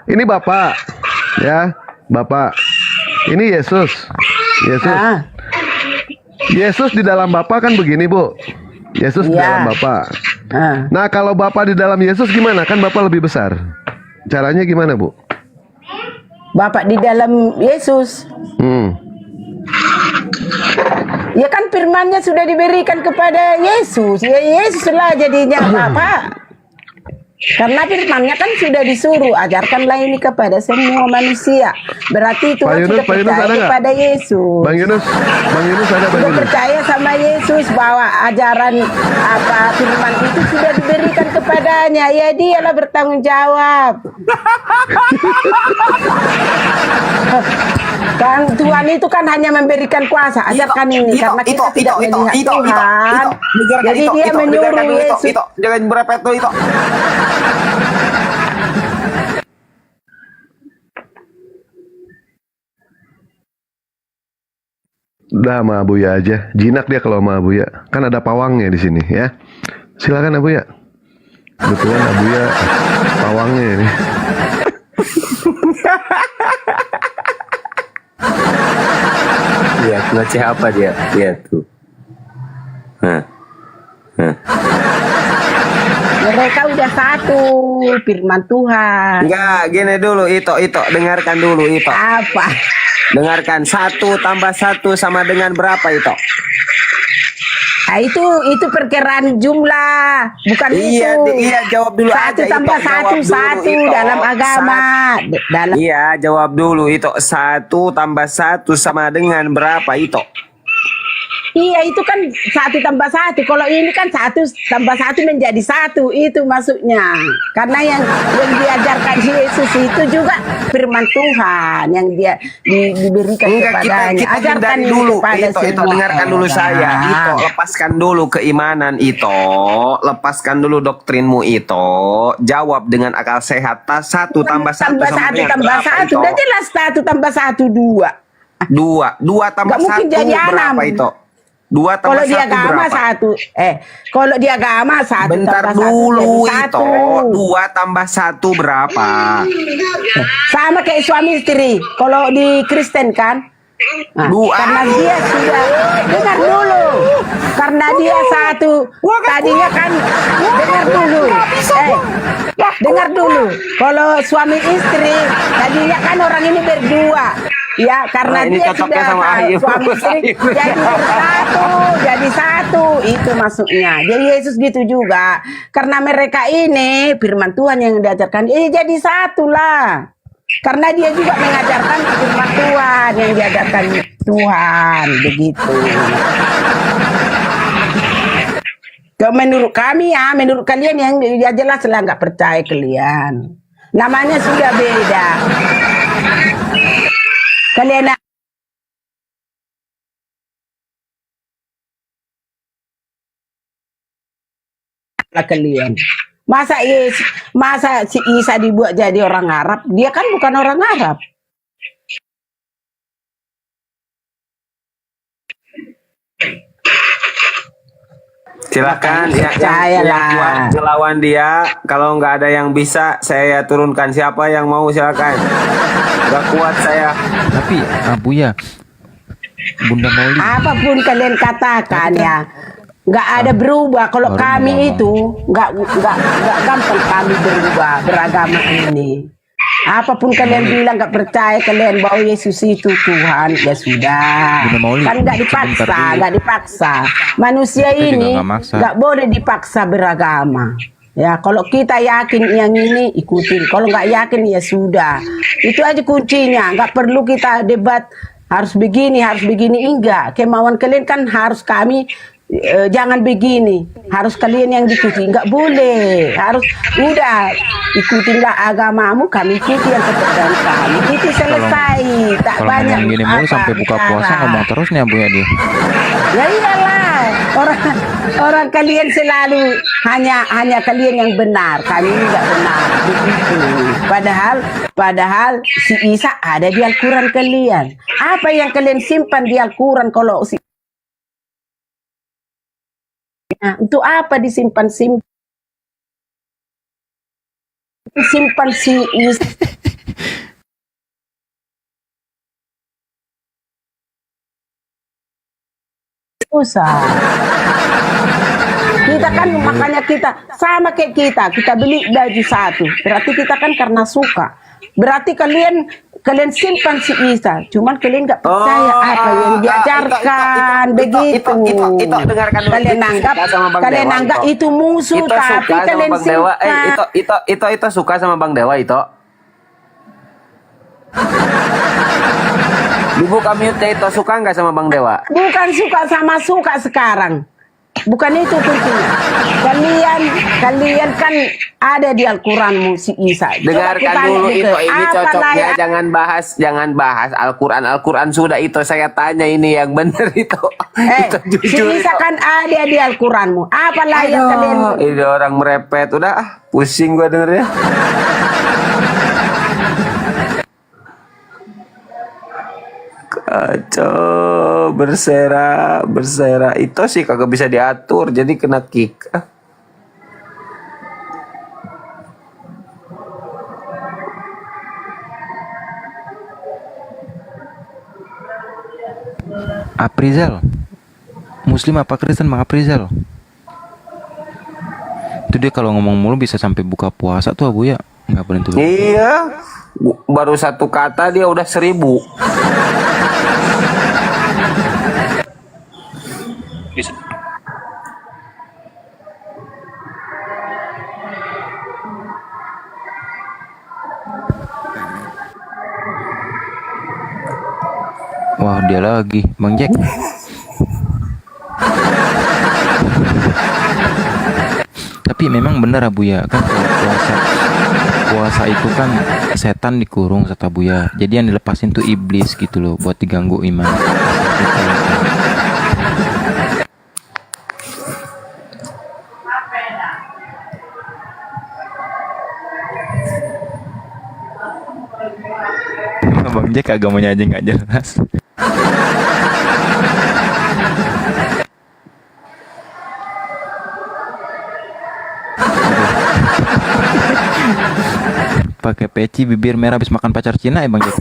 Speaker 14: ini Bapak, ya, Bapak. Ini Yesus. Yesus di dalam Bapak kan begini, Bu. Yesus di dalam Bapak. Nah, kalau Bapak di dalam Yesus gimana? Kan Bapak lebih besar. Caranya gimana, Bu?
Speaker 18: Bapak di dalam Yesus. Ya kan firman-Nya sudah diberikan kepada Yesus. Ya Yesus lah jadinya Bapak. Karena firman-Nya kan sudah disuruh, ajarkanlah ini kepada semua manusia. Berarti Tuhan sudah percaya kepada Yesus.
Speaker 14: Bang Yunus ada, Bang Yunus.
Speaker 18: Percaya sama Yesus bahwa ajaran apa firman itu sudah diberikan kepadanya. Ya dialah bertanggung jawab. Kan Tuhan itu kan hanya memberikan kuasa. Ajarkan ini karena kita tidak melihat Tuhan. Jadi dia menyuruh Yesus.
Speaker 17: Jangan berapa itu.
Speaker 14: Udah sama Abuya aja. Jinak dia kalau sama Abuya. Kan ada pawangnya di sini ya. Silakan Abuya. Kebetulan Abuya pawangnya ini.
Speaker 19: Iya, ngeceh apa dia? Dia tuh.
Speaker 18: Mereka udah satu firman Tuhan.
Speaker 19: Enggak, gini dulu Ito, dengarkan dulu Ito.
Speaker 18: Apa?
Speaker 19: Dengarkan 1 tambah 1 sama dengan berapa Ito?
Speaker 18: Nah, itu perkiraan jumlah, bukan
Speaker 19: iya,
Speaker 18: itu.
Speaker 19: Iya, jawab dulu
Speaker 18: 1
Speaker 19: aja.
Speaker 18: tambah 1 dalam agama.
Speaker 19: Iya, jawab dulu Ito. 1 tambah 1 sama dengan berapa Ito?
Speaker 18: Iya, itu kan 1 tambah 1. Kalau ini kan 1 tambah 1 menjadi 1. Itu maksudnya. Karena yang diajarkan Yesus itu juga firman Tuhan yang dia diberikan kepadanya.
Speaker 19: Kita
Speaker 18: ajarkan
Speaker 19: dulu
Speaker 18: kepada
Speaker 19: Ito,
Speaker 18: semua
Speaker 19: dengarkan dulu
Speaker 18: orang.
Speaker 19: saya. Ito, lepaskan dulu keimanan Ito. Lepaskan dulu doktrinmu Ito. Jawab dengan akal sehat. 1 tambah 1
Speaker 18: tambah
Speaker 19: sama
Speaker 18: 1
Speaker 19: dengan
Speaker 18: tambah
Speaker 19: berapa
Speaker 18: 1.
Speaker 19: Ito?
Speaker 18: Udah jelas 1 tambah 1 2.
Speaker 19: 2 tambah 1 berapa Ito? 2 tambah
Speaker 18: Kalau di
Speaker 19: 1
Speaker 18: agama
Speaker 19: berapa?
Speaker 18: 1. Kalau di agama 1
Speaker 19: Bentar
Speaker 18: tambah 1
Speaker 19: dulu
Speaker 18: jadi
Speaker 19: Ito.
Speaker 18: 1.
Speaker 19: 2 tambah 1 berapa?
Speaker 18: Sama kayak suami istri. Kalau di Kristen kan. Nah, karena dia sudah dengar dulu. Karena dia 1. Tadinya kan dengar dulu. Dengar dulu. Kalau suami istri tadinya kan orang ini berdua. Ya, karena
Speaker 19: ini
Speaker 18: dia
Speaker 19: cocoknya
Speaker 18: sudah
Speaker 19: sama Ayu.
Speaker 18: suami istri jadi bersatu, itu maksudnya. Jadi Yesus gitu juga. Karena mereka ini firman Tuhan yang diajarkan, jadi satu lah. Karena dia juga mengajarkan firman Tuhan yang diajarkan Tuhan, begitu. Menurut kami ya, menurut kalian yang ya jelas lah nggak percaya kalian. Namanya sudah beda. Kalian kalian. Masa si Isa dibuat jadi orang Arab? Dia kan bukan orang Arab.
Speaker 19: Silakan yang kuat ngelawan dia. Kalau nggak ada yang bisa, saya turunkan. Siapa yang mau silakan. Nggak kuat saya.
Speaker 12: Tapi Abuya, Bunda Mauli.
Speaker 18: Apapun kalian katakan ya, nggak ada berubah. Kalau kami itu nggak gampang kami berubah beragama ini. Apapun kalian bilang nggak percaya kalian bahwa Yesus itu Tuhan, ya sudah. Kan nggak dipaksa. Manusia ini nggak boleh dipaksa beragama. Ya, kalau kita yakin yang ini ikutin. Kalau nggak yakin ya sudah. Itu aja kuncinya. Nggak perlu kita debat harus begini enggak. Kemauan kalian kan harus kami jangan begini, harus kalian yang diikuti, nggak boleh, harus udah ikutinlah agamamu, kami ikuti yang kepercayaan kami, itu selesai, tak
Speaker 12: kalau
Speaker 18: banyak
Speaker 12: ngomong gini mulu sampai buka puasa ngomong terus nih Abuya dia.
Speaker 18: Ya iyalah, orang kalian selalu hanya kalian yang benar, kami tidak benar begitu. Padahal si Isa ada di Al-Quran kalian. Apa yang kalian simpan di Al-Quran kalau untuk apa disimpan si Isa? Usah. Kita kan makanya kita sama kayak kita beli baju satu. Berarti kita kan karena suka. Berarti kalian simpan si Isa. Cuman kalian nggak percaya apa yang diajarkan begitu.
Speaker 19: Itu dengarkan dulu.
Speaker 18: Kalian anggap itu musuh,
Speaker 19: Itu
Speaker 18: tapi
Speaker 19: suka sama
Speaker 18: kalian
Speaker 19: Bang Dewa.
Speaker 18: simpan.
Speaker 19: Itu suka sama Bang Dewa itu. Dibuka mute itu suka nggak sama Bang Dewa?
Speaker 18: Bukan suka sekarang. Bukan itu kuncinya. Kalian kan ada di Al-Quranmu si Isa.
Speaker 19: Dengarkan dulu itu, ini cocoknya jangan bahas Al-Quran sudah itu saya tanya ini yang benar itu. Itu
Speaker 18: si Isa kan ada di Al-Quranmu. Apa layak kalian?
Speaker 19: Ini orang merepet udah pusing gua dengernya. Kacau, bersera itu sih kagak bisa diatur jadi kena kick.
Speaker 12: Aprizal, Muslim apa Kristen Bang Aprizal? Itu dia kalau ngomong mulu bisa sampai buka puasa tuh Abu ya, nggak boleh tuh.
Speaker 19: Iya, baru satu kata dia udah 1000.
Speaker 12: Wah dia lagi, Bang Jack. Tapi memang benar Abu ya, kan kalau puasa itu kan setan dikurung kata Abu ya. Jadi yang dilepasin tuh iblis gitu loh, buat diganggu iman. Bang Jack agamanya aja nggak jelas. Pakai peci bibir merah habis makan pacar Cina ya Bang Jack.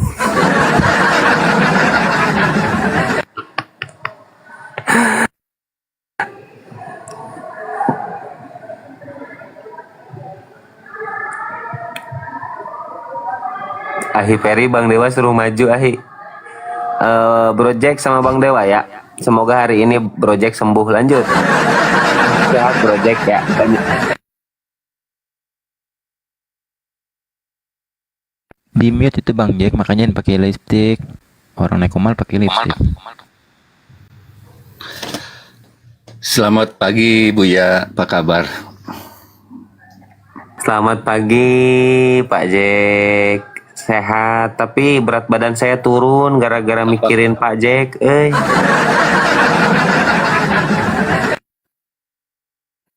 Speaker 19: Ahi Ferry Bang Dewa suruh maju Ahi. Bro Jack sama Bang Dewa ya. Semoga hari ini Bro Jack sembuh lanjut. Sehat Bro Jack ya.
Speaker 12: Di mute itu Bang Jack, makanya pakai lipstick. Orang naik komal pakai lipstick.
Speaker 20: Selamat pagi Buya, apa kabar?
Speaker 19: Selamat pagi Pak Jack. Sehat, tapi berat badan saya turun gara-gara mikirin Pak Jack.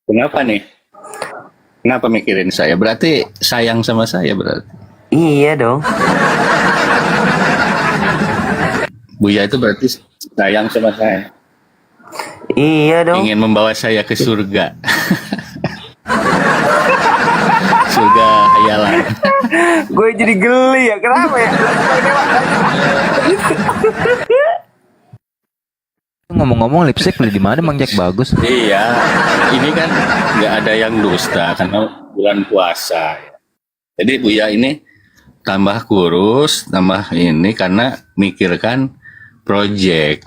Speaker 20: Kenapa nih? Kenapa mikirin saya? Berarti sayang sama saya berarti?
Speaker 19: Iya dong.
Speaker 20: Buya itu berarti sayang sama saya.
Speaker 19: Iya dong.
Speaker 20: Ingin membawa saya ke surga. Surga hayalan.
Speaker 19: Gue jadi geli ya, kenapa ya?
Speaker 12: Ngomong-ngomong lipstick beli di mana Bang Jack bagus?
Speaker 20: Iya, ini kan nggak ada yang dusta karena bulan puasa. Jadi Buya ini tambah kurus, tambah ini karena mikirkan project.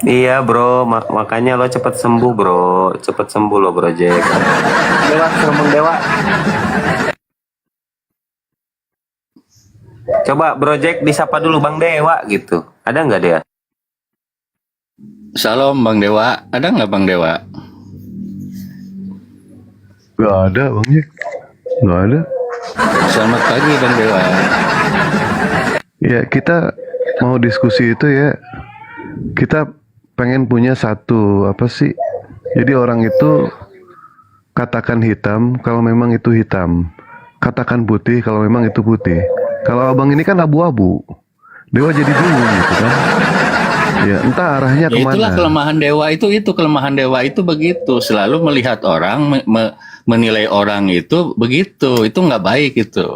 Speaker 19: Iya bro, makanya lo cepet sembuh bro, cepet sembuh lo Bro Jack. Dewa, Bang Dewa. Coba Bro Jack disapa dulu Bang Dewa gitu. Ada nggak dia?
Speaker 20: Salam Bang Dewa, ada nggak Bang Dewa?
Speaker 14: Gak ada Bang Jack, gak ada.
Speaker 20: Selamat pagi Bang Dewa.
Speaker 14: Ya mau diskusi itu ya, kita pengen punya satu apa sih? Jadi orang itu katakan hitam kalau memang itu hitam, katakan putih kalau memang itu putih. Kalau abang ini kan abu-abu, Dewa jadi bingung gitu kan? Ya entah arahnya
Speaker 20: Ya itulah
Speaker 14: kemana.
Speaker 20: kelemahan dewa itu kelemahan dewa itu begitu, selalu melihat orang, menilai orang itu begitu, itu nggak baik itu.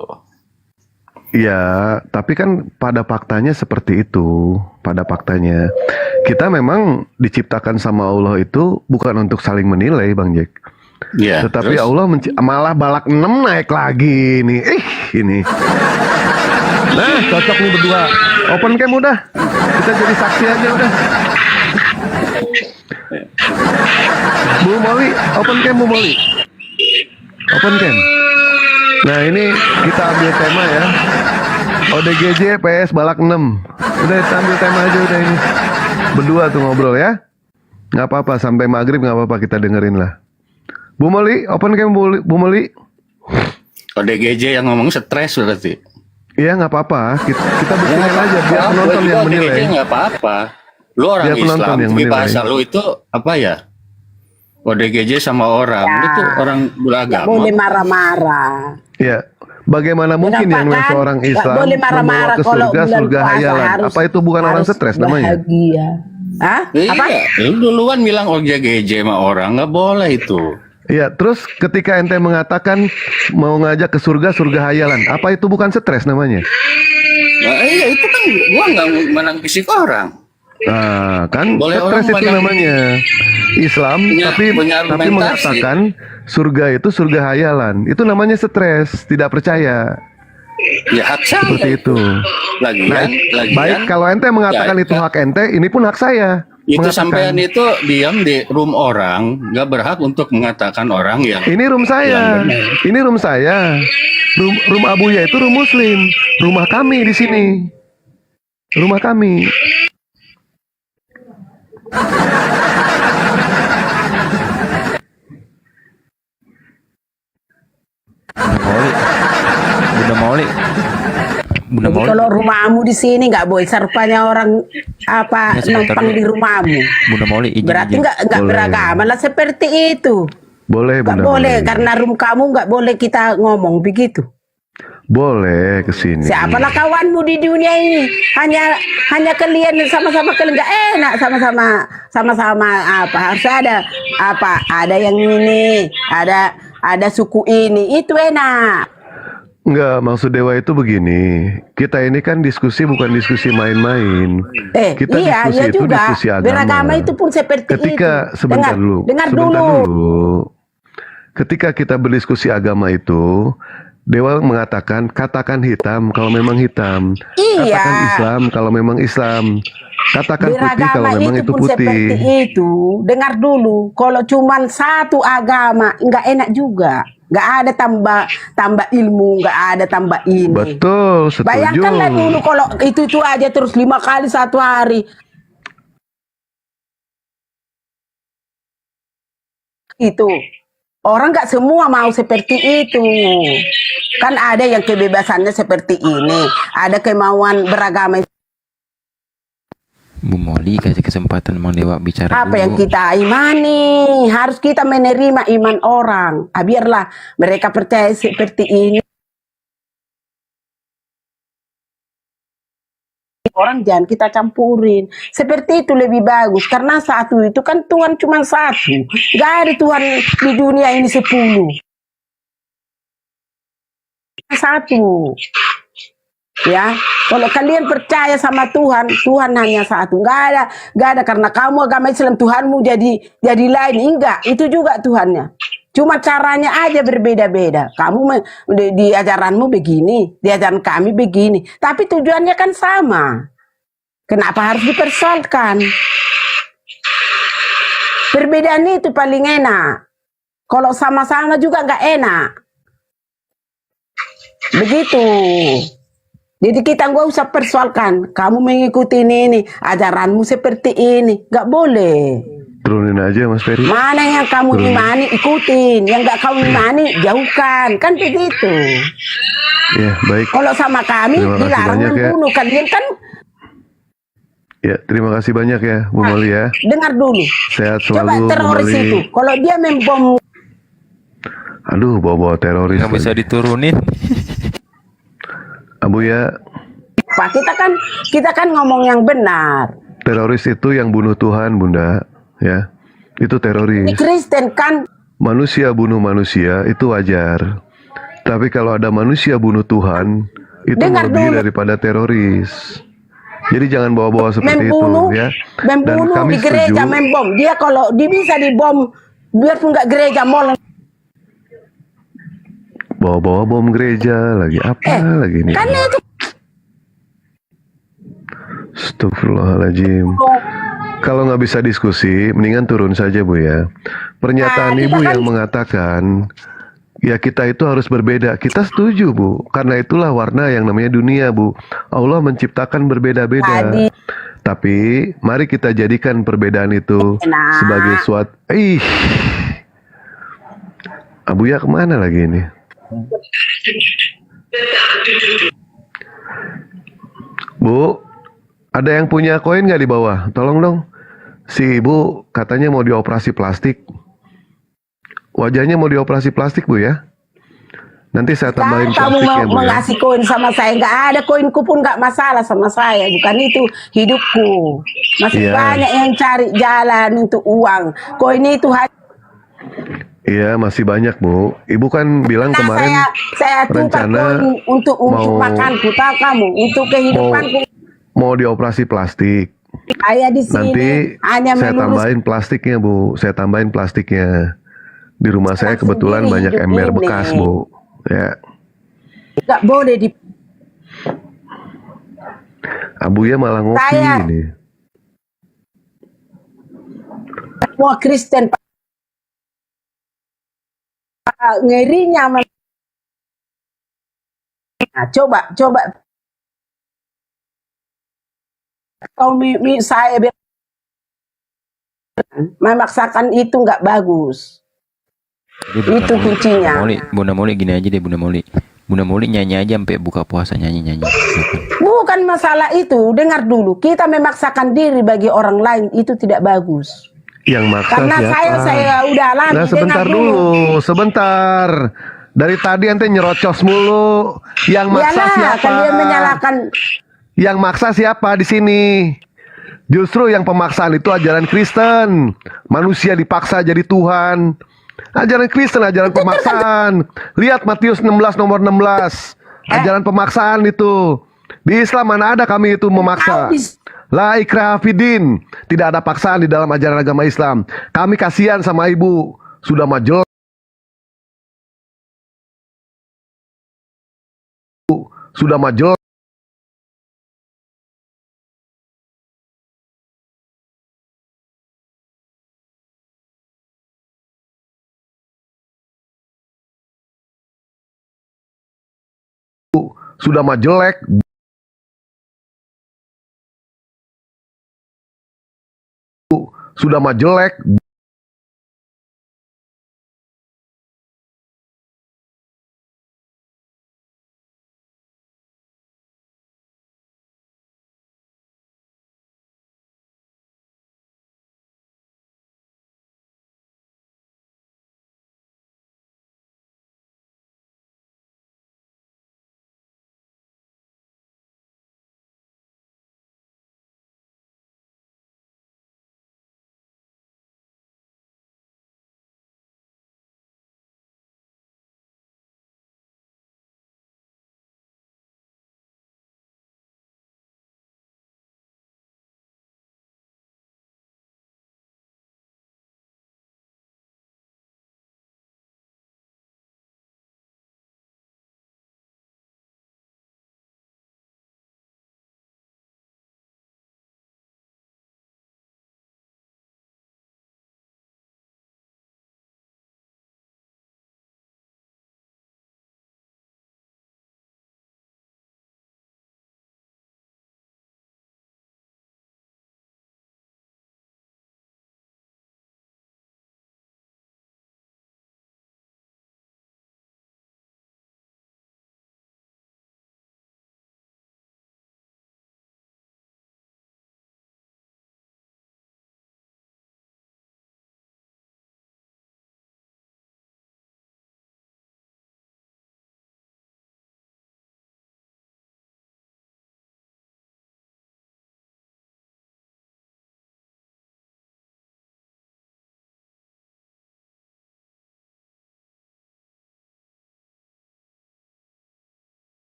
Speaker 14: Ya, tapi kan pada faktanya seperti itu. Pada faktanya, kita memang diciptakan sama Allah itu bukan untuk saling menilai, Bang Jack.
Speaker 20: Ya,
Speaker 14: Tetapi
Speaker 20: terus?
Speaker 14: Allah malah balak 6 naik lagi nih. Ini. Nah, cocok nih berdua. Open cam udah. Kita jadi saksi aja udah. Bu Molly, open cam Bu Molly. Open cam. Nah, ini kita ambil tema ya. ODGJ PS balak 6. Udah kita ambil tema aja udah ini. Berdua tuh ngobrol ya. Nggak apa-apa sampai maghrib nggak apa-apa, kita dengerin lah. Bu Molly, open cam Bu Molly.
Speaker 20: ODGJ yang ngomong stres berarti.
Speaker 14: Iya nggak apa-apa, kita buktikan aja biar penonton yang menilai.
Speaker 20: ODGJ nggak apa-apa. Lu orang
Speaker 14: Biar penonton
Speaker 20: Islam,
Speaker 14: yang
Speaker 20: tapi
Speaker 14: menilai.
Speaker 20: bahasa lu itu apa ya? ODGJ sama orang,
Speaker 18: Ya.
Speaker 20: itu orang
Speaker 18: Nggak
Speaker 20: beragama.
Speaker 18: boleh marah-marah.
Speaker 14: Ya, bagaimana mungkin
Speaker 18: Kenapa
Speaker 14: yang
Speaker 18: kan?
Speaker 14: seorang
Speaker 18: Nggak
Speaker 14: Islam
Speaker 18: boleh
Speaker 14: membawa
Speaker 18: marah-marah
Speaker 14: ke
Speaker 18: kalau
Speaker 14: surga,
Speaker 18: bulan
Speaker 14: surga
Speaker 18: puasa
Speaker 14: hayalan?
Speaker 18: harus-
Speaker 14: Apa itu bukan orang
Speaker 18: harus
Speaker 14: stres namanya?
Speaker 18: bahagia. Hah? Apa?
Speaker 20: Iya, lu duluan bilang ODGJ sama orang, nggak boleh itu.
Speaker 14: Iya, terus ketika ente mengatakan mau ngajak ke surga, surga hayalan, apa itu bukan stres namanya?
Speaker 20: Nah, iya itu kan gua nggak menang fisik orang.
Speaker 14: Nah, kan
Speaker 20: Boleh
Speaker 14: stres
Speaker 20: orang
Speaker 14: itu
Speaker 20: pada-
Speaker 14: namanya Islam, tapi
Speaker 20: punya argumentasi.
Speaker 14: mengatakan surga itu surga hayalan, itu namanya stres, tidak percaya.
Speaker 20: Ya hak saya.
Speaker 14: Seperti itu.
Speaker 20: Lagian,
Speaker 14: Baik, kalau ente mengatakan itu hak ente, ini pun hak saya.
Speaker 20: itu
Speaker 14: Mengatakan.
Speaker 20: sampean itu diam di room orang, nggak berhak untuk mengatakan orang yang
Speaker 14: Ini room saya.
Speaker 20: yang benar.
Speaker 14: Ini room saya. Room Abuya itu room muslim. Rumah kami di sini. Rumah kami.
Speaker 12: Bunda Molly. Bunda
Speaker 18: Jadi
Speaker 12: Molly.
Speaker 18: kalau rumahmu di sini nggak boleh serupanya orang apa
Speaker 12: Ya, sebentar
Speaker 18: numpang
Speaker 12: dulu.
Speaker 18: di rumahmu.
Speaker 12: Bunda Molly izin.
Speaker 18: Berarti
Speaker 12: izin.
Speaker 18: nggak
Speaker 14: Boleh.
Speaker 18: beragama lah seperti itu.
Speaker 14: Boleh,
Speaker 18: Nggak
Speaker 14: Bunda
Speaker 18: boleh
Speaker 14: Molly.
Speaker 18: karena room kamu nggak boleh kita ngomong begitu.
Speaker 14: Boleh ke sini.
Speaker 18: Siapalah kawanmu di dunia ini? Hanya kalian sama-sama kalian nggak enak sama-sama apa? Harus ada apa? Ada yang ini, ada suku ini, itu enak.
Speaker 14: Enggak, maksud Dewa itu begini. Kita ini kan diskusi bukan diskusi main-main. Kita
Speaker 18: Iya,
Speaker 14: diskusi
Speaker 18: iya
Speaker 14: itu
Speaker 18: juga.
Speaker 14: diskusi agama.
Speaker 18: Beragama itu pun seperti
Speaker 14: Ketika
Speaker 18: itu.
Speaker 14: sebentar dulu.
Speaker 18: Dengar
Speaker 14: Sebentar
Speaker 18: dulu.
Speaker 14: dulu. Ketika kita berdiskusi agama itu, Dewa mengatakan katakan hitam kalau memang hitam.
Speaker 18: Iya.
Speaker 14: Katakan Islam kalau memang Islam. Katakan putih kalau
Speaker 18: Beragama
Speaker 14: memang
Speaker 18: itu
Speaker 14: itu
Speaker 18: pun seperti
Speaker 14: putih.
Speaker 18: itu. Dengar dulu. Kalau cuman satu agama, nggak enak juga. Nggak ada tambah ilmu, nggak ada tambah ini.
Speaker 14: Betul, setuju.
Speaker 18: Bayangkanlah dulu kalau itu aja terus 5 kali satu hari. Itu. Orang nggak semua mau seperti itu. Kan ada yang kebebasannya seperti ini. Ada kemauan beragama.
Speaker 12: Bu Molly kasih kesempatan Mang Dewa bicara
Speaker 18: Apa yang
Speaker 12: dulu.
Speaker 18: kita imani? Harus kita menerima iman orang. Biarlah mereka percaya seperti ini. Orang jangan kita campurin. Seperti itu lebih bagus. Karena satu itu kan Tuhan cuma satu. Gak ada Tuhan di dunia ini 10. Satu. Ya, kalau kalian percaya sama Tuhan, Tuhan hanya satu. Gak ada karena kamu agama Islam Tuhanmu jadi lain. Enggak, itu juga Tuhannya. Cuma caranya aja berbeda-beda. Kamu di ajaranmu begini, di ajaran kami begini. Tapi tujuannya kan sama. Kenapa harus dipersoalkan? Perbedaan itu paling enak. Kalau sama-sama juga nggak enak. Begitu. Jadi kita nggak usah persoalkan. Kamu mengikuti ini, ajaranmu seperti ini. Nggak boleh.
Speaker 14: Turunin aja Mas Ferry.
Speaker 18: Mana yang kamu
Speaker 14: Turunin.
Speaker 18: imani, ikutin. Yang nggak kamu imani, jauhkan. Kan begitu.
Speaker 14: Ya, baik.
Speaker 18: Kalau sama kami,
Speaker 14: Terima kasih
Speaker 18: dilarang
Speaker 14: banyak ya.
Speaker 18: membunuh. Kalian kan
Speaker 14: Ya, terima kasih banyak ya, Bu Moli ya.
Speaker 18: Dengar dulu.
Speaker 14: Sehat
Speaker 18: Coba
Speaker 14: selalu, Bu
Speaker 18: teroris
Speaker 14: Moli.
Speaker 18: itu. Kalau dia membom
Speaker 14: Aduh, bawa teroris.
Speaker 12: Nggak bisa diturunin.
Speaker 14: Abu ya,
Speaker 18: Pak, kita kan ngomong yang benar.
Speaker 14: teroris itu yang bunuh Tuhan, Bunda. Ya, itu
Speaker 18: Ini
Speaker 14: teroris.
Speaker 18: Kristen kan.
Speaker 14: Manusia bunuh manusia itu wajar. Tapi kalau ada manusia bunuh Tuhan, itu
Speaker 18: Dengar
Speaker 14: melebihi
Speaker 18: dulu.
Speaker 14: daripada teroris. Jadi jangan bawa-bawa seperti
Speaker 18: Membunuh,
Speaker 14: itu ya. Dan
Speaker 18: membunuh
Speaker 14: kami
Speaker 18: di gereja,
Speaker 14: setuju.
Speaker 18: membom. Dia kalau dia bisa dibom, biarpun nggak gereja, mall.
Speaker 14: Bawa-bawa bom gereja lagi apa lagi nih?
Speaker 18: Kan itu
Speaker 14: Astagfirullahaladzim. Kalau nggak bisa diskusi, mendingan turun saja Bu ya. Pernyataan
Speaker 18: Nah,
Speaker 14: Ibu
Speaker 18: kita
Speaker 14: yang
Speaker 18: kan-
Speaker 14: mengatakan ya kita itu harus berbeda. Kita setuju Bu, karena itulah warna yang namanya dunia Bu. Allah menciptakan berbeda-beda.
Speaker 18: Tadi.
Speaker 14: Tapi mari kita jadikan perbedaan itu
Speaker 18: Nah.
Speaker 14: sebagai suatu. Abu ya kemana lagi ini? Bu, ada yang punya koin nggak di bawah? Tolong dong. Si ibu katanya mau dioperasi plastik. Wajahnya mau dioperasi plastik Bu ya. Nanti saya tambahin
Speaker 18: kamu
Speaker 14: plastiknya Bu
Speaker 18: mau
Speaker 14: ya.
Speaker 18: ngasih koin sama saya, nggak ada koinku pun nggak masalah sama saya, bukan itu hidupku. Masih
Speaker 14: Iya.
Speaker 18: banyak yang cari jalan untuk uang. Koin itu
Speaker 14: Iya masih banyak Bu. Ibu kan bilang kemarin
Speaker 18: saya tukar
Speaker 14: rencana
Speaker 18: koin untuk
Speaker 14: mau-
Speaker 18: makanku, tahu kamu, untuk kehidupanku.
Speaker 14: mau dioperasi plastik.
Speaker 18: Saya di sini
Speaker 14: Nanti
Speaker 18: hanya
Speaker 14: saya
Speaker 18: melurus
Speaker 14: tambahin plastiknya Bu. Saya tambahin plastiknya. Di rumah saya kebetulan
Speaker 18: sendiri
Speaker 14: banyak
Speaker 18: hidup
Speaker 14: ember
Speaker 18: ini.
Speaker 14: bekas Bu. Ya.
Speaker 18: nggak boleh di
Speaker 14: Abu ya malah ngopi
Speaker 18: Saya-
Speaker 14: ini.
Speaker 18: semua Kristen. Pak. Ngerinya nah, coba kau saya memaksakan itu nggak bagus. Itu kuncinya.
Speaker 12: Bunda Moli gini aja deh Bunda Moli. Bunda Moli nyanyi aja sampai buka puasa nyanyi.
Speaker 18: Bukan masalah itu, dengar dulu. Kita memaksakan diri bagi orang lain itu tidak bagus.
Speaker 14: Yang maksa
Speaker 18: Karena
Speaker 14: siapa?
Speaker 18: saya udah alami.
Speaker 14: Nah sebentar
Speaker 18: dengar
Speaker 14: dulu, sebentar. Dari tadi ente nyerocos mulu. Yang maksa
Speaker 18: Iyalah,
Speaker 14: siapa?
Speaker 18: kalian menyalahkan.
Speaker 14: Yang maksa siapa di sini? Justru yang pemaksaan itu ajaran Kristen. Manusia dipaksa jadi Tuhan. Ajaran Kristen, ajaran pemaksaan. Lihat Matius 16 nomor 16. Ajaran pemaksaan itu. Di Islam mana ada kami itu memaksa. La ikraha fidin. Tidak ada paksaan di dalam ajaran agama Islam. Kami kasihan sama ibu. Sudah majel. Sudah majel. Sudah mah jelek. Sudah mah jelek.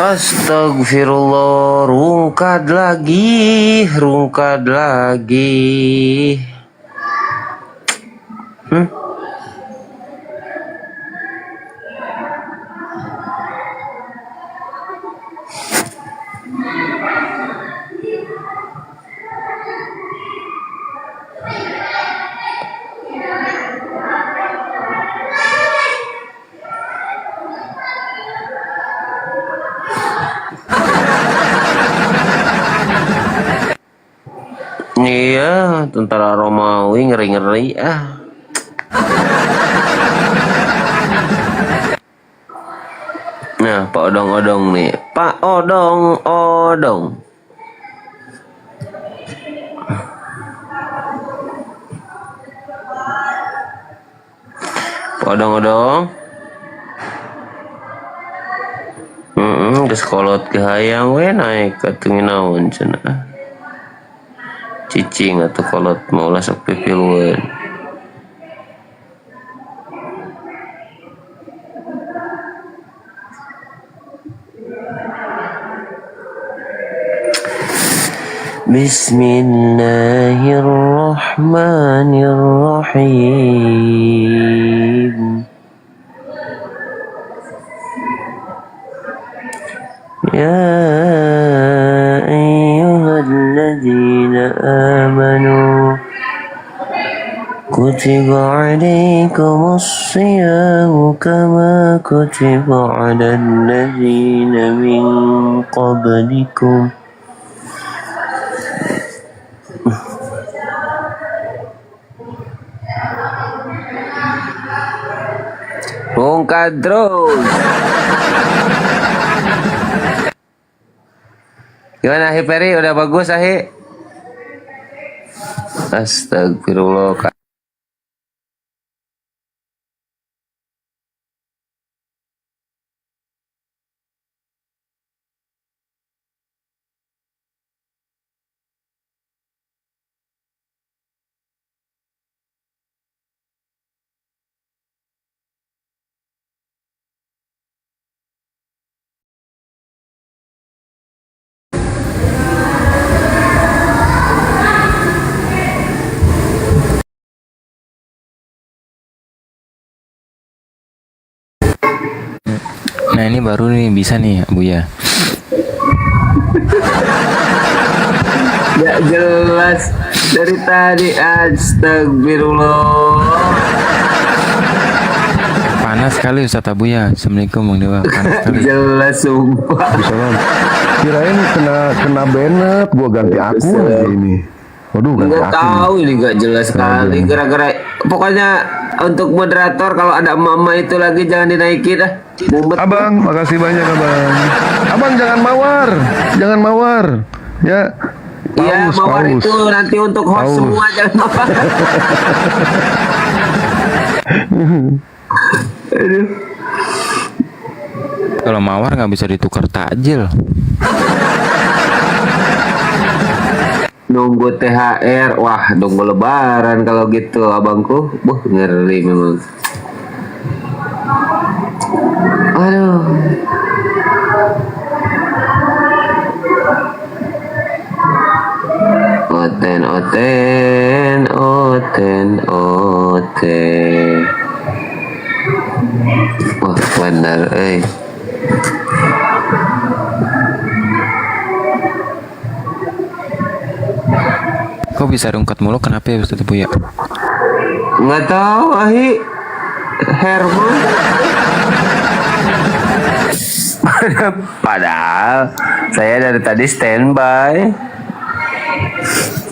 Speaker 19: Astagfirullah, rungkad lagi. Iya, tentara Romawi ngeri-ngeri ah. Nah, Pak Odong-odong nih. Pak Odong-odong. Pak Odong-odong. Geus kolot ke hayang we naik ka tenginaun cenah. Cicing atau kolot mau lasak pipiluan. Bismillahirrahmanirrahim. Ya ayyuhalladzina amanu kutiba alaikumus siyamu kama kutiba alal ladzina min qablikum. Bongkar terus. Gimana Ahi Peri? Udah bagus Ahi? Astagfirullah.
Speaker 12: Nah ini baru nih bisa nih Buya.
Speaker 19: Gak jelas dari tadi. Astagfirullah.
Speaker 12: Panas sekali Ustaz Abuya. Assalamualaikum Bang Dewa. Panas sekali.
Speaker 19: Jelas sumpah.
Speaker 14: Salam. Kirain kena Bennett, gua ganti akun aja ini. Waduh, ganti
Speaker 19: Nggak
Speaker 14: akun.
Speaker 19: tahu ini gak jelas sekali. Gara-gara pokoknya untuk moderator kalau ada mama itu lagi jangan dinaikin dah.
Speaker 14: Abang, makasih banyak Abang. Abang jangan mawar. Ya.
Speaker 19: Iya, mawar itu nanti untuk host semua, jangan mawar. Aduh.
Speaker 12: Kalau mawar nggak bisa ditukar takjil.
Speaker 19: Nunggu THR, wah nunggu lebaran kalau gitu abangku. Ngeri memang. Aduh. Oten. Wah benar,
Speaker 12: Kok bisa rungkat mulu? Kenapa ya Ustaz Buya?
Speaker 19: Nggak tahu, Ahi. Herman. Padahal saya dari tadi standby.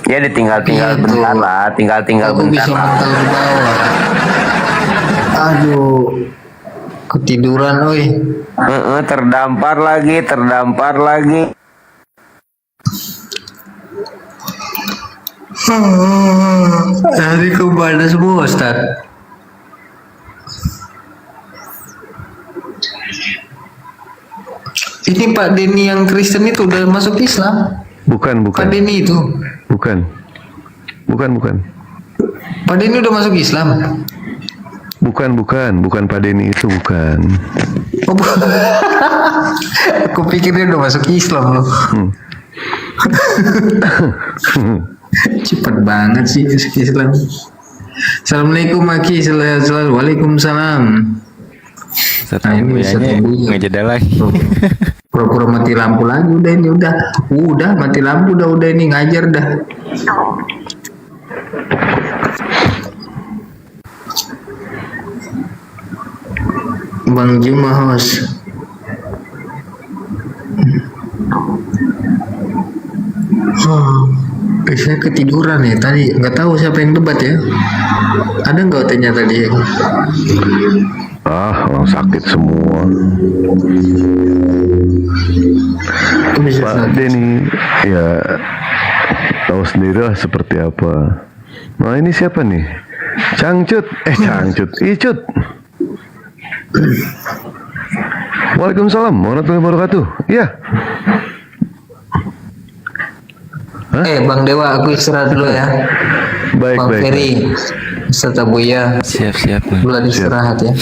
Speaker 19: Ya ditinggal bentar lah, tinggal bentar lah.
Speaker 10: Aduh, ketiduran, oi.
Speaker 19: Terdampar lagi.
Speaker 10: Hariku panas semua, Ustaz. Ini Pak Denny yang Kristen itu udah masuk Islam?
Speaker 14: Bukan.
Speaker 10: Pak Denny itu?
Speaker 14: Bukan.
Speaker 10: Pak Denny udah masuk Islam?
Speaker 14: Bukan Pak Denny itu bukan.
Speaker 10: Aku pikir dia udah masuk Islam loh. Cepat banget sih masuk Islam. Assalamualaikum Maki, selalu. Waalaikumsalam. Nah ini bisa
Speaker 12: ngejeda lagi.
Speaker 10: Pura-pura mati lampu lagi udah ini udah mati lampu udah ini ngajar dah. Bang Juma host. Saya ketiduran ya tadi, nggak tahu siapa yang debat ya. Ada nggak tanya tadi?
Speaker 14: Orang sakit semua. Pak Denny, ya tahu sendirilah seperti apa. Nah ini siapa nih? Cangcut, Icut. Waalaikumsalam warahmatullahi wabarakatuh. Iya.
Speaker 10: Bang Dewa, aku istirahat dulu ya.
Speaker 14: Baik,
Speaker 10: Bang Ferry, serta Buya.
Speaker 12: Siap.
Speaker 10: Bulan istirahat ya.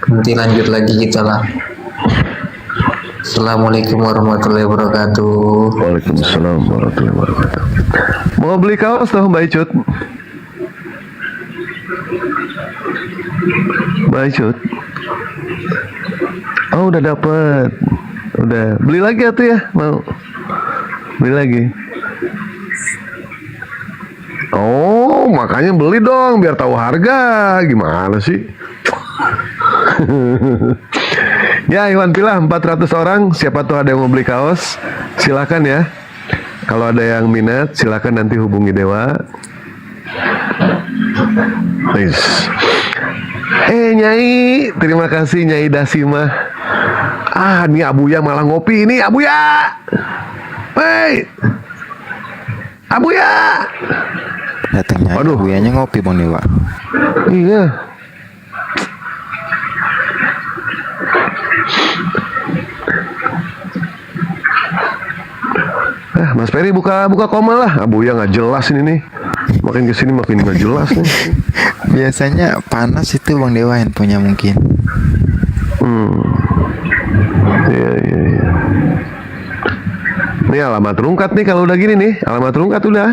Speaker 10: Nanti lanjut lagi kita lah. Assalamualaikum warahmatullahi wabarakatuh.
Speaker 14: Waalaikumsalam warahmatullahi wabarakatuh. Mau beli kaos toh Mbak Icut? Mbak Icut. Oh udah dapet. Udah. Beli lagi atuh ya? Mau? Beli lagi. Oh, makanya beli dong biar tahu harga. Gimana sih? Ya, Iwan Pilah 400 orang. Siapa tuh ada yang mau beli kaos? Silakan ya. Kalau ada yang minat, silakan nanti hubungi Dewa. Nice. Nyai, terima kasih Nyai Dasimah. Nih Abuya malah ngopi ini Abuya. Hei, Abuya.
Speaker 12: Datangnya Abuyanya ngopi Bang Dewa.
Speaker 14: Iya. Mas Ferry buka koma lah. Abuya nggak jelas ini nih. Makin kesini makin nggak jelas nih.
Speaker 12: Biasanya panas itu Bang Dewa handphonenya mungkin.
Speaker 14: Iya. Ini alamat rungkat nih kalau udah gini nih. Alamat rungkat udah.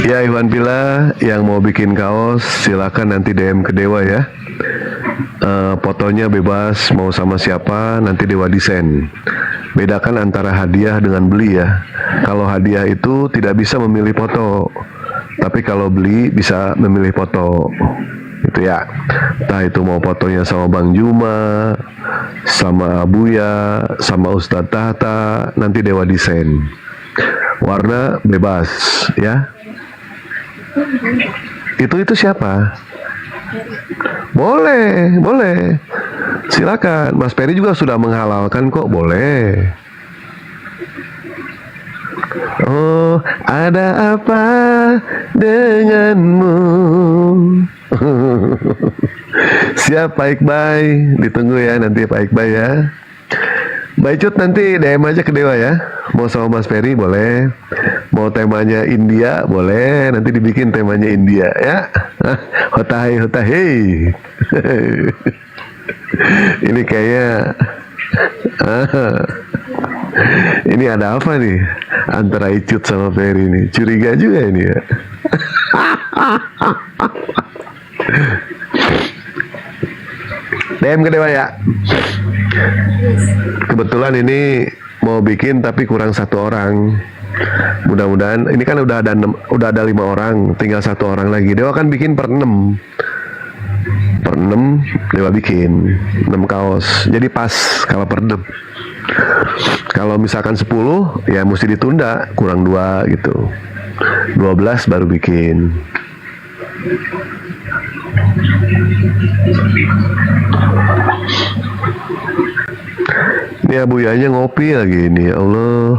Speaker 14: Ya Iwan Pila yang mau bikin kaos silakan nanti DM ke Dewa ya. Fotonya bebas mau sama siapa nanti Dewa desain. Bedakan antara hadiah dengan beli ya. Kalau hadiah itu tidak bisa memilih foto, tapi kalau beli bisa memilih foto. Itu ya. Entah itu mau fotonya sama Bang Juma, sama Abuya, sama Ustadz Tahta, nanti Dewa desain. Warna bebas ya. Itu siapa? Boleh. Silakan. Mas Ferry juga sudah menghalalkan kok, boleh. Oh, ada apa denganmu? Siap Pak Iqbal, ditunggu ya nanti Pak Iqbal ya. Mbak Icut nanti DM aja ke Dewa ya. Mau sama Mas Ferry boleh. Mau temanya India boleh. Nanti dibikin temanya India ya. Hotahai. Ini kayaknya ini ada apa nih antara Icut sama Ferry nih? Curiga juga ini ya. DM ke Dewa ya. Kebetulan ini mau bikin tapi kurang 1 orang. Mudah-mudahan ini kan udah ada 5 orang, tinggal 1 orang lagi. Dewa kan bikin per 6 Dewa bikin 6 kaos. Jadi pas kalau per 6. Kalau misalkan 10 ya mesti ditunda, kurang 2 gitu. 12 baru bikin. Ini Abuyanya ngopi lagi ini, ya Allah.